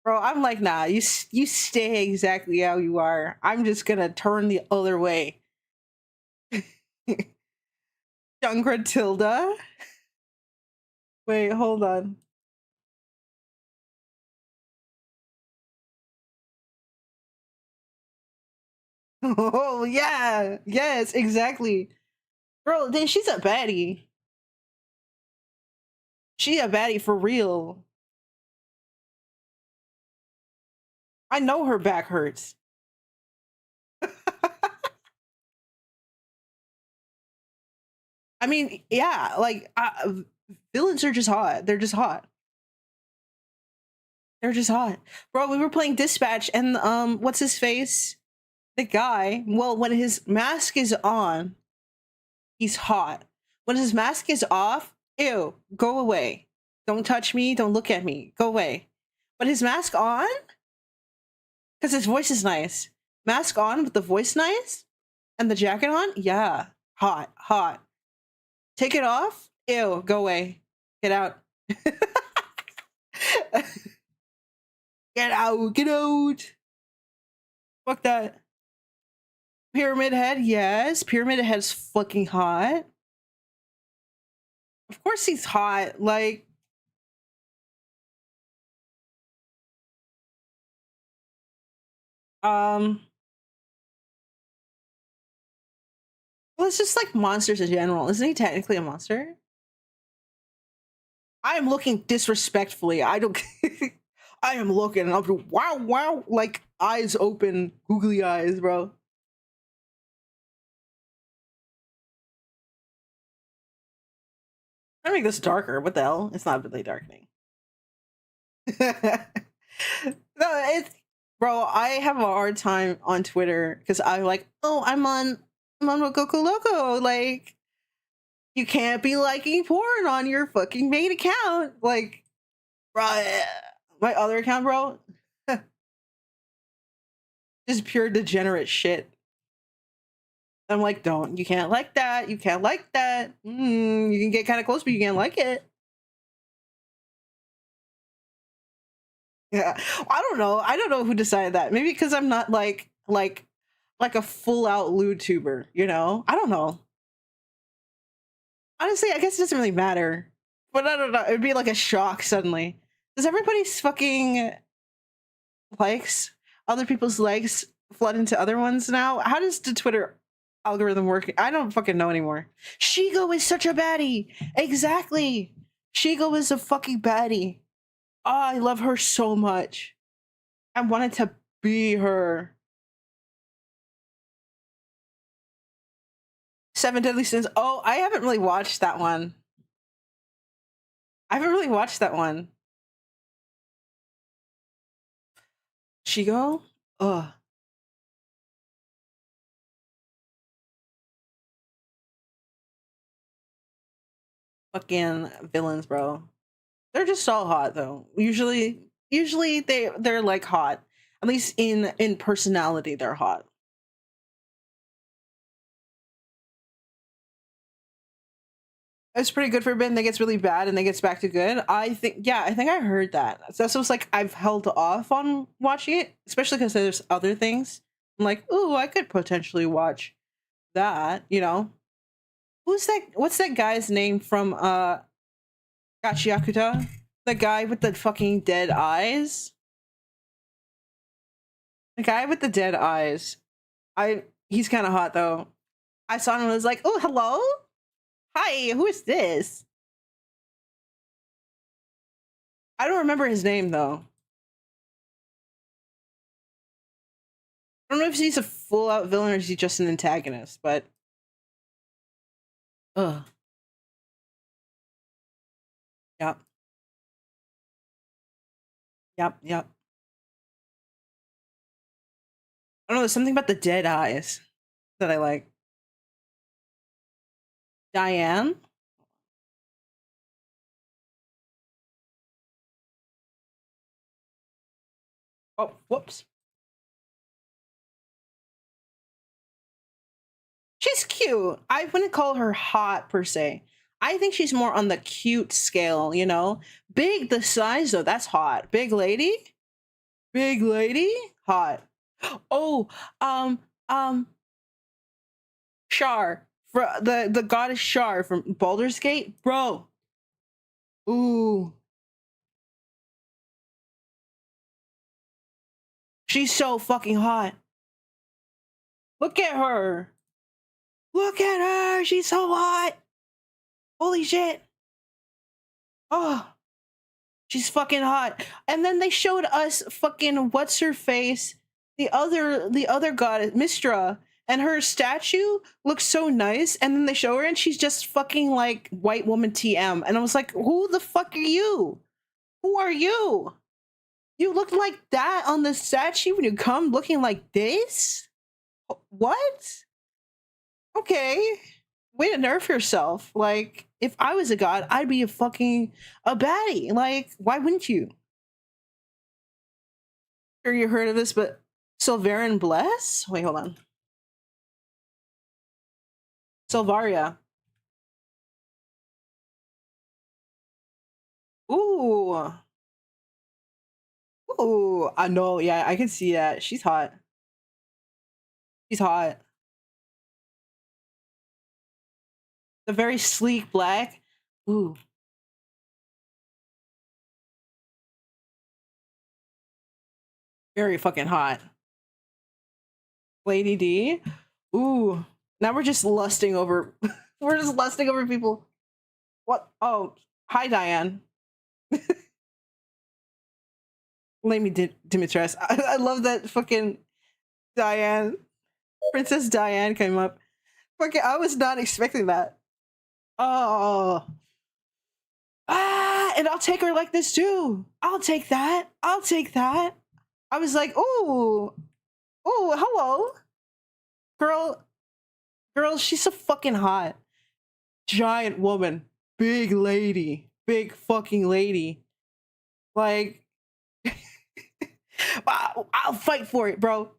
Bro, I'm like, nah, you stay exactly how you are. I'm just gonna turn the other way. Young Gratilda. Wait, hold on. Oh yeah, yes, exactly. Bro, then she's a baddie. She a baddie for real. I know her back hurts. I mean, yeah, like villains are just hot. They're just hot. They're just hot. Bro, we were playing Dispatch and what's his face? The guy, well, when his mask is on, he's hot. When his mask is off, ew, go away. Don't touch me, don't look at me. Go away. But his mask on? Because his voice is nice. Mask on with the voice nice? And the jacket on? Yeah. Hot, hot. Take it off? Ew, go away. Get out. Get out, get out. Fuck that. Pyramid Head, yes. Pyramid Head's fucking hot. Of course he's hot. Like, well, it's just like monsters in general. Isn't he technically a monster? I am looking disrespectfully. I don't. I am looking, and I'll be wow, wow, like eyes open, googly eyes, bro. I make this darker. What the hell? It's not really darkening. No, it's bro. I have a hard time on Twitter because I'm like, oh, I'm on RococoLoco. Like, you can't be liking porn on your fucking main account. Like, bro, my other account, bro, just pure degenerate shit. I'm like, don't. You can't like that. You can't like that. You can get kind of close, but you can't like it. Yeah, I don't know. I don't know who decided that. Maybe because I'm not like a full out lewd tuber. You know, I don't know. Honestly, I guess it doesn't really matter. But I don't know. It'd be like a shock suddenly. Does everybody's fucking likes other people's likes flood into other ones now? How does the Twitter algorithm work? I don't fucking know anymore. Shigo is such a baddie. Exactly. Shigo is a fucking baddie. Oh, I love her so much. I wanted to be her. Seven Deadly Sins. Oh, I haven't really watched that one. I haven't really watched that one. Shigo? Ugh. Fucking villains, bro. They're just all hot though. Usually they're like hot. At least in personality, they're hot. It's pretty good for a bit, and then gets really bad, and then gets back to good. I think I heard that. So it's like I've held off on watching it, especially because there's other things I'm like, ooh, I could potentially watch that, you know. Who's that? What's that guy's name from Gachiakuta? The guy with the fucking dead eyes? The guy with the dead eyes. He's kind of hot though. I saw him and was like, oh, hello? Hi, who is this? I don't remember his name though. I don't know if he's a full-out villain or is he just an antagonist, but ugh. Yep. Yep, yep. I don't know, there's something about the dead eyes that I like. Diane? Oh, whoops. She's cute. I wouldn't call her hot per se. I think she's more on the cute scale, you know? Big the size though, that's hot. Big lady? Big lady? Hot. Oh, Shar. For the goddess Shar from Baldur's Gate? Bro. Ooh. She's so fucking hot. Look at her. Look at her. She's so hot. Holy shit. Oh, she's fucking hot. And then they showed us fucking what's her face, the other goddess, Mistra, and her statue looks so nice. And then they show her and she's just fucking like white woman TM. And I was like, who the fuck are you? Who are you? You look like that on the statue when you come looking like this? What? Okay. Way to nerf yourself. Like, if I was a god, I'd be a baddie. Like, why wouldn't you? Sure you heard of this, but Silverin Bless? Wait, hold on. Silvaria. Ooh. Ooh. I know. Yeah, I can see that. She's hot. She's hot. The very sleek black. Ooh. Very fucking hot. Lady D. Ooh. Now we're just lusting over we're just lusting over people. What? Oh, hi Diane. Lady Dimitrescu. I love that fucking Diane. Princess Diane came up. Fucking, I was not expecting that. Oh. Ah, and I'll take her like this too. I'll take that. I'll take that. I was like, ooh. Ooh, hello. Girl, she's so fucking hot. Giant woman. Big lady. Big fucking lady. Like, I'll fight for it, bro.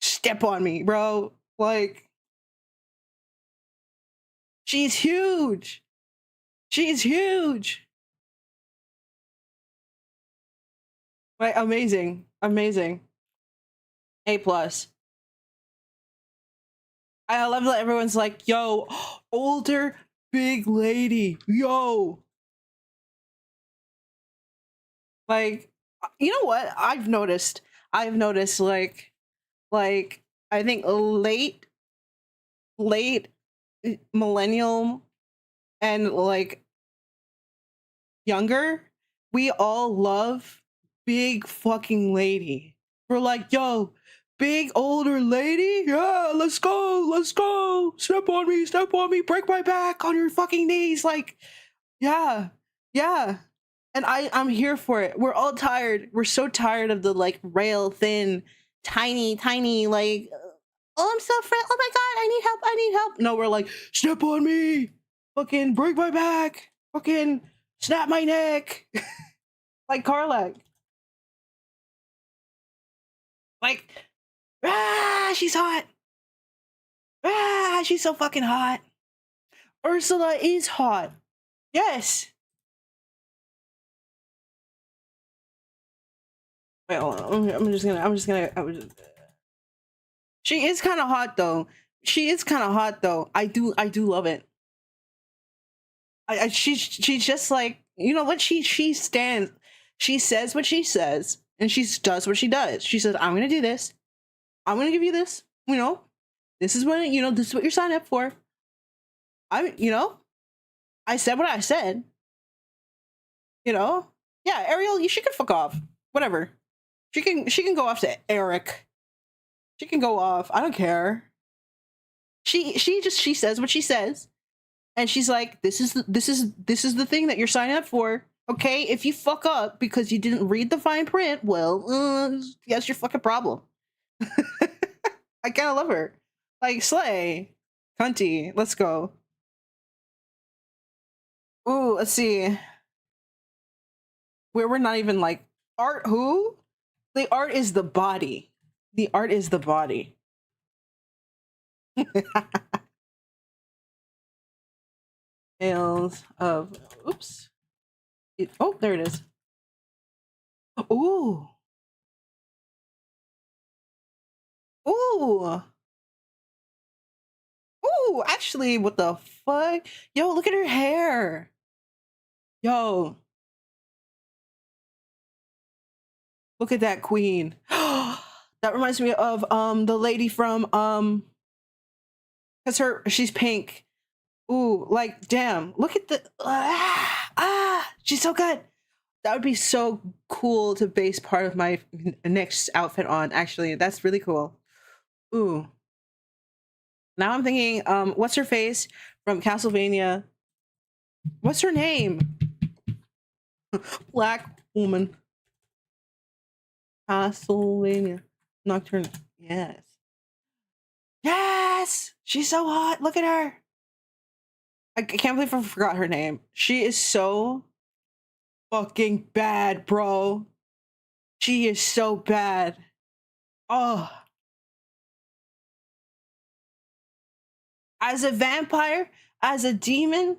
Step on me, bro. Like, she's huge. She's huge. Like, amazing. Amazing. A plus. I love that everyone's like, yo, older, big lady. Yo. Like, you know what? I've noticed like I think late millennial and like younger, we all love big fucking lady. We're like, yo, big older lady, yeah, let's go, step on me, break my back on your fucking knees, like, yeah, yeah. And I'm here for it. We're all tired. We're so tired of the like rail thin, tiny, like, oh, I'm so afraid. Oh my god, I need help. No, we're like, step on me, fucking break my back, fucking snap my neck, like Karlak. Like, ah, she's hot. Ah, she's so fucking hot. Ursula is hot. Yes. Wait, hold on. I'm just gonna. She is kind of hot though. She is kind of hot though. I do love it. She's just like, you know what, she stands, she says what she says, and she does what she does. She says, I'm gonna do this. I'm gonna give you this. You know, this is what this is what you're signing up for. I said what I said. Yeah, Ariel, she can fuck off. Whatever. She can go off to Eric. She can go off. I don't care. She says what she says, and she's like, this is the thing that you're signing up for. Okay, if you fuck up because you didn't read the fine print, well, that's your fucking problem. I kind of love her. Like, slay, cunty. Let's go. Ooh, let's see. Where we're not even like art. Who? The art is the body. The art is the body. Tales of. Oops. Oh, there it is. Ooh. Ooh. Ooh, actually, what the fuck? Yo, look at her hair. Yo. Look at that queen. That reminds me of the lady from cuz she's pink. Ooh, like damn. Look at the she's so good. That would be so cool to base part of my next outfit on. Actually, that's really cool. Ooh. Now I'm thinking, what's her face from Castlevania? What's her name? Black woman. Castlevania. Nocturne. Yes. Yes! She's so hot. Look at her. I can't believe I forgot her name. She is so fucking bad, bro. She is so bad. Oh. As a vampire, as a demon,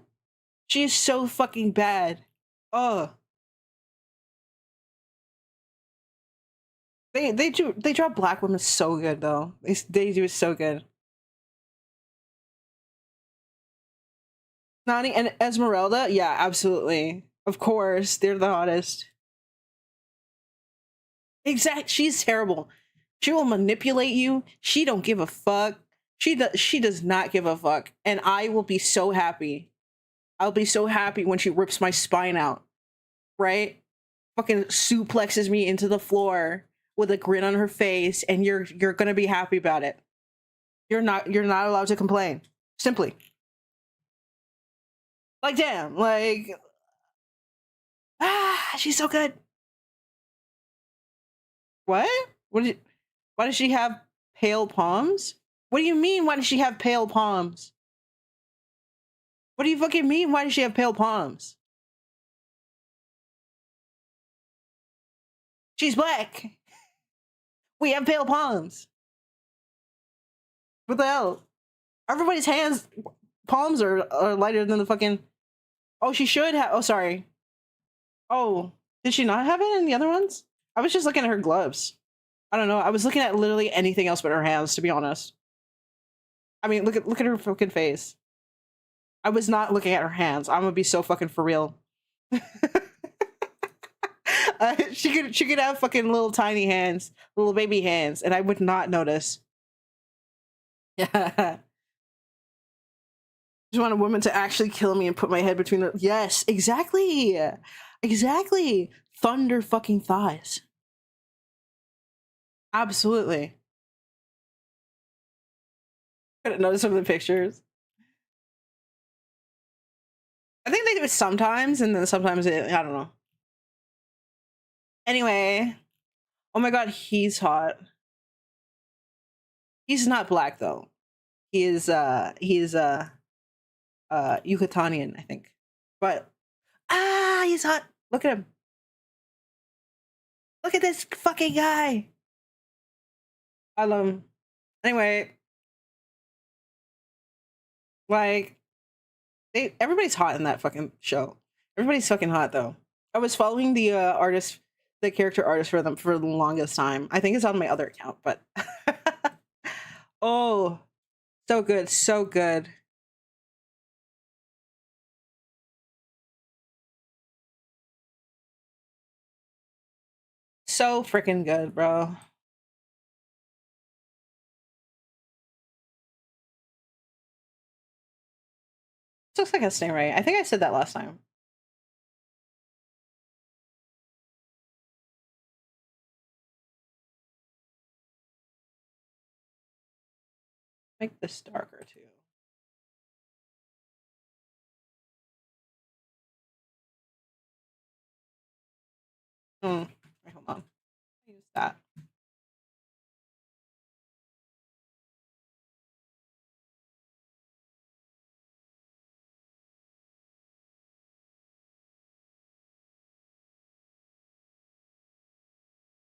she is so fucking bad. Oh. They draw black women so good though. They do it so good. Nani and Esmeralda, yeah, absolutely. Of course, they're the hottest. Exactly. She's terrible. She will manipulate you. She don't give a fuck. She does not give a fuck. And I will be so happy. I'll be so happy when she rips my spine out. Right? Fucking suplexes me into the floor with a grin on her face, and you're gonna be happy about it. You're not allowed to complain. Simply. Like damn, like she's so good. What? Why does she have pale palms? What do you mean, why does she have pale palms? What do you fucking mean, why does she have pale palms? She's black. We have pale palms. What the hell? Everybody's palms are lighter than the fucking... Oh, she should have... Oh, sorry. Oh, did she not have it in the other ones? I was just looking at her gloves. I don't know. I was looking at literally anything else but her hands, to be honest. I mean, look at her fucking face. I was not looking at her hands. I'm gonna be so fucking for real. She could have fucking little tiny hands, little baby hands, and I would not notice. Yeah. Just want a woman to actually kill me and put my head between the... Yes, exactly. Exactly. Thunder fucking thighs. Absolutely. Couldn't notice some of the pictures. I think they do it sometimes, and then sometimes I don't know. Anyway. Oh my god, he's hot. He's not black though. He is Yucatanian, I think. But he's hot. Look at him. Look at this fucking guy. I love him. Anyway, like everybody's hot in that fucking show. Everybody's fucking hot though. I was following the artist, the character artist for them for the longest time. I think it's on my other account, but Oh, so good, so good. So freaking good, bro. This looks like a stingray. I think I said that last time. Make this darker too. Wait, hold on. Use that.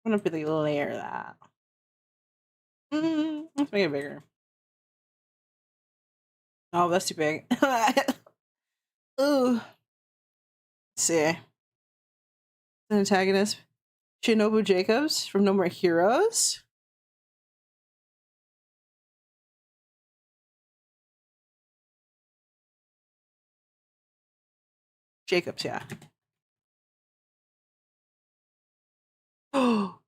I'm gonna really layer that. Let's make it bigger. Oh, that's too big. Ooh. Let's see. The antagonist, Shinobu Jacobs from No More Heroes. Jacobs, yeah. Oh,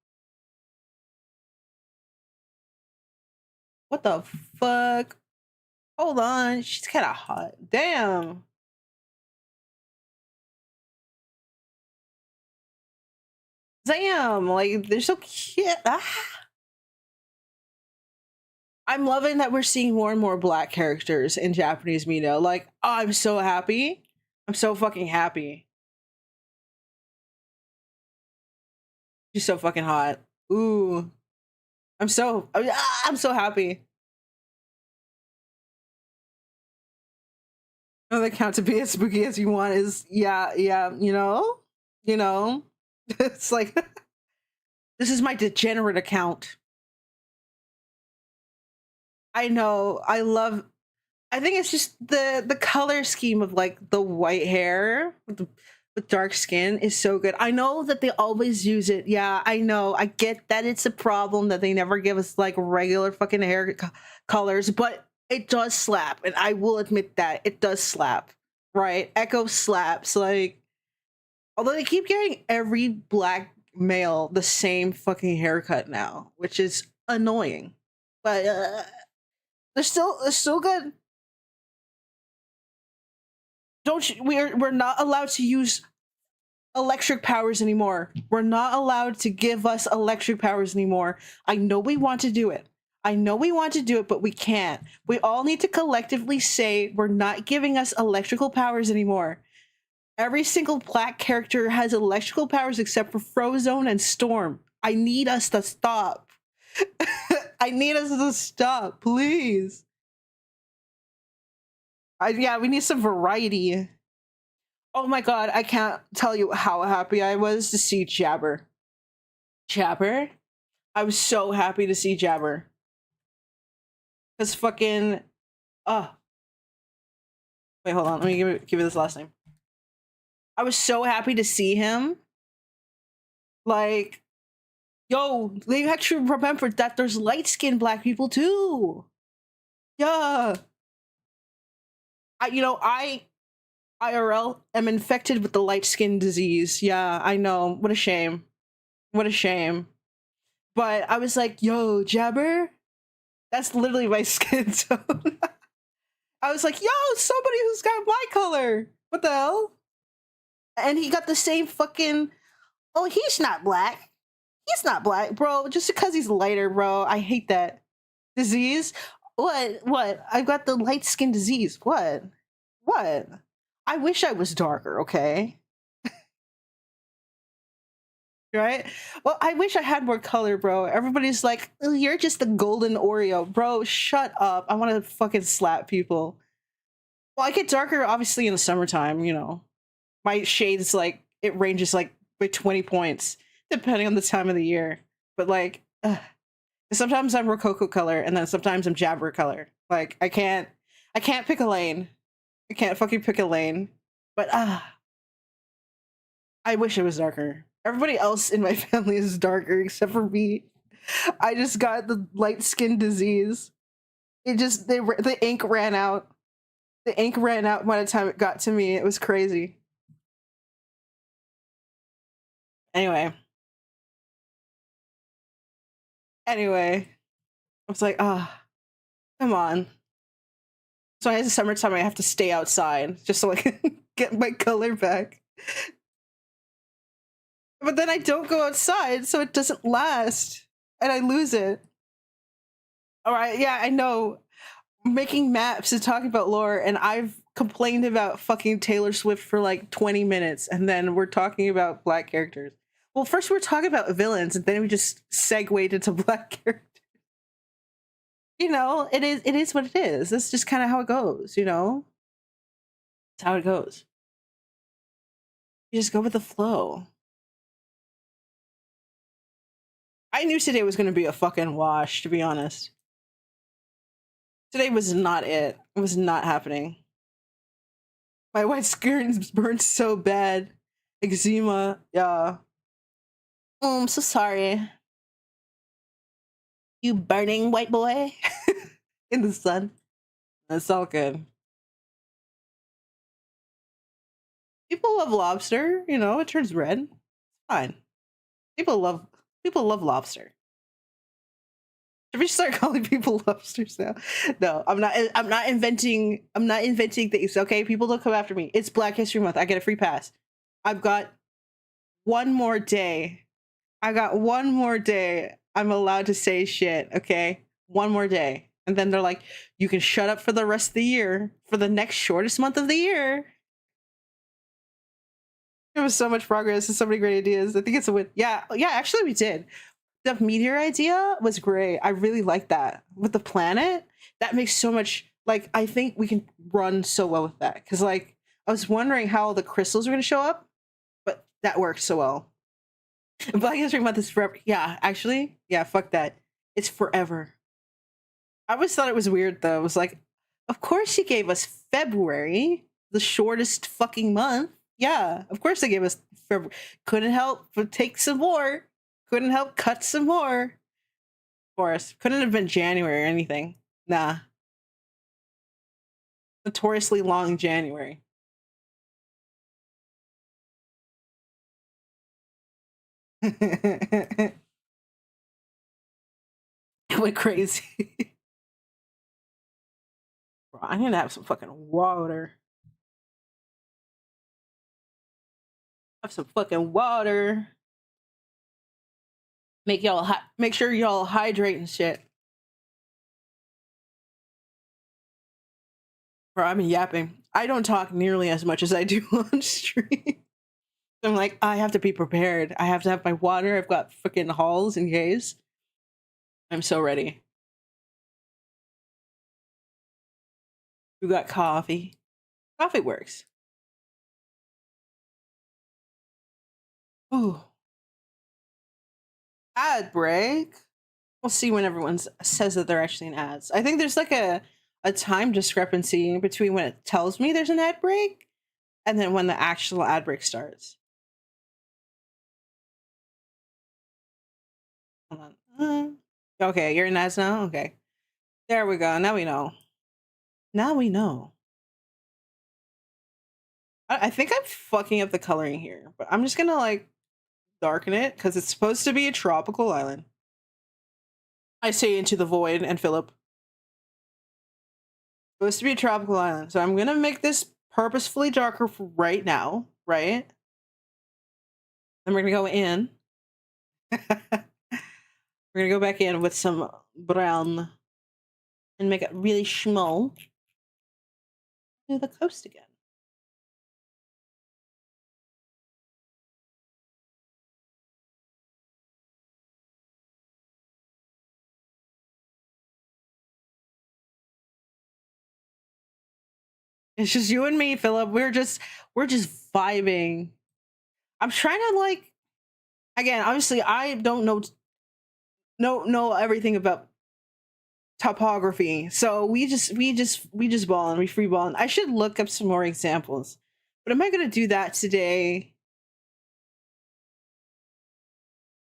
what the fuck? Hold on, she's kind of hot. Damn. Damn, like they're so cute. Ah. I'm loving that we're seeing more and more black characters in Japanese media. Like, oh, I'm so happy. I'm so fucking happy. She's so fucking hot. Ooh. I'm so happy. Another account to be as spooky as you want is yeah, you know? It's like this is my degenerate account. I know. I think it's just the color scheme of like the white hair with dark skin is so good. I know that they always use it. Yeah, I know. I get that it's a problem that they never give us like regular fucking hair colors, but it does slap, and I will admit that it does slap. Right? Echo slaps. Like, although they keep giving every black male the same fucking haircut now, which is annoying. But they're still good. Don't you, we're not allowed to use electric powers anymore. We're not allowed to give us electric powers anymore. I know we want to do it. I know we want to do it, but we can't. We all need to collectively say we're not giving us electrical powers anymore. Every single black character has electrical powers except for Frozone and Storm. I need us to stop. I need us to stop, please. Yeah, we need some variety. Oh my god, I can't tell you how happy I was to see Jabber. Jabber? I was so happy to see Jabber. Cause fucking wait, hold on. Let me give you this last name. I was so happy to see him. Like, yo, they actually remembered that there's light-skinned black people too. Yeah. I IRL am infected with the light skin disease. Yeah, I know. What a shame. What a shame. But I was like, yo, Jabber? That's literally my skin tone. I was like, yo, somebody who's got my color. What the hell? And he got the same fucking, oh, he's not black. He's not black, bro. Just because he's lighter, bro. I hate that. Disease? What? I've got the light skin disease. What? I wish I was darker, okay? Right? Well, I wish I had more color, bro. Everybody's like, oh, you're just the golden Oreo. Bro, shut up. I want to fucking slap people. Well, I get darker, obviously, in the summertime, you know. My shades, like, it ranges, like, by 20 points, depending on the time of the year. But, like, sometimes I'm Rococo color, and then sometimes I'm Jabber color. Like, I can't pick a lane. I can't fucking pick a lane. But, I wish it was darker. Everybody else in my family is darker except for me. I just got the light skin disease. It just the ink ran out. The ink ran out by the time it got to me. It was crazy. Anyway. I was like, ah, come on. So as the summertime, I have to stay outside just so I can get my color back. But then I don't go outside, so it doesn't last, and I lose it. All right, yeah, I know. Making maps and talking about lore, and I've complained about fucking Taylor Swift for like 20 minutes, and then we're talking about black characters. Well, first we're talking about villains, and then we just segued into black characters. You know, it is what it is. That's just kind of how it goes, you know? It's how it goes. You just go with the flow. I knew today was going to be a fucking wash, to be honest. Today was not it. It was not happening. My white skin burned so bad. Eczema, yeah. Oh, I'm so sorry. You burning white boy in the sun. That's all good. People love lobster, you know, it turns red. It's fine. People love lobster. Should we start calling people lobsters now? No, I'm not inventing things, okay? People don't come after me. It's Black History Month. I get a free pass. I've got one more day. I got one more day. I'm allowed to say shit, okay? One more day. And then they're like, you can shut up for the rest of the year, for the next shortest month of the year. There was so much progress and so many great ideas. I think it's a win. Yeah, actually we did. The meteor idea was great. I really like that. With the planet, that makes so much, like, I think we can run so well with that. Because, like, I was wondering how the crystals are going to show up, but that worked so well. Black History Month is forever. Yeah, actually, yeah, fuck that. It's forever. I always thought it was weird, though. It was like, of course she gave us February, the shortest fucking month. Yeah, of course they gave us February. Couldn't help but take some more. Couldn't help cut some more. Of course. Couldn't have been January or anything. Nah. Notoriously long January. It went crazy. Bro, I'm gonna have some fucking water. Have some fucking water. Make sure y'all hydrate and shit. Bro, I'm yapping. I don't talk nearly as much as I do on stream. I'm like, I have to be prepared. I have to have my water. I've got freaking halls in case. I'm so ready. We got coffee. Coffee works. Ooh. Ad break. We'll see when everyone says that they're actually in ads. I think there's like a time discrepancy between when it tells me there's an ad break and then when the actual ad break starts. Hold on. Okay, you're in ads now? Okay. There we go. Now we know. Now we know. I think I'm fucking up the coloring here, but I'm just gonna like darken it because it's supposed to be a tropical island. I say into the void and Philip. Supposed to be a tropical island. So I'm gonna make this purposefully darker for right now, right? Then we're gonna go in. We're gonna go back in with some brown and make it really small. Do the coast again. It's just you and me, Philip. We're just vibing. I'm trying to like, again, obviously I don't know everything about topography. So we just ball and we free ball. I should look up some more examples. But am I gonna do that today?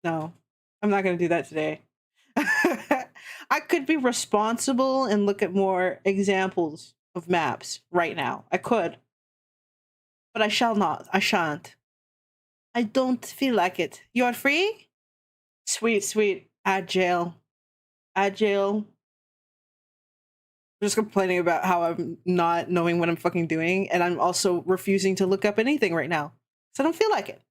No, I'm not gonna do that today. I I could be responsible and look at more examples of maps right now. I could. But I shall not. I shan't. I don't feel like it. You are free? Sweet, sweet. At jail. At jail. I'm just complaining about how I'm not knowing what I'm fucking doing, and I'm also refusing to look up anything right now. So I don't feel like it.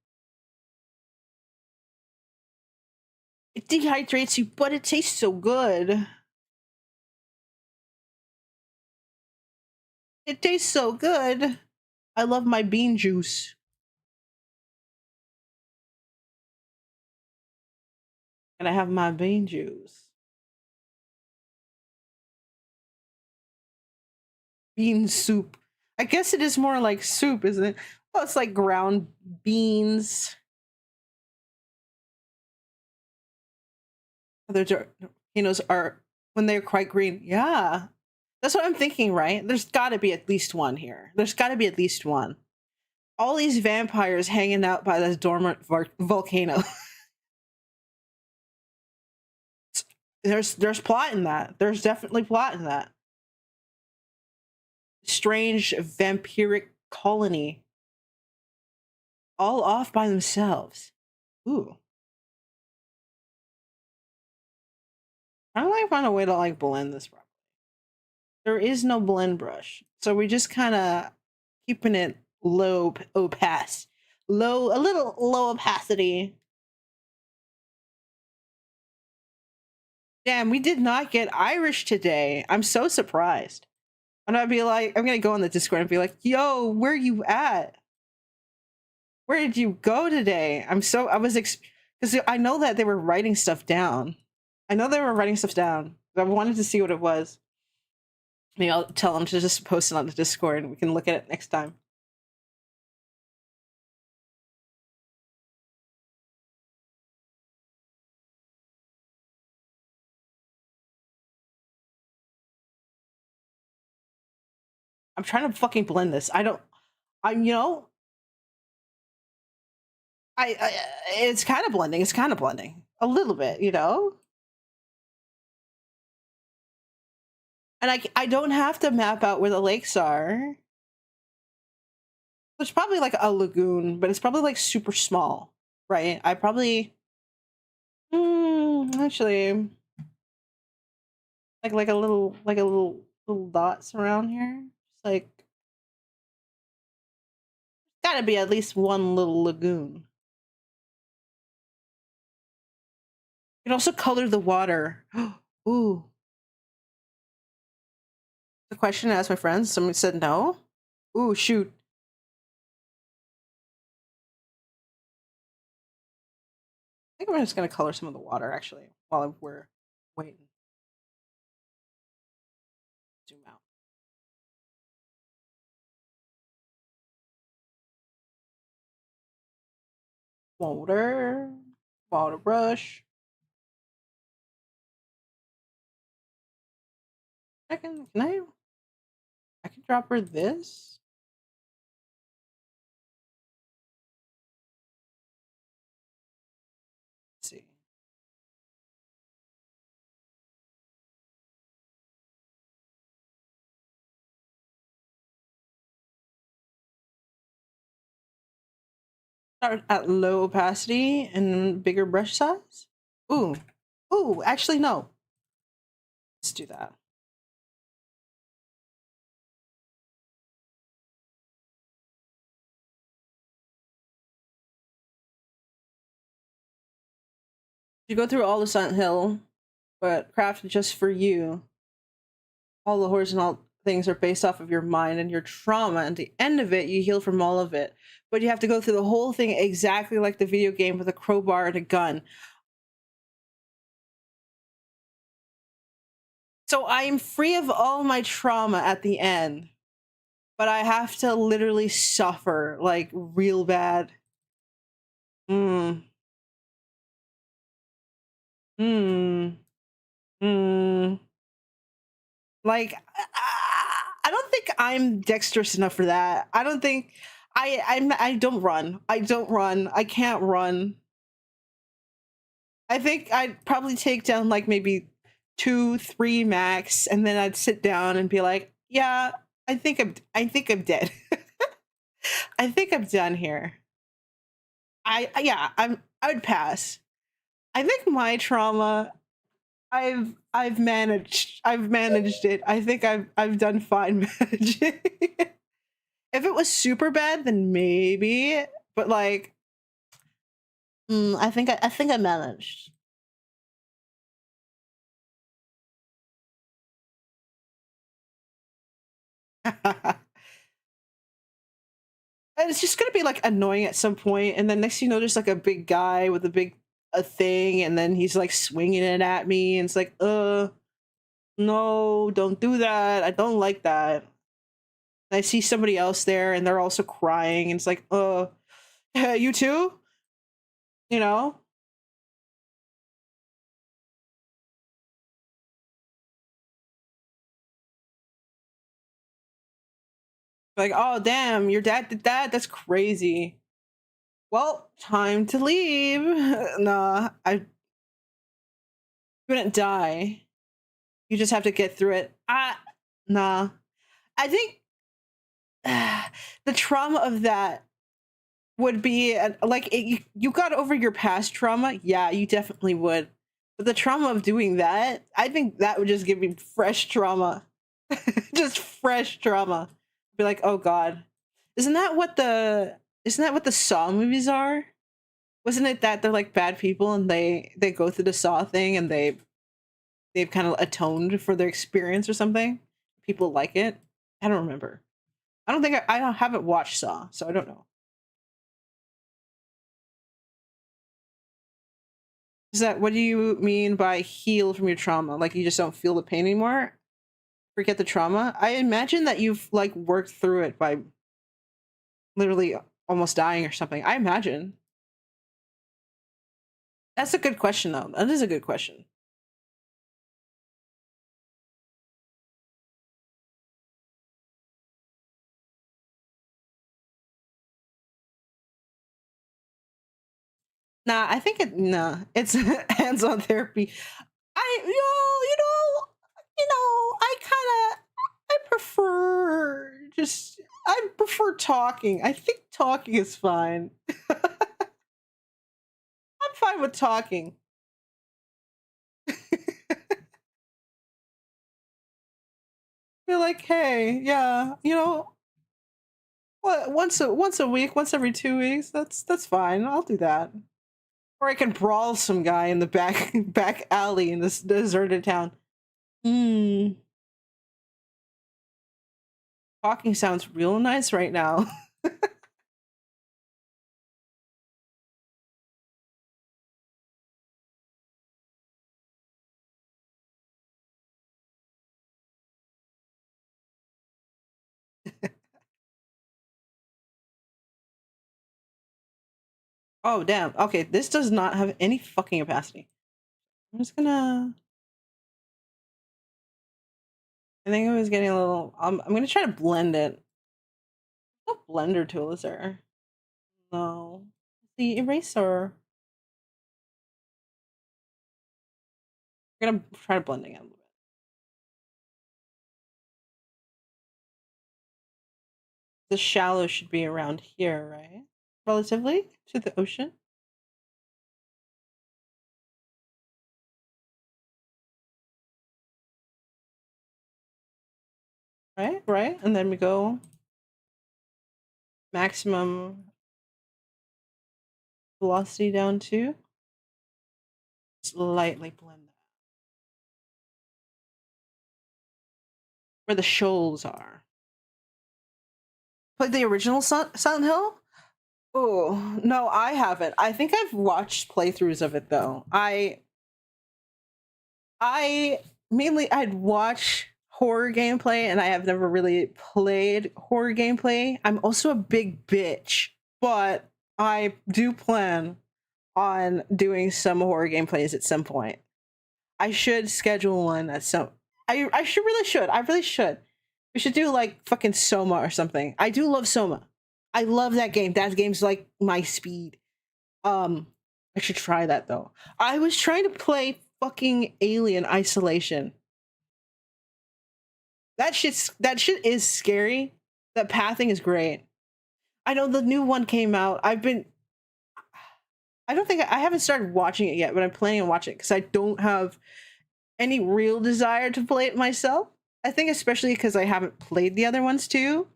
It dehydrates you, but it tastes so good. It tastes so good. I love my bean juice. And I have my bean juice. Bean soup. I guess it is more like soup, isn't it? Well, it's like ground beans. Other volcanoes are when they're quite green. Yeah. That's what I'm thinking, right? There's got to be at least one here. There's got to be at least one. All these vampires hanging out by this dormant volcano. There's plot in that. There's definitely plot in that. Strange vampiric colony. All off by themselves. Ooh. I don't like find a way to like blend this properly. There is no blend brush. So we're just kind of keeping it low opaque. A little low opacity. Damn, we did not get Irish today. I'm so surprised. And I'd be like, I'm gonna go on the Discord and be like, yo, where you at? Where did you go today? Because I know that they were writing stuff down. I wanted to see what it was. Maybe I'll tell them to just post it on the Discord and we can look at it next time. I'm trying to fucking blend this. It's kind of blending. It's kind of blending a little bit, you know? And I don't have to map out where the lakes are. There's probably like a lagoon, but it's probably like super small, right? I probably, actually, like a little dots around here. It's like, gotta be at least one little lagoon. You can also color the water. Ooh. The question I asked my friends, somebody said no. Ooh, shoot. I think I'm just gonna color some of the water actually while we're waiting. Zoom out. Water brush. I can drop her this. Let's see. Start at low opacity and bigger brush size. Ooh, actually no. Let's do that. You go through all the Silent Hill, but crafted just for you. All the horizontal things are based off of your mind and your trauma, and at the end of it, you heal from all of it. But you have to go through the whole thing exactly like the video game with a crowbar and a gun. So I'm free of all my trauma at the end, but I have to literally suffer like real bad. Hmm. Like, I don't think I'm dexterous enough for that. I don't think I don't run. I don't run. I can't run. I think I'd probably take down like maybe 2, 3 max, and then I'd sit down and be like, yeah, I think I'm dead. I think I'm done here. Yeah, I would pass. I think my trauma, I've managed it. I think I've done fine managing. If it was super bad, then maybe, but like, I think I managed. And it's just gonna be like annoying at some point, and then next thing you know, there's like a big guy with a big a thing, and then he's like swinging it at me, and it's like, no, don't do that. I don't like that. And I see somebody else there, and they're also crying, and it's like, you too, you know? Like, oh damn, your dad did that. That's crazy. Well, time to leave. Nah, I wouldn't die. You just have to get through it. Nah. I think the trauma of that would be like you got over your past trauma. Yeah, you definitely would. But the trauma of doing that, I think that would just give me fresh trauma. Just fresh trauma. Be like, oh god, isn't that what the Saw movies are? Wasn't it that they're like bad people and they go through the Saw thing and they've kind of atoned for their experience or something? People like it. I don't remember. I don't think I haven't watched Saw, so I don't know. Is that what do you mean by heal from your trauma? Like you just don't feel the pain anymore? Forget the trauma? I imagine that you've like worked through it by literally almost dying or something. I imagine. That's a good question though. That is a good question. Nah, I think it's hands-on therapy. I kind of I prefer talking. I think talking is fine. I'm fine with talking. Be like, hey, yeah, what once a week, once every 2 weeks, that's fine. I'll do that. Or I can brawl some guy in the back alley in this deserted town. Hmm. Talking sounds real nice right now. Oh damn. Okay, this does not have any fucking opacity. I'm just gonna. I think I was getting a little. I'm gonna try to blend it. What blender tool is there? No, the eraser. I'm gonna try blending it a little bit. The shallow should be around here, right? Relatively to the ocean. Right, right, and then we go maximum velocity down to lightly blend that where the shoals are. Like the original Silent Hill? Oh no, I haven't. I think I've watched playthroughs of it though. I mainly I'd watch horror gameplay and I have never really played horror gameplay. I'm also a big bitch, but I do plan on doing some horror gameplays at some point. I should schedule one at some I should really should. I really should. We should do like fucking Soma or something. I do love Soma. I love that game. That game's like my speed. I should try that though. I was trying to play fucking Alien Isolation. That shit is scary. That pathing is great. I know the new one came out. I don't think I haven't started watching it yet, but I'm planning on watching it because I don't have any real desire to play it myself. I think especially because I haven't played the other ones too.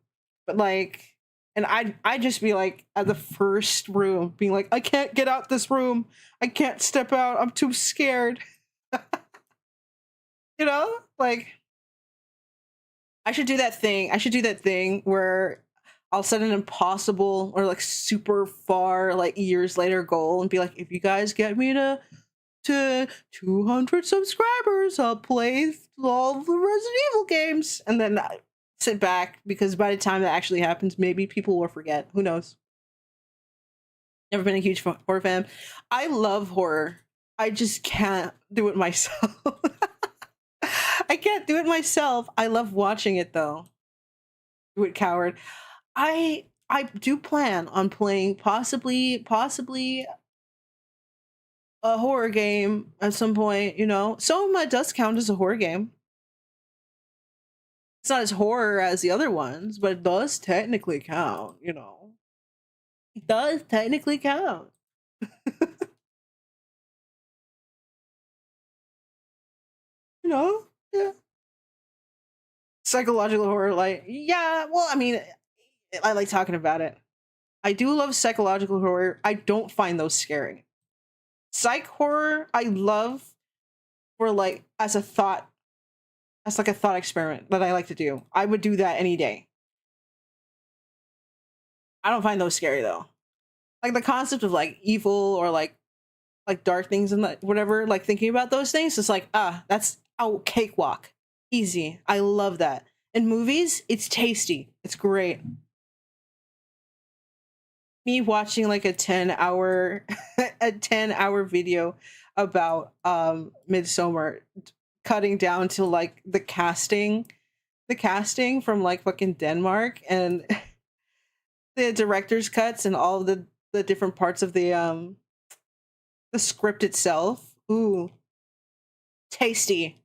But like, and I just be like at the first room, being like, I can't get out this room. I can't step out. I'm too scared. You know, like I should do that thing. I should do that thing where I'll set an impossible or like super far like years later goal and be like, if you guys get me to 200 subscribers, I'll play all the Resident Evil games, and then I sit back because by the time that actually happens, maybe people will forget. Who knows? Never been a huge horror fan. I love horror. I just can't do it myself. I can't do it myself. I love watching it though. Do it, coward. I do plan on playing possibly a horror game at some point, you know. Soma does count as a horror game. It's not as horror as the other ones, but it does technically count, you know. It does technically count. You know? Yeah. Psychological horror, like, yeah, well, I mean, I like talking about it. I do love psychological horror. I don't find those scary. Psych horror, I love for like as a thought, as like a thought experiment that I like to do. I would do that any day. I don't find those scary though. Like the concept of like evil or like dark things and like whatever, like thinking about those things, it's like, that's cakewalk. Easy. I love that. In movies, it's tasty. It's great. Me watching like a 10-hour a 10-hour video about Midsummer, cutting down to like the casting from like fucking Denmark and the director's cuts and all the different parts of the script itself. Ooh, tasty.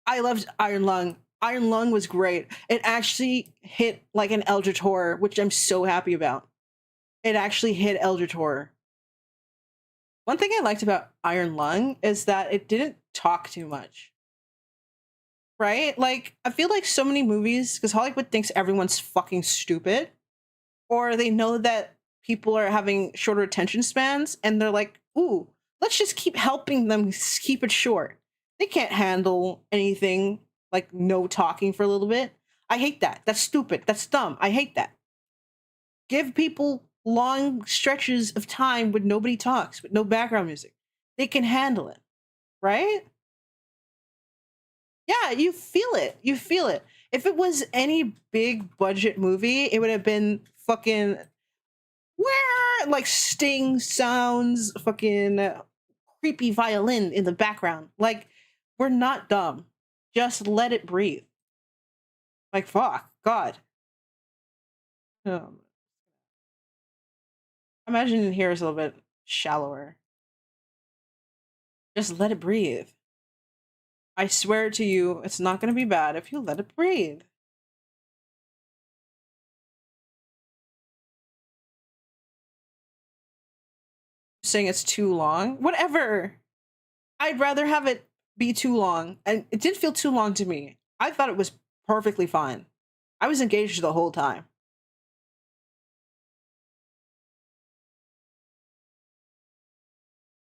I loved Iron Lung. Iron Lung was great. It actually hit like an Eldritch horror, which I'm so happy about. It actually hit Eldritch horror. One thing I liked about Iron Lung is that it didn't talk too much. Right? Like, I feel like so many movies, because Hollywood thinks everyone's fucking stupid, or they know that people are having shorter attention spans, and they're like, ooh, let's just keep helping them keep it short. They can't handle anything like no talking for a little bit. I hate that. That's stupid. That's dumb. I hate that. Give people long stretches of time when nobody talks, with no background music. They can handle it, right? Yeah, you feel it. You feel it. If it was any big budget movie, it would have been fucking where like sting sounds, fucking creepy violin in the background. Like, we're not dumb. Just let it breathe. Like, fuck, God. Imagine in here is a little bit shallower. Just let it breathe. I swear to you, it's not going to be bad if you let it breathe. Saying it's too long. Whatever. I'd rather have it be too long. And it didn't feel too long to me. I thought it was perfectly fine. I was engaged the whole time.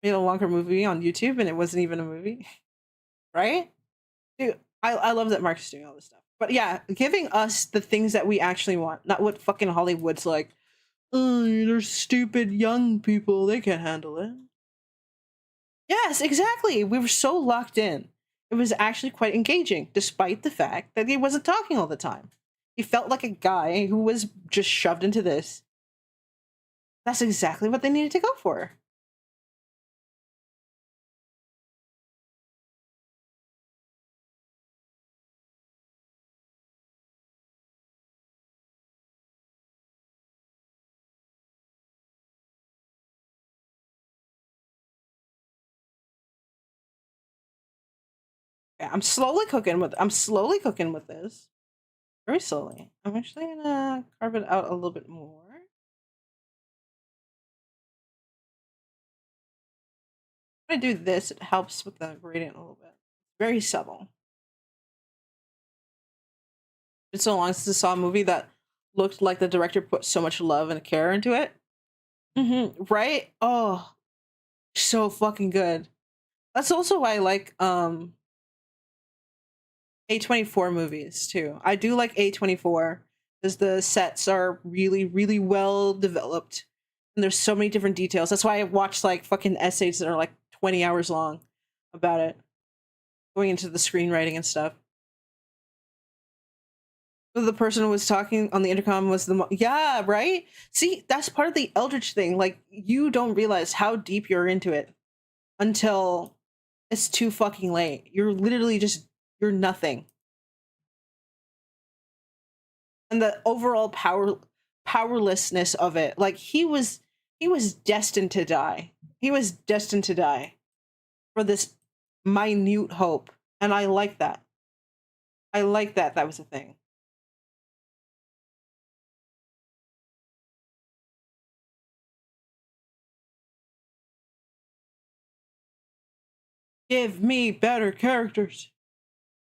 Made a longer movie on YouTube and it wasn't even a movie. Right? Dude, I love that Mark's doing all this stuff. But yeah, giving us the things that we actually want, not what fucking Hollywood's like, oh, they're stupid young people, they can't handle it. Yes, exactly. We were so locked in. It was actually quite engaging, despite the fact that he wasn't talking all the time. He felt like a guy who was just shoved into this. That's exactly what they needed to go for. Yeah, I'm slowly cooking with this. Very slowly. I'm actually gonna carve it out a little bit more. When I do this, it helps with the gradient a little bit. Very subtle. It's so long since I saw a movie that looked like the director put so much love and care into it. Right? Oh, so fucking good. That's also why I like A24 movies too. I do like A24 because the sets are really, really well developed. And there's so many different details. That's why I watched like fucking essays that are like 20 hours long about it. Going into the screenwriting and stuff. The person who was talking on the intercom was yeah, right? See, that's part of the Eldritch thing. Like, you don't realize how deep you're into it until it's too fucking late. You're literally just, you're nothing. And the overall powerlessness of it. Like, he was destined to die. He was destined to die for this minute hope. And I like that. I like that that was a thing. Give me better characters.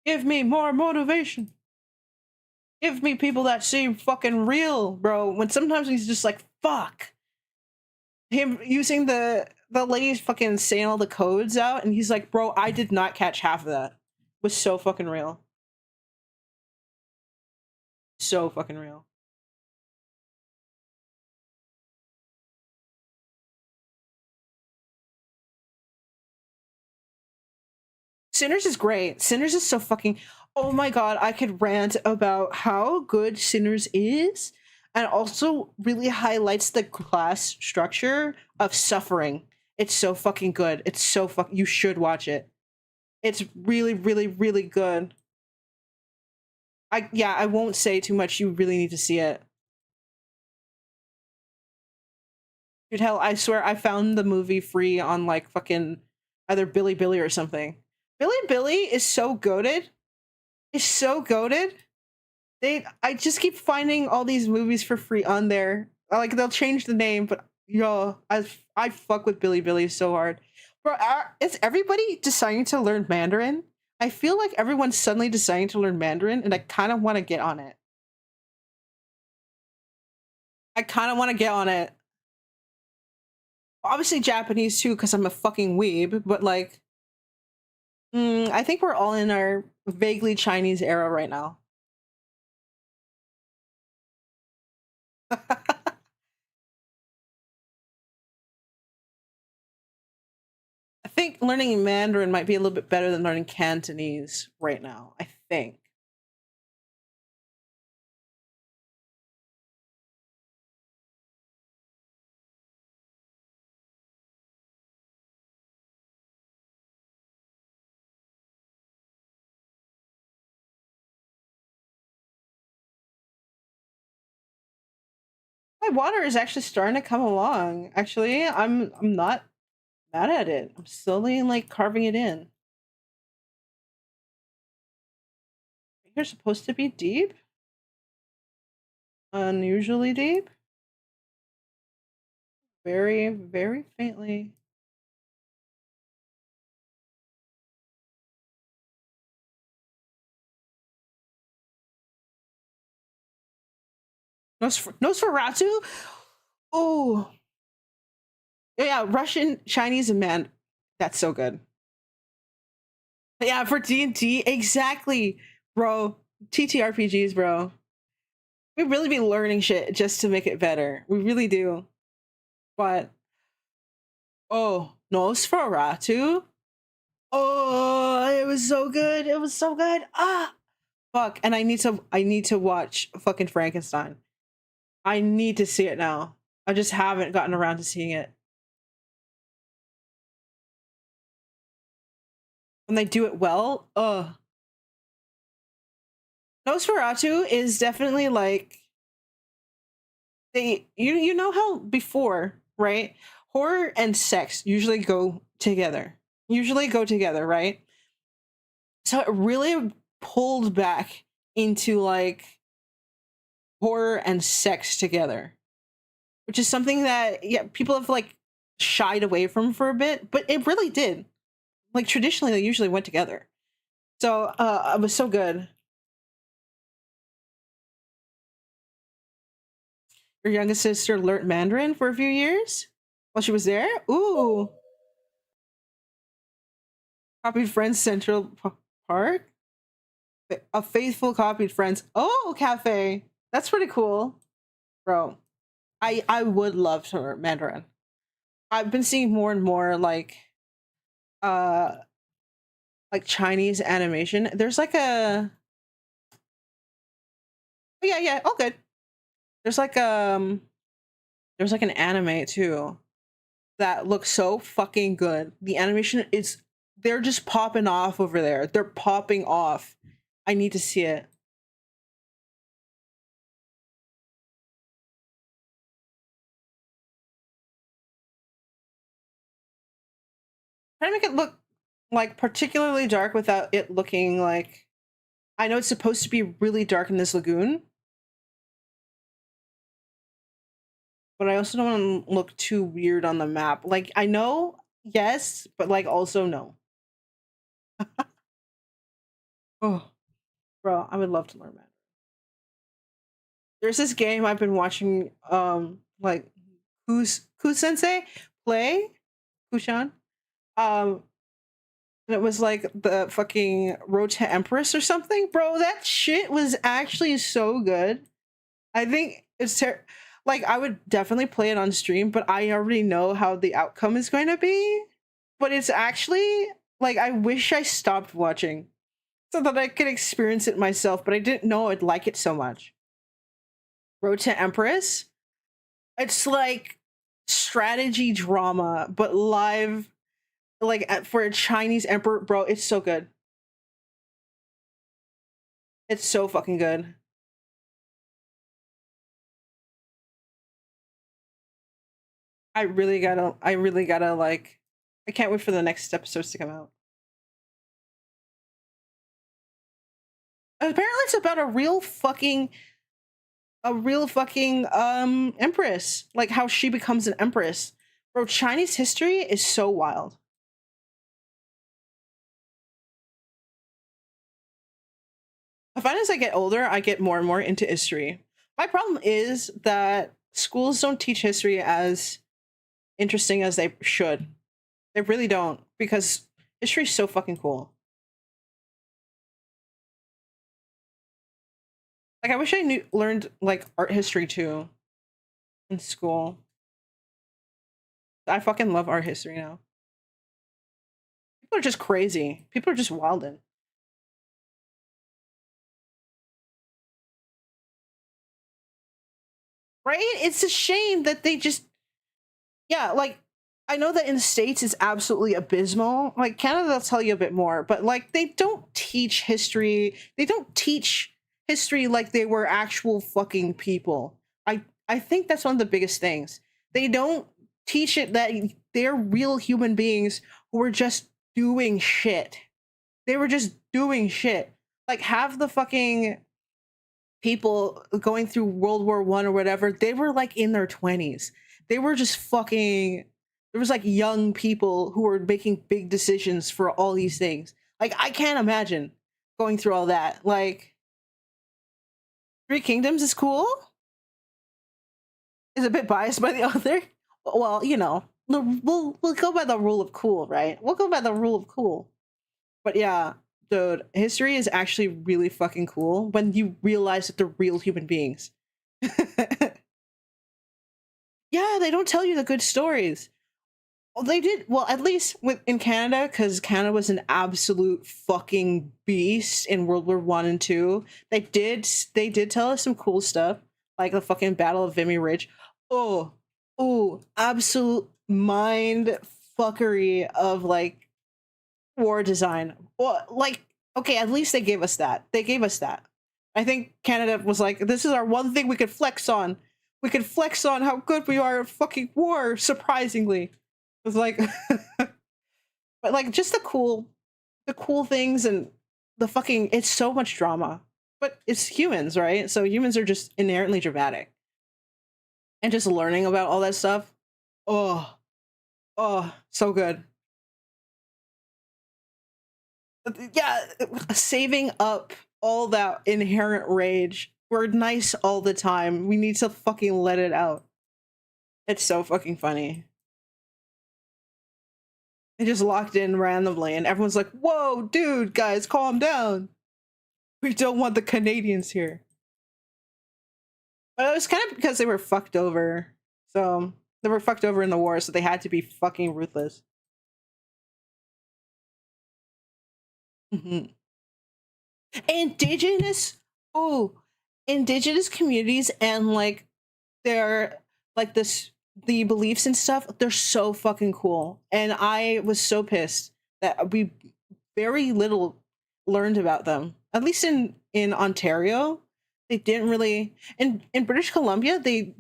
Give me more motivation. Give me people that seem fucking real, bro. When sometimes he's just like, fuck. Him using the lady's fucking saying all the codes out, and he's like, bro, I did not catch half of that. It was so fucking real. So fucking real. Sinners is great. Sinners is so fucking. Oh my god, I could rant about how good Sinners is, and also really highlights the class structure of suffering. It's so fucking good. It's so fuck. You should watch it. It's really, really, really good. I won't say too much. You really need to see it. Dude, hell, I swear I found the movie free on like fucking either Billy or something. Billy is so goated. It's so goated. I just keep finding all these movies for free on there. Like, they'll change the name, but yo, I fuck with Billy so hard. Bro, is everybody deciding to learn Mandarin? I feel like everyone's suddenly deciding to learn Mandarin, and I kind of want to get on it. I kind of want to get on it. Obviously Japanese too, because I'm a fucking weeb, but like, I think we're all in our vaguely Chinese era right now. I think learning Mandarin might be a little bit better than learning Cantonese right now. I think. My water is actually starting to come along. Actually, I'm not mad at it. I'm slowly like carving it in. You're supposed to be deep, unusually deep, very, very faintly. Nosferatu. Oh, yeah, Russian, Chinese, and man, that's so good. Yeah, for D&D, exactly, bro. TTRPGs, bro. We really be learning shit just to make it better. We really do. But oh, Nosferatu. Oh, it was so good. It was so good. Ah, fuck. And I need to watch fucking Frankenstein. I need to see it now. I just haven't gotten around to seeing it. When they do it well, Nosferatu is definitely like, you know how before, right? Horror and sex usually go together. Usually go together, right? So it really pulled back into like horror and sex together, which is something that people have like shied away from for a bit, but it really did. Like traditionally, they usually went together. So it was so good. Your youngest sister learned Mandarin for a few years while she was there. Ooh, copied Friends Central Park. A faithful copied Friends. Oh, cafe. That's pretty cool, bro. I would love to learn Mandarin. I've been seeing more and more uh like Chinese animation. There's like a oh, yeah, all good. There's like there's like an anime too that looks so fucking good. The animation is they're just popping off over there. They're popping off. I need to see it. Trying to make it look like particularly dark without it looking like I know it's supposed to be really dark in this lagoon, but I also don't want to look too weird on the map. Like I know, yes, but like also no. Oh, bro, I would love to learn that. There's this game I've been watching, like Ku Sensei play Kushan. Um, and it was like the fucking Road to Empress or something, bro. That shit was actually so good. I think it's like I would definitely play it on stream, but I already know how the outcome is going to be. But it's actually like I wish I stopped watching so that I could experience it myself, but I didn't know I'd like it so much. Road to Empress. It's like strategy drama, but live, like for a Chinese emperor, bro. It's so good. It's so fucking good. I really gotta like. I can't wait for the next episodes to come out. Apparently, it's about a real fucking empress, like how she becomes an empress. Bro, Chinese history is so wild. I find as I get older, I get more and more into history. My problem is that schools don't teach history as interesting as they should. They really don't, because history is so fucking cool. Like I wish I learned like art history too in school. I fucking love art history now. People are just crazy. People are just wildin'. Right? It's a shame that they just yeah, like I know that in the States it's absolutely abysmal. Like Canada they'll tell you a bit more, but like they don't teach history. They don't teach history like they were actual fucking people. I think that's one of the biggest things. They don't teach it that they're real human beings who were just doing shit. They were just doing shit. Like half the fucking people going through World War One or whatever, they were like in their 20s. They were just fucking there was like young people who were making big decisions for all these things. Like I can't imagine going through all that. Like Three Kingdoms is cool. Is a bit biased by the author. Well, you know, we'll go by the rule of cool, right? We'll go by the rule of cool. But yeah, dude, history is actually really fucking cool when you realize that they're real human beings. Yeah, they don't tell you the good stories. Well, they did well, at least in Canada, because Canada was an absolute fucking beast in World War One and Two. They did tell us some cool stuff, like the fucking Battle of Vimy Ridge. Oh, oh, absolute mind fuckery of like war design. Well, like okay, at least they gave us that. They gave us that. I think Canada was like, this is our one thing we could flex on. We could flex on how good we are at fucking war, surprisingly. It was like but like just the cool things and the fucking, it's so much drama. But it's humans, right? So humans are just inherently dramatic. And just learning about all that stuff. Oh, oh, so good. Yeah, saving up all that inherent rage. We're nice all the time. We need to fucking let it out. It's so fucking funny. It just locked in randomly, and everyone's like, whoa, dude, guys, calm down. We don't want the Canadians here. But it was kind of because they were fucked over. So they were fucked over in the war, so they had to be fucking ruthless. Mm-hmm. Indigenous, oh, indigenous communities and like they're like this, the beliefs and stuff, they're so fucking cool. And I was so pissed that we very little learned about them. At least in Ontario, they didn't really. In British Columbia, they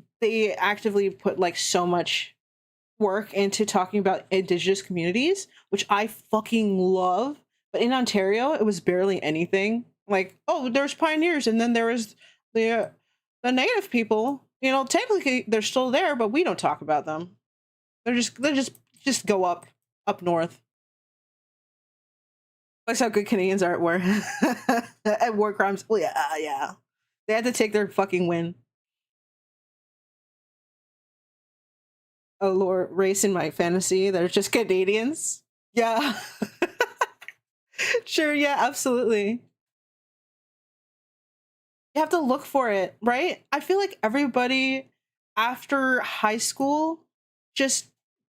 actively put like so much work into talking about indigenous communities, which I fucking love. But in Ontario, it was barely anything. Like, oh, there's pioneers, and then there was the native people. You know, technically they're still there, but we don't talk about them. They're just go up north. That's how good Canadians are at war. At war crimes. Oh yeah, yeah. They had to take their fucking win. A lore race in my fantasy. They're just Canadians. Yeah. Sure, yeah, absolutely. You have to look for it, right? I feel like everybody after high school, just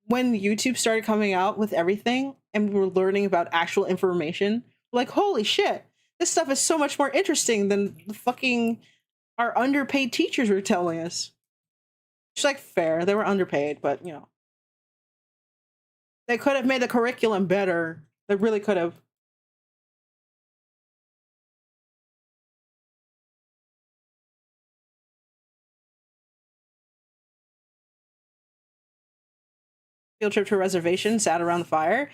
when YouTube started coming out with everything and we were learning about actual information, like, holy shit, this stuff is so much more interesting than the fucking our underpaid teachers were telling us. It's like fair, they were underpaid, but you know, they could have made the curriculum better. They really could have. Field trip to a reservation, sat around the fire.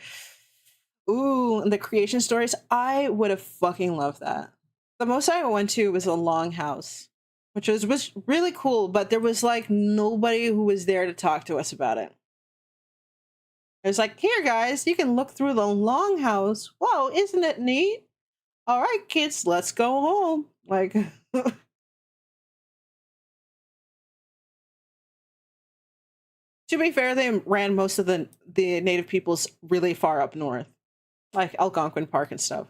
Ooh, and the creation stories. I would have fucking loved that. The most I went to was a longhouse, which was really cool, but there was like nobody who was there to talk to us about it. It was like, here guys, you can look through the longhouse. Whoa, isn't it neat? All right, kids, let's go home. Like to be fair, they ran most of the native peoples really far up north, like Algonquin Park and stuff.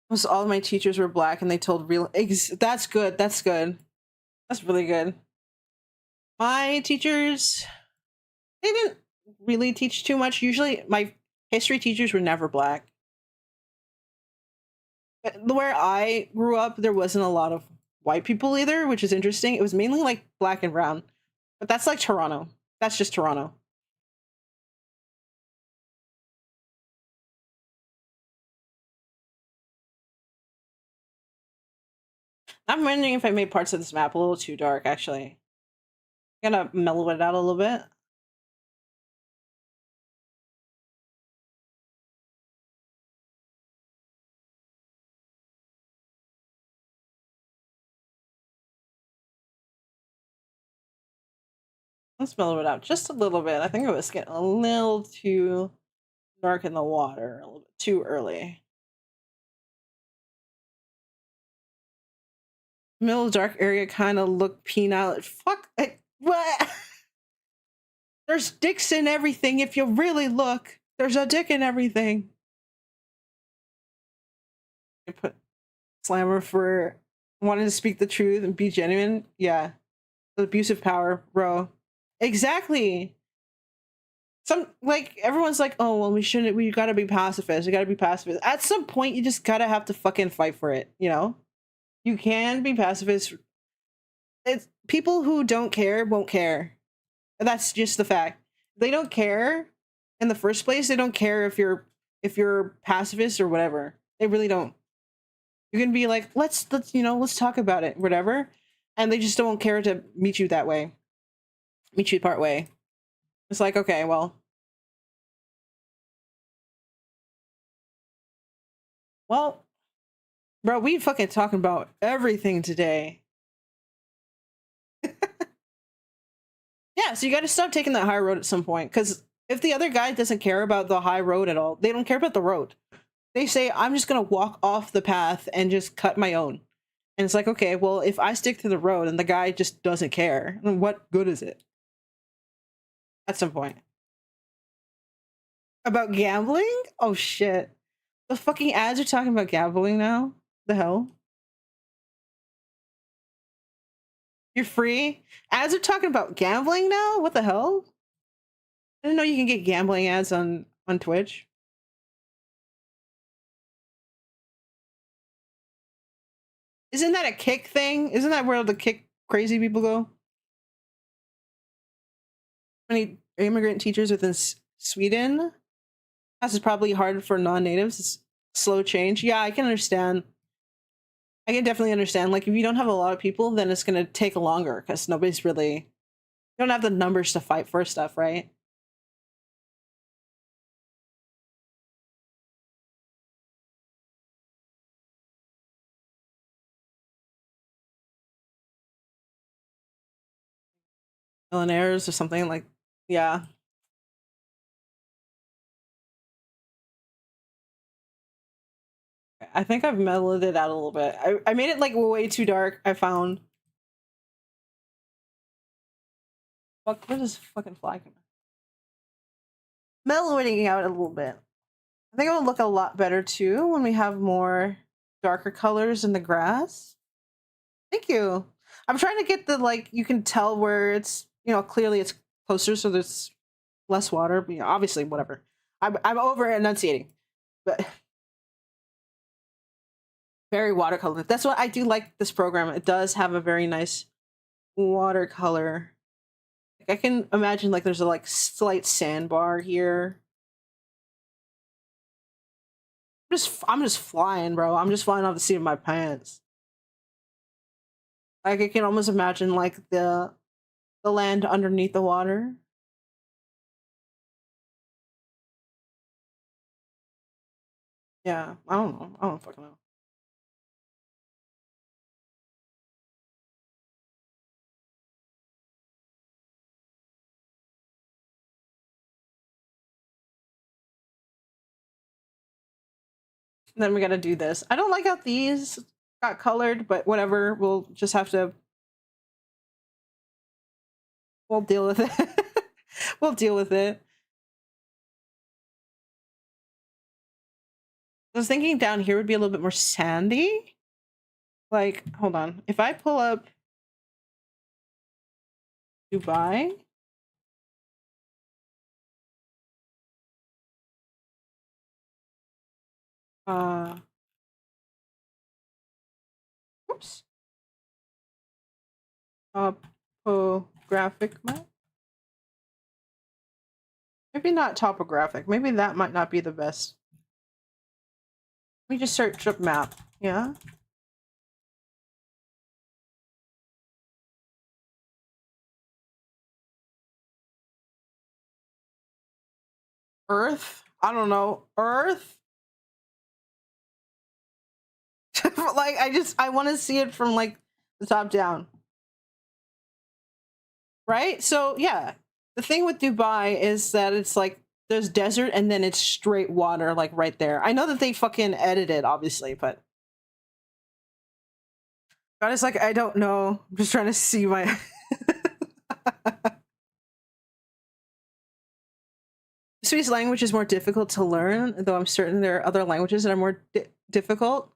Most all of my teachers were black, and they told real. That's good. That's good. That's really good. My teachers, they didn't really teach too much. Usually, my history teachers were never black. Where I grew up, there wasn't a lot of white people either, which is interesting. It was mainly like black and brown, but that's like Toronto. That's just Toronto. I'm wondering if I made parts of this map a little too dark, actually. I'm gonna mellow it out a little bit. Let's mellow it out just a little bit. I think it was getting a little too dark in the water, a little bit too early. Middle dark area kind of look penile. Fuck. What? There's dicks in everything. If you really look, there's a dick in everything. You put slammer for wanting to speak the truth and be genuine. Yeah. The abuse of power, bro. Exactly. Some like everyone's like, oh well, we gotta be pacifist. We gotta be pacifist. At some point, you just gotta have to fucking fight for it, you know? You can be pacifist. It's people who don't care won't care. That's just the fact. They don't care in the first place. They don't care if you're pacifist or whatever. They really don't. You can be like, let's talk about it, whatever, and they just don't care to meet you that way, meet you part way. It's like, okay, well, Well, bro, we fucking talking about everything today. Yeah, so you got to stop taking that high road at some point, because if the other guy doesn't care about the high road at all, they don't care about the road. They say, I'm just gonna walk off the path and just cut my own. And it's like, okay, well, if I stick to the road and the guy just doesn't care, then what good is it? At some point. About gambling? Oh shit. The fucking ads are talking about gambling now? The hell? You're free? Ads are talking about gambling now? What the hell? I didn't know you can get gambling ads on Twitch. Isn't that a kick thing? Isn't that where the kick crazy people go? Many immigrant teachers within Sweden? This is probably hard for non-natives. It's slow change. Yeah, I can understand. I can definitely understand. Like, if you don't have a lot of people, then it's going to take longer because nobody's really... You don't have the numbers to fight for stuff, right? Millionaires or something like... Yeah. I think I've mellowed it out a little bit. I made it, like, way too dark, I found. Fuck, where does fucking fly come? Mellowing out a little bit. I think it will look a lot better too when we have more darker colors in the grass. Thank you. I'm trying to get the, like, you can tell where it's, you know, clearly it's closer, so there's less water. But, you know, obviously, whatever. I'm over enunciating, but very watercolor. That's what I do like this program. It does have a very nice watercolor. Like, I can imagine, like, there's a, like, slight sandbar here. I'm just flying, bro. I'm just flying off the seat of my pants. Like, I can almost imagine, like, the land underneath the water. Yeah, I don't know. I don't fucking know. And then we gotta do this. I don't like how these got colored, but whatever. We'll just have to... We'll deal with it. We'll deal with it. I was thinking down here would be a little bit more sandy. Like, hold on. If I pull up Dubai... Oops. Topographic map? Maybe not topographic. Maybe that might not be the best. Let me just search up map. Yeah. Earth? I don't know. Earth? Like, I want to see it from, like, the top down. Right? So, yeah. The thing with Dubai is that it's like there's desert and then it's straight water, like, right there. I know that they fucking edited, obviously, but God, it's like, I don't know. I'm just trying to see my... Swedish language is more difficult to learn, though I'm certain there are other languages that are more difficult.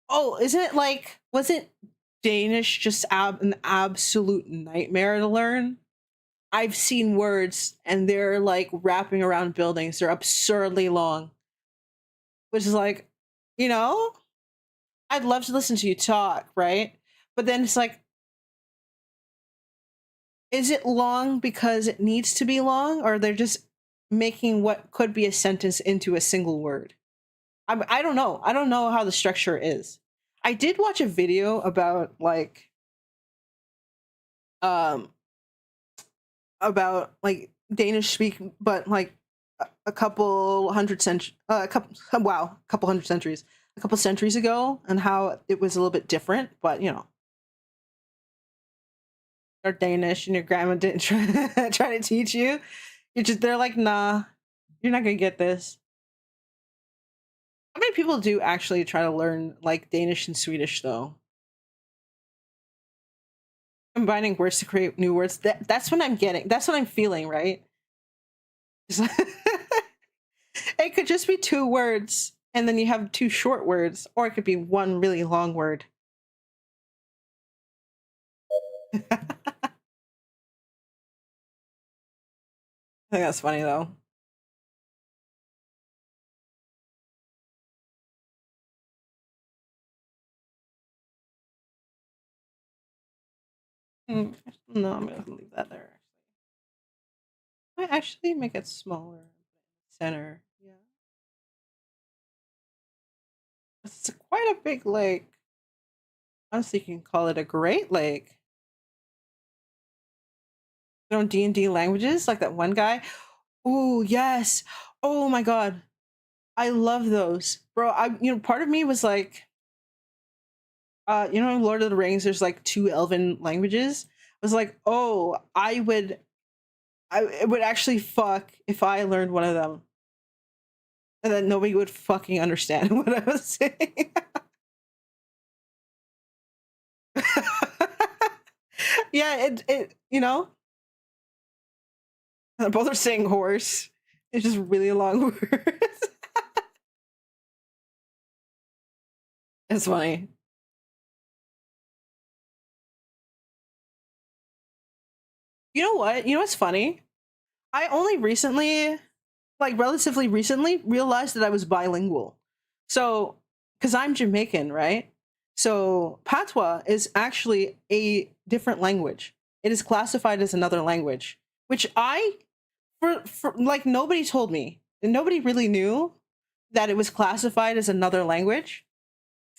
Oh, isn't it like... Wasn't Danish just an absolute nightmare to learn? I've seen words and they're like wrapping around buildings. They're absurdly long. Which is like, you know, I'd love to listen to you talk, right? But then it's like, is it long because it needs to be long, or they're just making what could be a sentence into a single word? I don't know. I don't know how the structure is. I did watch a video about, like, about, like, Danish speak, but, like, a couple hundred centuries, a couple hundred centuries, a couple centuries ago, and how it was a little bit different. But you know, they're Danish, and your grandma didn't try to teach you. They're like, nah, you're not gonna get this. How many people do actually try to learn like Danish and Swedish though? Combining words to create new words. That's what I'm getting. That's what I'm feeling, right? It could just be two words, and then you have two short words, or it could be one really long word. I think that's funny though. No, I'm gonna leave that there. I actually make it smaller. Center. Yeah. It's quite a big lake. Honestly, you can call it a great lake. You know, D&D languages, like that one guy. Oh, yes. Oh my god. I love those. Bro, part of me was like, Lord of the Rings, there's like two elven languages. I was like, oh, it would actually fuck if I learned one of them. And then nobody would fucking understand what I was saying. Yeah, both are saying horse. It's just really long words. It's funny. You know what? You know what's funny? I only recently, like relatively recently, realized that I was bilingual. So, because I'm Jamaican, right? So, Patois is actually a different language. It is classified as another language, which for like nobody told me, and nobody really knew that it was classified as another language.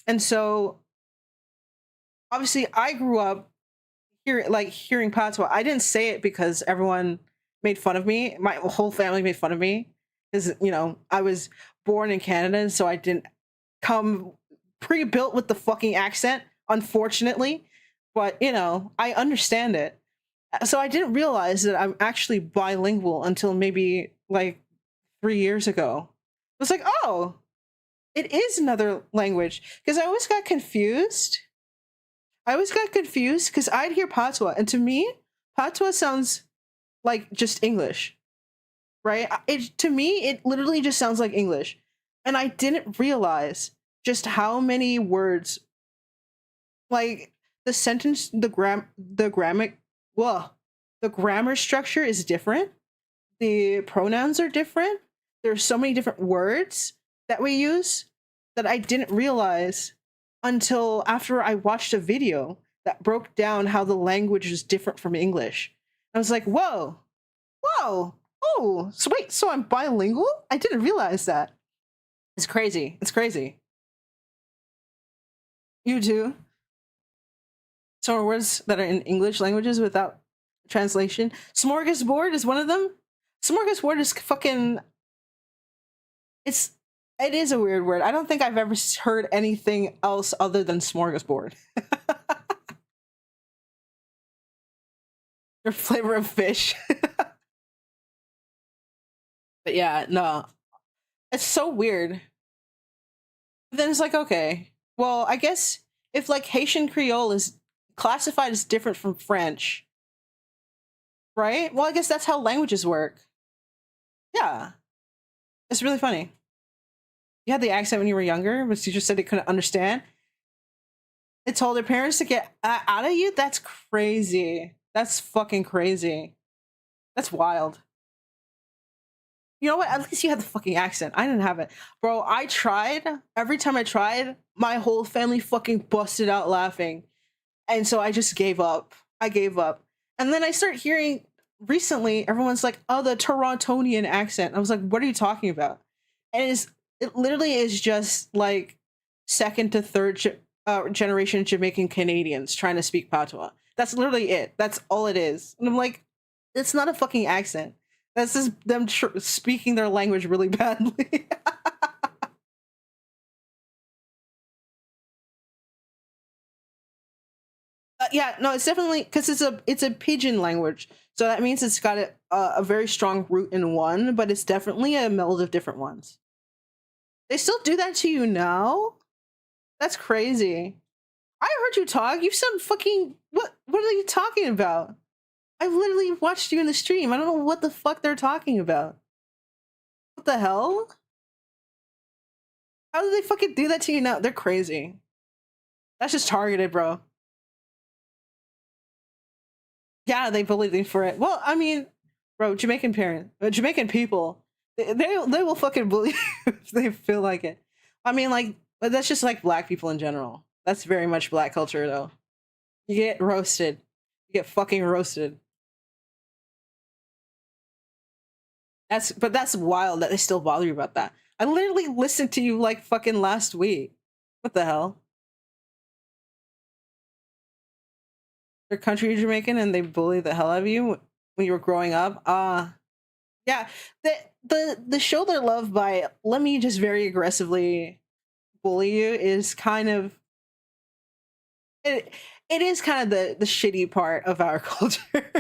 And so, obviously, I grew up hearing patois. I didn't say it because everyone made fun of me. My whole family made fun of me because I was born in Canada, so I didn't come pre-built with the fucking accent, unfortunately. But I understand it. So I didn't realize that I'm actually bilingual until maybe like 3 years ago. I was like, oh, it is another language because I always got confused. Because I'd hear patois, and to me, patois sounds like just English, right? To me, it literally just sounds like English, and I didn't realize just how many words, like the sentence, the grammar structure is different. The pronouns are different. There's so many different words that we use that I didn't realize until after I watched a video that broke down how the language is different from English. I was like, whoa, oh, so wait, so I'm bilingual? I didn't realize that. It's crazy. It's crazy. You too? Some words that are in English languages without translation. Smorgasbord is one of them. Smorgasbord is fucking. It is a weird word. I don't think I've ever heard anything else other than smorgasbord. Your flavor of fish. But yeah, no. It's so weird. But then it's like, okay, well, I guess if like Haitian Creole is classified as different from French, right? Well, I guess that's how languages work. Yeah. It's really funny. You had the accent when you were younger, but you just said they couldn't understand. They told their parents to get out of you? That's crazy. That's fucking crazy. That's wild. You know what? At least you had the fucking accent. I didn't have it. Bro, I tried. Every time I tried, my whole family fucking busted out laughing. And so I just gave up. I gave up. And then I start hearing recently, everyone's like, oh, the Torontonian accent. I was like, what are you talking about? And it literally is just like second to third generation Jamaican Canadians trying to speak patois. That's literally it. That's all it is. And I'm like, it's not a fucking accent. That's just them speaking their language really badly. Yeah, no, it's definitely because it's a pidgin language, so that means it's got a very strong root in one, but it's definitely a meld of different ones. They still do that to you now? That's crazy. I heard you talk. You sound fucking what? What are you talking about? I've literally watched you in the stream. I don't know what the fuck they're talking about. What the hell? How did they fucking do that to you now? They're crazy. That's just targeted, bro. Yeah, they bullied me for it. Well, I mean, bro, Jamaican Jamaican people, they will fucking bully you if they feel like it. I mean, like, but that's just like black people in general. That's very much black culture, though. You get roasted. You get fucking roasted. That's wild that they still bother you about that. I literally listened to you like fucking last week. What the hell? They're country Jamaican and they bully the hell out of you when you were growing up. Yeah. The show they're loved by, let me just very aggressively bully you, is kind of it is kind of the shitty part of our culture.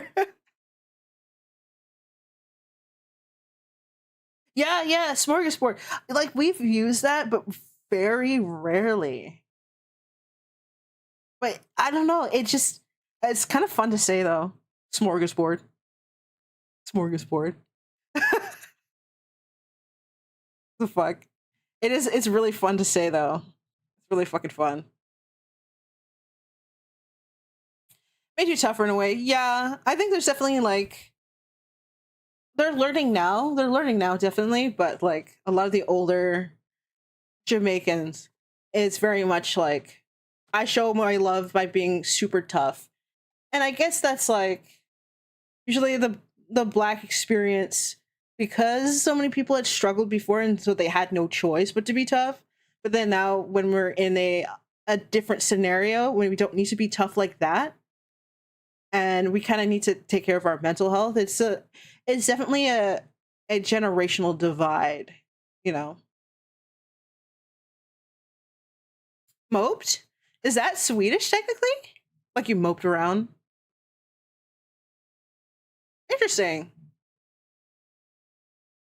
Yeah, smorgasbord. Like, we've used that, but very rarely. But I don't know. It's kind of fun to say though. Smorgasbord. Smorgasbord. The fuck. It's really fun to say though. It's really fucking fun. Made you tougher in a way. Yeah. I think there's definitely like they're learning now. They're learning now, definitely, but like a lot of the older Jamaicans, it's very much like I show my love by being super tough. And I guess that's like usually the black experience, because so many people had struggled before and so they had no choice but to be tough. But then now when we're in a different scenario, when we don't need to be tough like that, and we kind of need to take care of our mental health, it's definitely a generational divide, you know. Moped? Is that Swedish technically? Like you moped around? Interesting.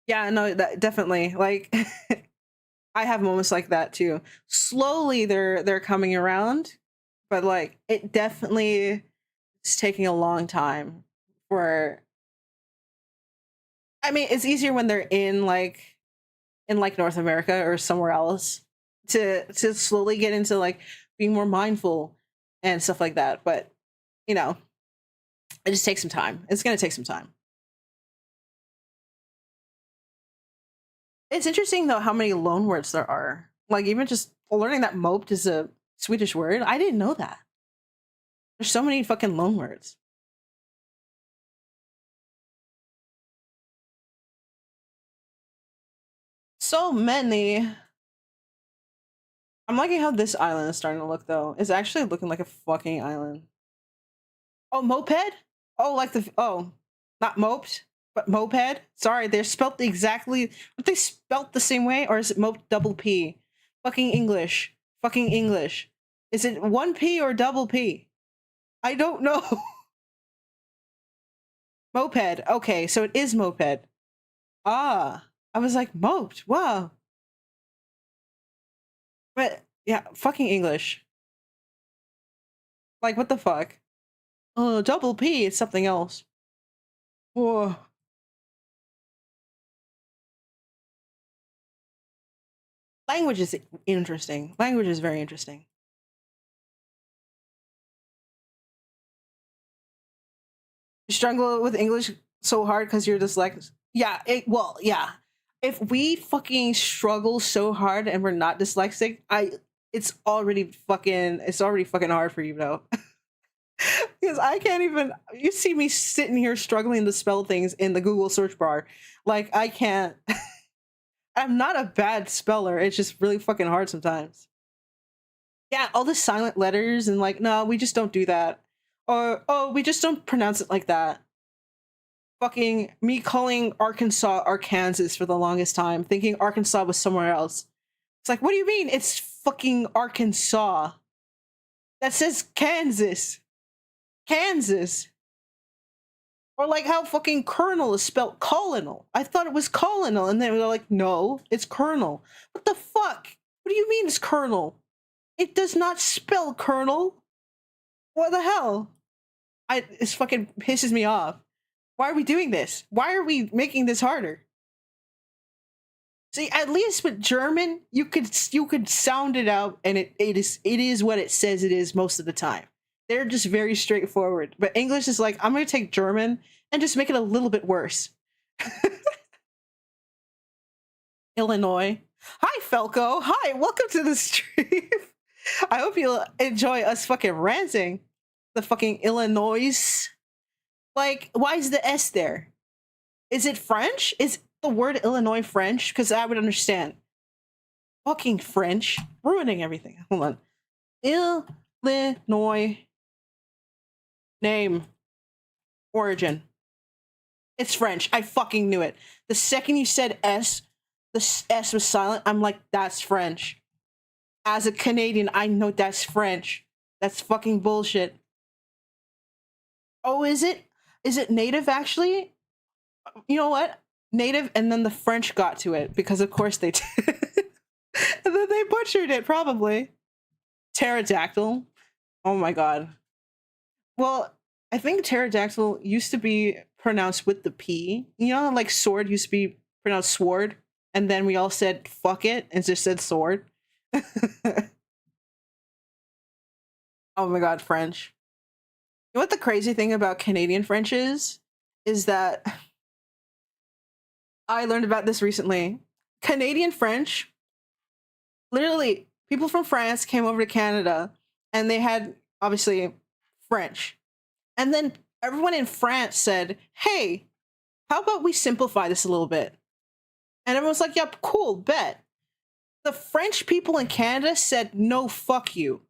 Yeah, no, that definitely. Like I have moments like that too. Slowly they're coming around, but like it definitely is taking a long time for I mean, it's easier when they're in like North America or somewhere else to slowly get into like being more mindful and stuff like that. But you know, it just takes some time. It's gonna take some time. It's interesting though how many loan words there are. Like even just learning that moped is a Swedish word. I didn't know that. There's so many fucking loan words. So many. I'm liking how this island is starting to look though. It's actually looking like a fucking island. Oh, moped? Oh, like not moped, but moped. Sorry, they're spelt exactly. Aren't they spelt the same way, or is it moped double P? Fucking English. Fucking English. Is it one P or double P? I don't know. Moped. Okay, so it is moped. Ah, I was like moped. Wow. But yeah, fucking English. Like what the fuck? Oh, double P. It's something else. Whoa. Language is interesting. Language is very interesting. You struggle with English so hard because you're dyslexic. Yeah, well, yeah. If we fucking struggle so hard and we're not dyslexic, it's already fucking hard for you though. Because I can't even you see me sitting here struggling to spell things in the Google search bar. Like I can't I'm not a bad speller. It's just really fucking hard sometimes. Yeah, all the silent letters and like, no, we just don't do that. Or oh, we just don't pronounce it like that. fucking me calling Arkansas Arkansas for the longest time, thinking Arkansas was somewhere else. It's like, what do you mean? It's fucking Arkansas. That says Kansas. Kansas. Or like how fucking colonel is spelled colonel. I thought it was colonel, and then they're like, no, it's colonel. What the fuck? What do you mean it's colonel? It does not spell colonel. What the hell? This fucking pisses me off. Why are we doing this? Why are we making this harder? See, at least with German, you could sound it out, and it is what it says it is most of the time. They're just very straightforward. But English is like, I'm going to take German and just make it a little bit worse. Illinois. Hi, Felco. Hi, welcome to the stream. I hope you'll enjoy us fucking ranting. The fucking Illinois. Like, why is the S there? Is it French? Is the word Illinois French? Because I would understand. Fucking French. Ruining everything. Hold on. Illinois. Name. Origin. It's French. I fucking knew it. The second you said S, the S was silent. I'm like, that's French. As a Canadian, I know that's French. That's fucking bullshit. Oh, is it? Is it native, actually? You know what? Native, and then the French got to it, because of course they did. And then they butchered it, probably. Pterodactyl. Oh my god. Well, I think pterodactyl used to be pronounced with the P. You know, like sword used to be pronounced sword, and then we all said fuck it and just said sword. Oh my god, French. You know what the crazy thing about Canadian French is that I learned about this recently. Canadian French, literally, people from France came over to Canada, and they had, obviously, French. And then everyone in France said, hey, how about we simplify this a little bit? And everyone's like, yep, cool, bet. The French people in Canada said, no, fuck you.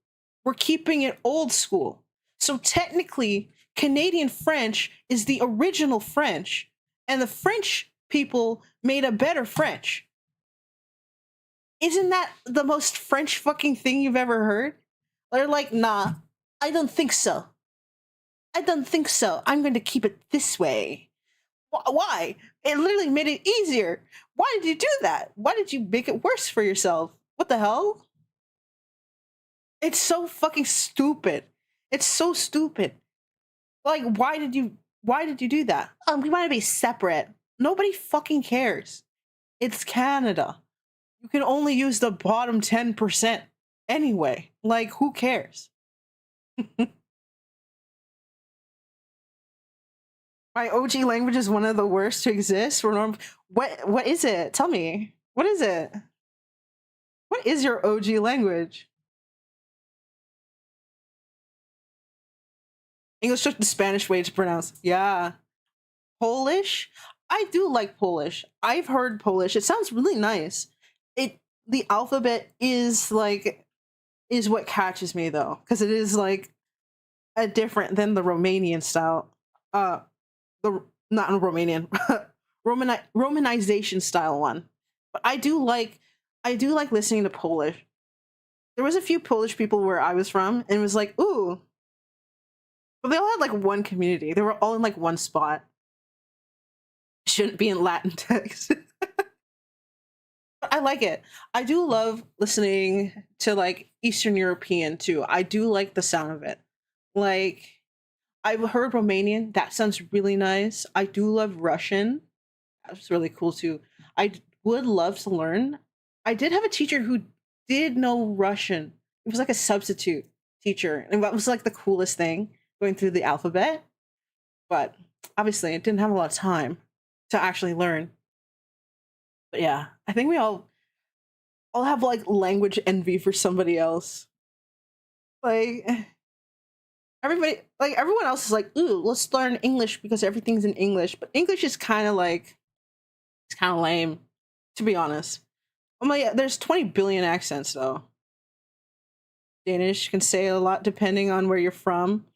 We're keeping it old school. So technically, Canadian French is the original French, and the French people made a better French. Isn't that the most French fucking thing you've ever heard? They're like, nah, I don't think so. I don't think so. I'm going to keep it this way. Why? It literally made it easier. Why did you do that? Why did you make it worse for yourself? What the hell? It's so fucking stupid. It's so stupid. Like, why did you do that? We want to be separate. Nobody fucking cares. It's Canada. You can only use the bottom 10% anyway. Like, who cares? My OG language is one of the worst to exist. What is it? Tell me. What is it? What is your OG language? English took the Spanish way to pronounce. Yeah. Polish? I do like Polish. I've heard Polish. It sounds really nice. The alphabet is what catches me though, because it is like a different than the Romanian style. Not Romanian, Romanization style one. But I do like listening to Polish. There was a few Polish people where I was from, and it was like, ooh. But they all had like one community. They were all in like one spot. Shouldn't be in Latin text. But I like it. I do love listening to like Eastern European too. I do like the sound of it. Like, I've heard Romanian. That sounds really nice. I do love Russian. That's really cool too. I would love to learn. I did have a teacher who did know Russian. It was like a substitute teacher, and that was like the coolest thing, going through the alphabet. But obviously, it didn't have a lot of time to actually learn. But yeah, I think we all have like language envy for somebody else. Like, everybody, like everyone else is like, ooh, let's learn English because everything's in English. But English is kind of like, it's kind of lame, to be honest. I'm like, there's 20 billion accents though. Danish can say a lot depending on where you're from.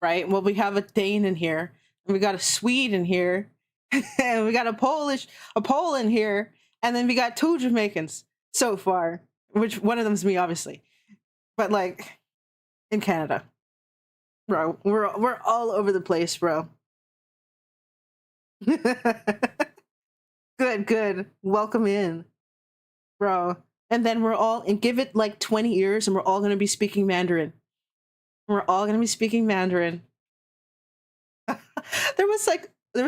right? Well, we have a Dane in here, and we got a Swede in here, and we got a Pole in here, and then we got 2 Jamaicans so far, which one of them's me, obviously. But like in Canada, bro, we're all over the place, bro. Good. Welcome in, bro. And then we're all, and give it like 20 years, and we're all gonna be speaking Mandarin. We're all gonna be speaking Mandarin. there was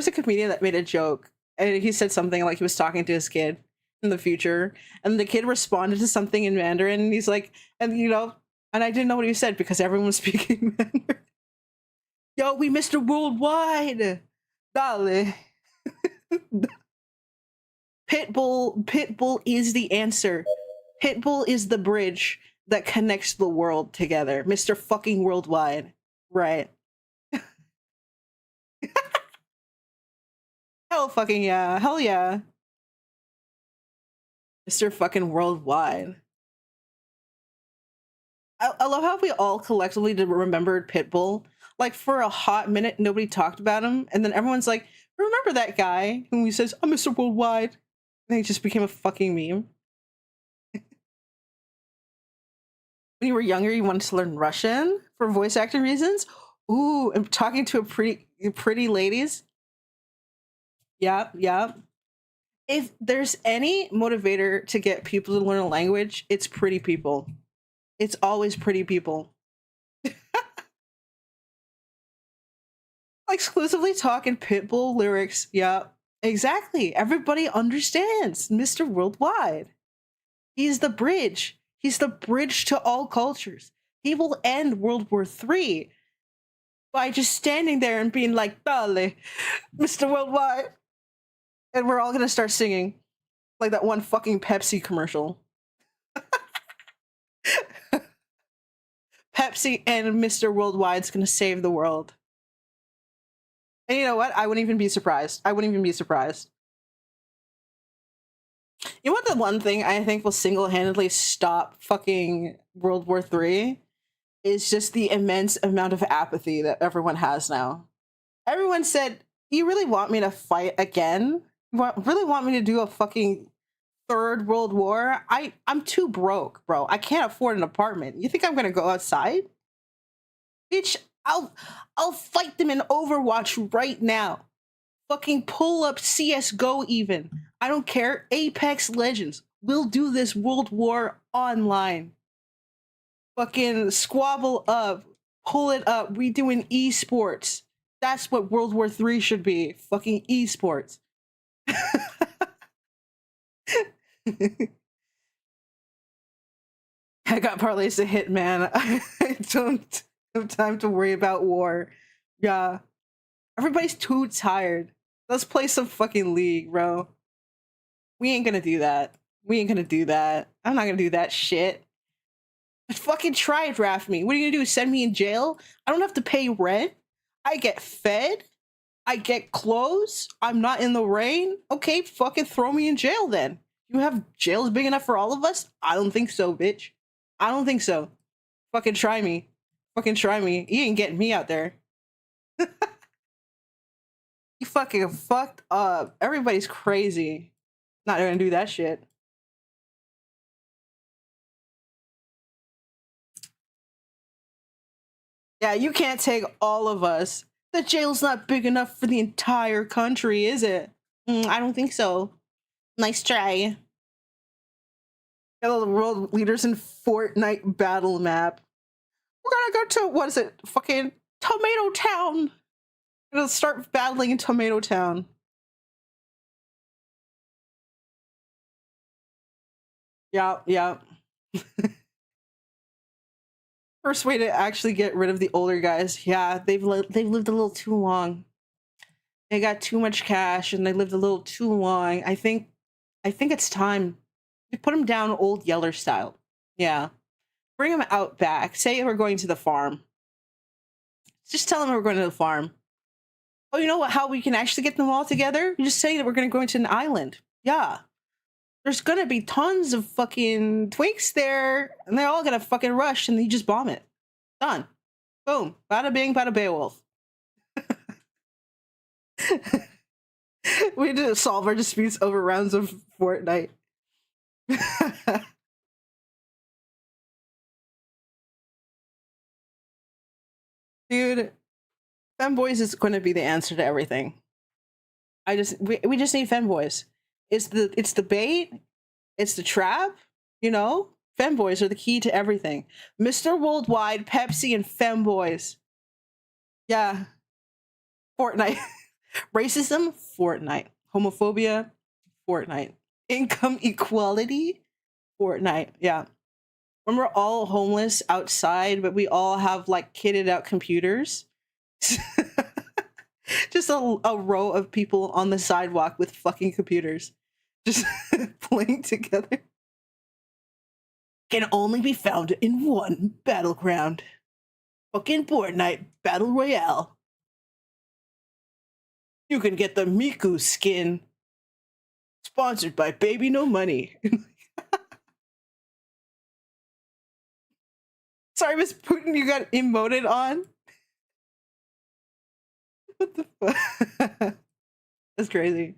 a comedian that made a joke, and he said something like he was talking to his kid in the future, and the kid responded to something in Mandarin, and he's like, and and I didn't know what he said because everyone was speaking Mandarin. Yo, we Mr. Worldwide, dale. Pitbull is the answer. Pitbull is the bridge that connects the world together. Mr. fucking Worldwide. Right. Hell fucking yeah. Hell yeah. Mr. fucking Worldwide. I love how we all collectively remembered Pitbull. Like for a hot minute, nobody talked about him. And then everyone's like, remember that guy who he says, I'm Mr. Worldwide? And he just became a fucking meme. When you were younger, you wanted to learn Russian for voice acting reasons? Ooh, and talking to pretty ladies? Yeah. If there's any motivator to get people to learn a language, it's pretty people. It's always pretty people. Exclusively talking Pitbull lyrics. Yeah, exactly. Everybody understands Mr. Worldwide. He's the bridge. He's the bridge to all cultures. He will end World War III by just standing there and being like, dale, Mr. Worldwide. And we're all gonna start singing like that one fucking Pepsi commercial. Pepsi and Mr. Worldwide's gonna save the world. And you know what? I wouldn't even be surprised. You know what, the one thing I think will single-handedly stop fucking World War III is just the immense amount of apathy that everyone has now. Everyone said, you really want me to fight again? You really want me to do a fucking 3rd World War? I'm too broke, bro. I can't afford an apartment. You think I'm gonna go outside? Bitch, I'll fight them in Overwatch right now. Fucking pull up CSGO even. I don't care. Apex Legends. We'll do this World War online. Fucking squabble up. Pull it up. We doing esports. That's what World War III should be. Fucking esports. I got parlays to hit, man. I don't have time to worry about war. Yeah. Everybody's too tired. Let's play some fucking League, bro. We ain't gonna do that. I'm not gonna do that shit. Just fucking try draft me. What are you gonna do? Send me in jail? I don't have to pay rent. I get fed. I get clothes. I'm not in the rain. Okay, fucking throw me in jail then. You have jails big enough for all of us? I don't think so, bitch. I don't think so. Fucking try me. You ain't getting me out there. You fucking fucked up. Everybody's crazy. Not gonna do that shit. Yeah, you can't take all of us. The jail's not big enough for the entire country, is it? I don't think so. Nice try. Got all the world leaders in Fortnite battle map. We're gonna go to, what is it? Fucking Tomato Town. We're gonna start battling in Tomato Town. Yeah. First way to actually get rid of the older guys. Yeah, they've lived a little too long. They got too much cash and they lived a little too long. I think it's time to put them down old Yeller style. Yeah. Bring them out back. Say we're going to the farm. Just tell them we're going to the farm. Oh, you know what? How we can actually get them all together? You just say that we're going to go into an island. Yeah. There's gonna be tons of fucking twinks there, and they're all gonna fucking rush, and you just bomb it. Done. Boom. Bada bing, bada Beowulf. We need to solve our disputes over rounds of Fortnite. Dude, femboys is going to be the answer to everything. We just need femboys. It's the bait, it's the trap, you know? Femboys are the key to everything. Mr. Worldwide, Pepsi, and femboys. Yeah. Fortnite. Racism, Fortnite. Homophobia, Fortnite. Income equality, Fortnite. Yeah. When we're all homeless outside, but we all have like kitted out computers. Just a row of people on the sidewalk with fucking computers. Just playing together. Can only be found in one battleground. Fucking Fortnite Battle Royale. You can get the Miku skin. Sponsored by Baby No Money. Sorry, Miss Putin, you got emoted on? What the fuck? That's crazy.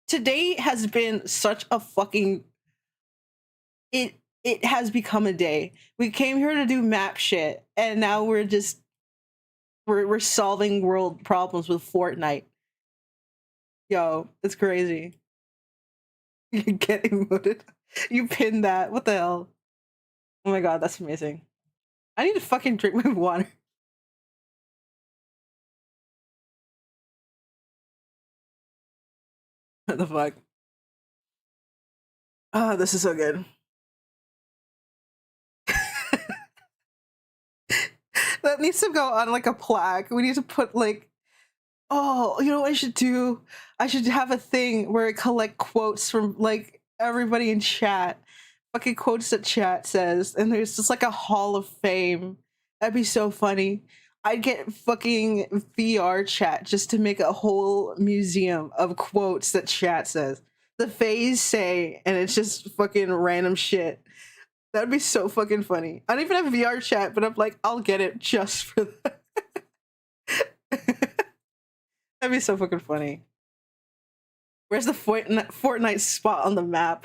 Today has been such a fucking... It has become a day. We came here to do map shit, and now we're just... We're solving world problems with Fortnite. Yo, it's crazy. You get emoted. You pinned that. What the hell? Oh my god, that's amazing. I need to fucking drink my water. What the fuck? Ah, this is so good. That needs to go on like a plaque. We need to put like, oh, you know what I should do? I should have a thing where I collect quotes from like everybody in chat. Fucking quotes that chat says, and there's just like a hall of fame. That'd be so funny. I'd get fucking VR chat just to make a whole museum of quotes that chat says. The phase say, and it's just fucking random shit. That'd be so fucking funny. I don't even have VR chat, but I'm like, I'll get it just for that. That'd be so fucking funny. Where's the Fortnite spot on the map?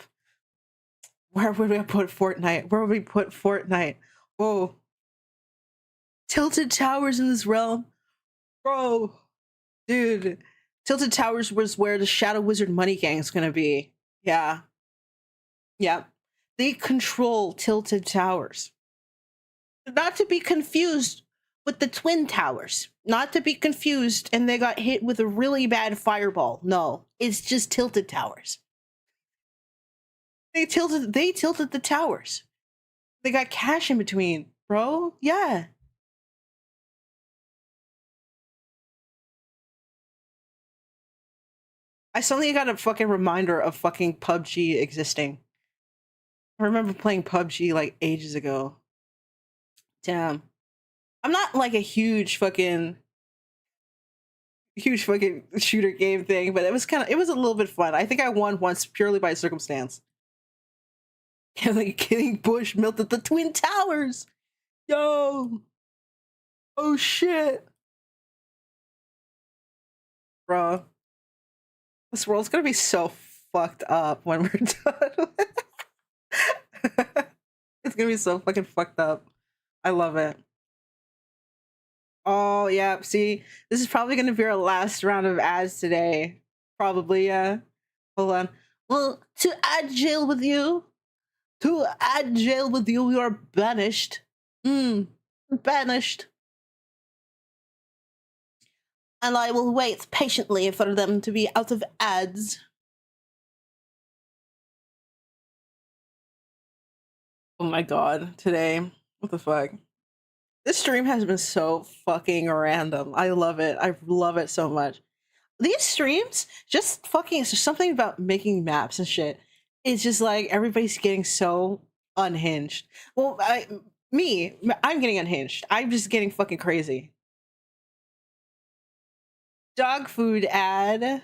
Where would we put Fortnite? Where would we put Fortnite? Whoa. Tilted Towers in this realm? Bro. Dude. Tilted Towers was where the Shadow Wizard Money Gang is gonna be. Yeah. Yeah. They control Tilted Towers. Not to be confused with the Twin Towers. Not to be confused and they got hit with a really bad fireball. No, it's just Tilted Towers. They tilted the towers. They got cash in between, bro. Yeah. I suddenly got a fucking reminder of fucking PUBG existing. I remember playing PUBG like ages ago. Damn. I'm not like a huge fucking shooter game thing, but it was a little bit fun. I think I won once purely by circumstance. Killing Bush melted the Twin Towers. Yo. Oh shit. Bro. This world's gonna be so fucked up when we're done. It's gonna be so fucking fucked up. I love it. Oh yeah, see, this is probably gonna be our last round of ads today. Probably, yeah. Hold on. Well, to add jail with you. To add jail with you, you are banished. Banished. And I will wait patiently for them to be out of ads. Oh my god, today. What the fuck? This stream has been so fucking random. I love it. I love it so much. These streams, just fucking, it's just something about making maps and shit. It's just like everybody's getting so unhinged. Well, I'm getting unhinged. I'm just getting fucking crazy. Dog food ad.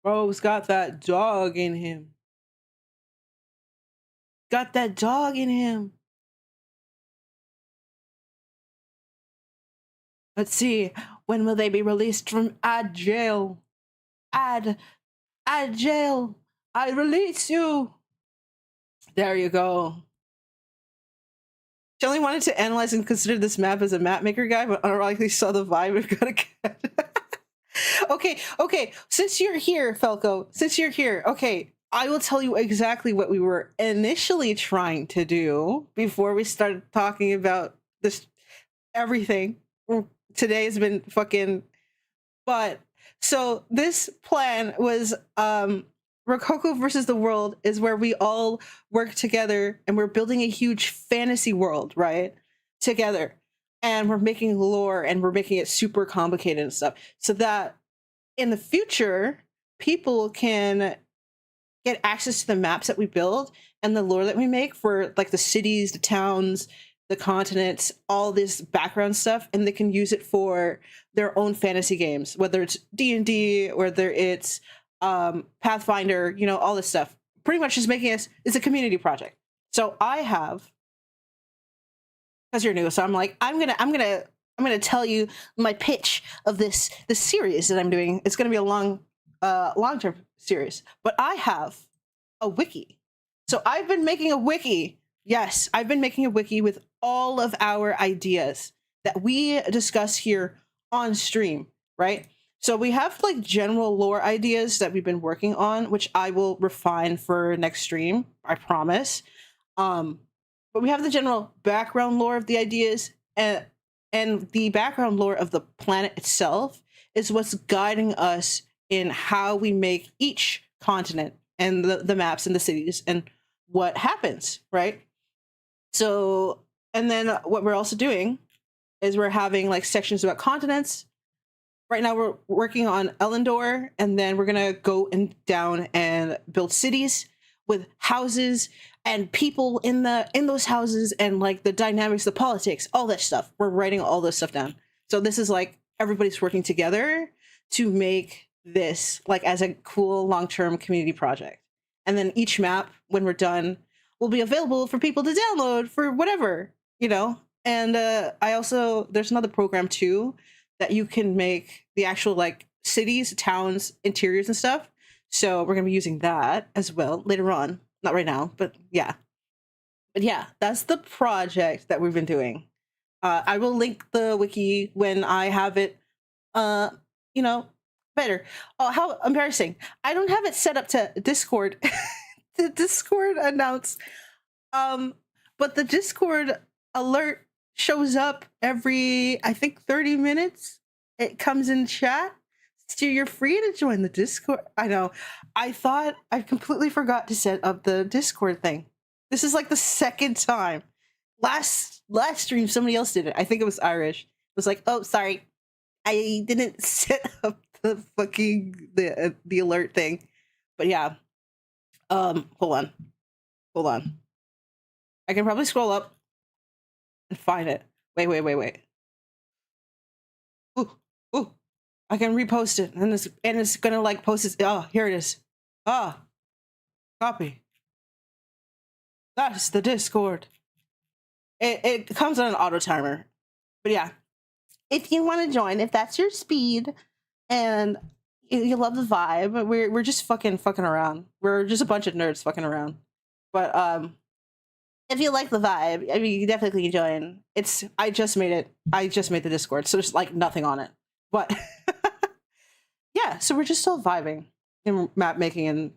Bro's got that dog in him. Got that dog in him. Let's see. When will they be released from ad jail? Ad jail. I release you. There you go. She only wanted to analyze and consider this map as a map maker guy, but unlikely saw the vibe and got a cat. Okay. Since you're here, Falco, okay, I will tell you exactly what we were initially trying to do before we started talking about this everything. Today has been fucking, but so this plan was Rococo versus the World is where we all work together and we're building a huge fantasy world, right? Together. And we're making lore and we're making it super complicated and stuff. So that in the future, people can get access to the maps that we build and the lore that we make for like the cities, the towns, the continents, all this background stuff, and they can use it for their own fantasy games, whether it's D&D, whether it's Pathfinder, you know, all this stuff. Pretty much just making it's a community project. So I have, because you're new, so I'm like, I'm gonna tell you my pitch of this series that I'm doing. It's gonna be a long-term series, but I have a wiki. So I've been making a wiki. Yes, I've been making a wiki with all of our ideas that we discuss here on stream, right? So we have like general lore ideas that we've been working on, which I will refine for next stream, I promise. But we have the general background lore of the ideas, and the background lore of the planet itself is what's guiding us in how we make each continent and the maps and the cities and what happens, right? So, and then what we're also doing is we're having like sections about continents. Right now we're working on Eldenor, and then we're gonna go down and build cities with houses and people in those houses and like the dynamics, the politics, all that stuff. We're writing all this stuff down. So this is like everybody's working together to make this like as a cool long-term community project. And then each map, when we're done, will be available for people to download for whatever, you know. And I also, there's another program too that you can make the actual like cities, towns, interiors and stuff. So we're gonna be using that as well later on. Not right now, but yeah. But yeah, that's the project that we've been doing. I will link the wiki when I have it, you know, better. Oh, how embarrassing. I don't have it set up to Discord. The Discord announce. But the Discord alert shows up every, I think, 30 minutes. It comes in chat. So you're free to join the Discord. I know. I thought I completely forgot to set up the Discord thing. This is like the second time. Last stream, somebody else did it. I think it was Irish. It was like, oh, sorry, I didn't set up the fucking the alert thing. But yeah, hold on. I can probably scroll up and find it. Wait. Ooh. I can repost it, and it's gonna like post it. Oh, here it is. Copy. That's the Discord. It comes on an auto timer. But yeah, if you want to join, if that's your speed, and you love the vibe, we're just fucking around. We're just a bunch of nerds fucking around. But if you like the vibe, I mean, you definitely can join. I just made it. I just made the Discord, so there's like nothing on it. But yeah, so we're just still vibing in map making, and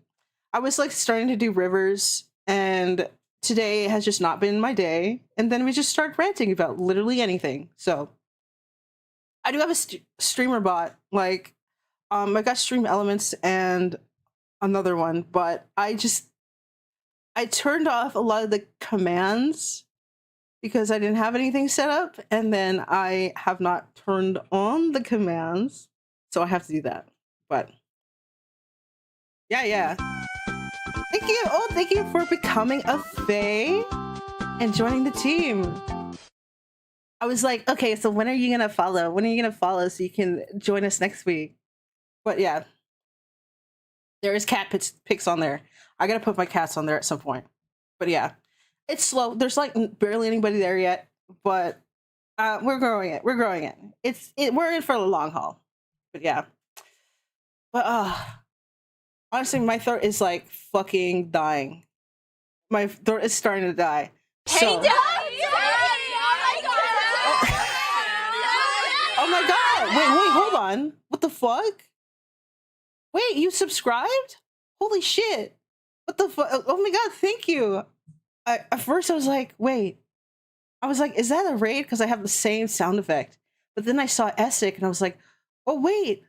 I was like starting to do rivers, and today has just not been my day. And then we just start ranting about literally anything. So I do have a streamer bot. Like, I got Stream Elements and another one, but I turned off a lot of the commands because I didn't have anything set up, and then I have not turned on the commands, so I have to do that. But yeah. Thank you. Oh, thank you for becoming a Fae and joining the team. I was like, okay, so when are you gonna follow? When are you gonna follow so you can join us next week? But yeah, there is cat pics on there. I gotta put my cats on there at some point. But yeah, it's slow. There's like barely anybody there yet, but we're growing it. we're in for the long haul. But yeah. But honestly, my throat is like fucking dying. My throat is starting to die. So, oh my god! Wait, hold on. What the fuck? Wait, you subscribed? Holy shit! What the fuck? Oh my god! Thank you. At first I was like, wait. I was like, is that a raid? Because I have the same sound effect. But then I saw Essek and I was like, oh wait.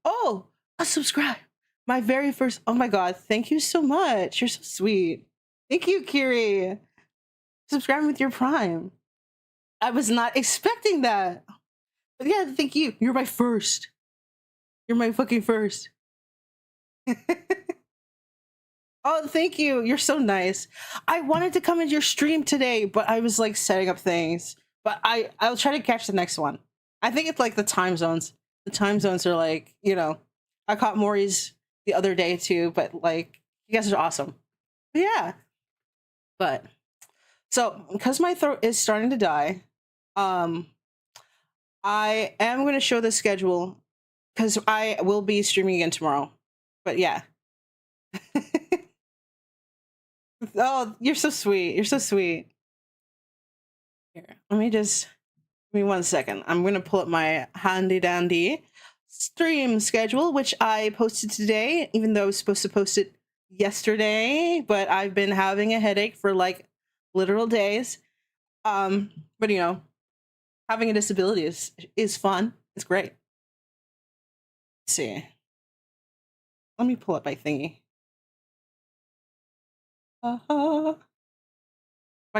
Oh, I'll subscribe. My very first. Oh my god! Thank you so much. You're so sweet. Thank you, Kiri. Subscribing with your Prime. I was not expecting that. But yeah, thank you. You're my first. You're my fucking first. Oh, thank you. You're so nice. I wanted to come into your stream today, but I was like setting up things. But I'll try to catch the next one. I think it's like the time zones. The time zones are like, you know, I caught Maury's the other day too, but like you guys are awesome. Yeah. But so because my throat is starting to die, I am going to show the schedule because I will be streaming again tomorrow. But yeah. Oh, you're so sweet. You're so sweet. Here, let me just give me 1 second. I'm going to pull up my handy dandy stream schedule, which I posted today, even though I was supposed to post it yesterday, but I've been having a headache for like literal days. But you know, having a disability is fun. It's great. Let's see. Let me pull up my thingy. My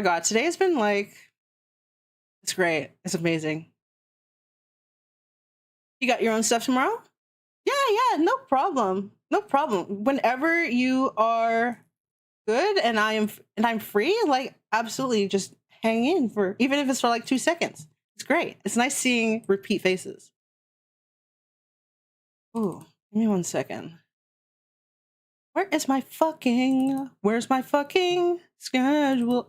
god, today has been like, it's great. It's amazing. You got your own stuff tomorrow? Yeah, no problem. No problem. Whenever you are good and I'm free, like absolutely just hang in for, even if it's for like 2 seconds. It's great. It's nice seeing repeat faces. Ooh, give me 1 second. Where's my fucking schedule?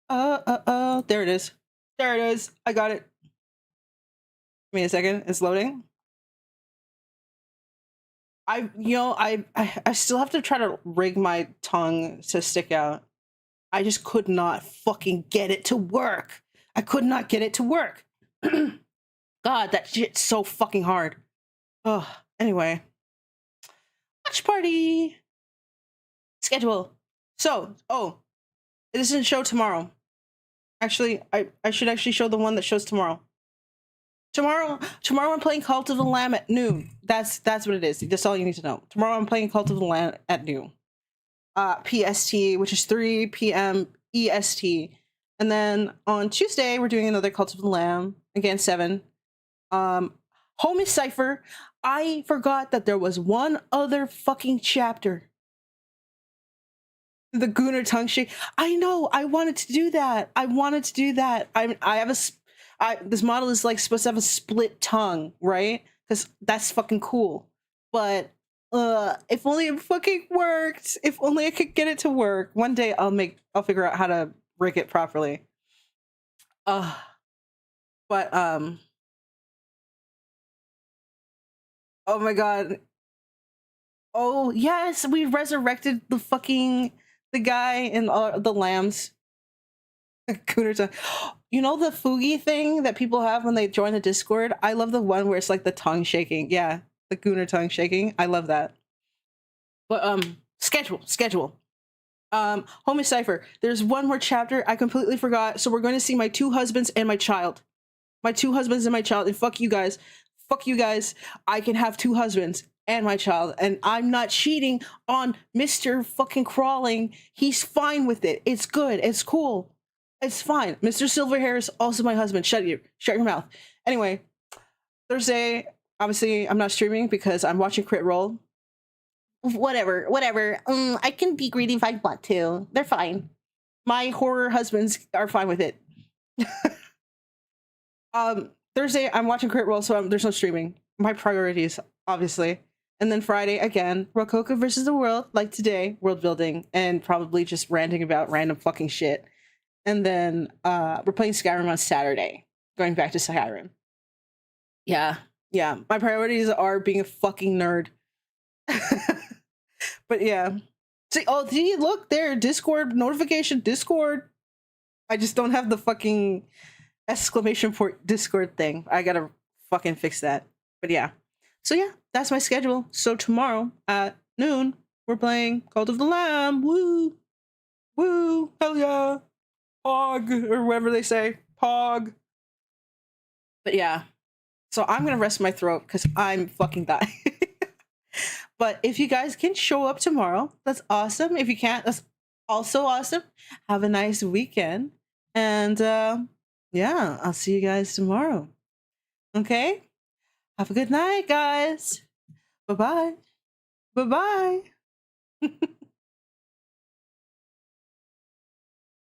There it is. There it is. I got it. Give me a second. It's loading. I still have to try to rig my tongue to stick out. I just could not fucking get it to work. I could not get it to work. God, that shit's so fucking hard. Oh, anyway. Watch party schedule. So, it doesn't show tomorrow. Actually, I should actually show the one that shows tomorrow. Tomorrow I'm playing Cult of the Lamb at noon. That's what it is. That's all you need to know. Tomorrow I'm playing Cult of the Lamb at noon. PST, which is 3 p.m. EST. And then on Tuesday we're doing another Cult of the Lamb, again 7. Homie Cypher. I forgot that there was one other fucking chapter. The Gunnar tongue shake. I know. I wanted to do that. This model is like supposed to have a split tongue, right? Because that's fucking cool. But if only it fucking worked. If only I could get it to work. One day I'll figure out how to rig it properly. Oh my god. Oh yes, we resurrected the guy and the lambs. You know the Fugi thing that people have when they join the Discord? I love the one where it's like the tongue shaking. Yeah, the Gunnar tongue shaking. I love that. But schedule. Homie Cypher, there's one more chapter I completely forgot. So we're going to see my 2 husbands and my child. My 2 husbands and my child. And fuck you guys. Fuck you guys. I can have 2 husbands and my child, and I'm not cheating on Mr. fucking Crawling. He's fine with it. It's good. It's cool. It's fine. Mr. Silverhair is also my husband. Shut your mouth. Anyway, Thursday, obviously I'm not streaming because I'm watching Crit Roll. Whatever. I can be greedy if I want to. They're fine. My horror husbands are fine with it. Thursday I'm watching Crit Roll, so there's no streaming. My priorities, obviously. And then Friday, again, Rococo Vs The World, like today, world building, and probably just ranting about random fucking shit. And then we're playing Skyrim on Saturday. going back to Skyrim. Yeah, yeah. My priorities are being a fucking nerd. But yeah. See, oh, see, look there, Discord notification, Discord. I just don't have the fucking exclamation point Discord thing. I gotta fucking fix that. But yeah. So yeah, that's my schedule. So tomorrow at noon, we're playing Cult of the Lamb. Woo! Woo! Hell yeah! Pog! Or whatever they say. Pog! But yeah. So I'm gonna rest my throat because I'm fucking dying. But if you guys can show up tomorrow, that's awesome. If you can't, that's also awesome. Have a nice weekend. And yeah, I'll see you guys tomorrow. Okay? Have a good night, guys. Bye-bye. Bye-bye.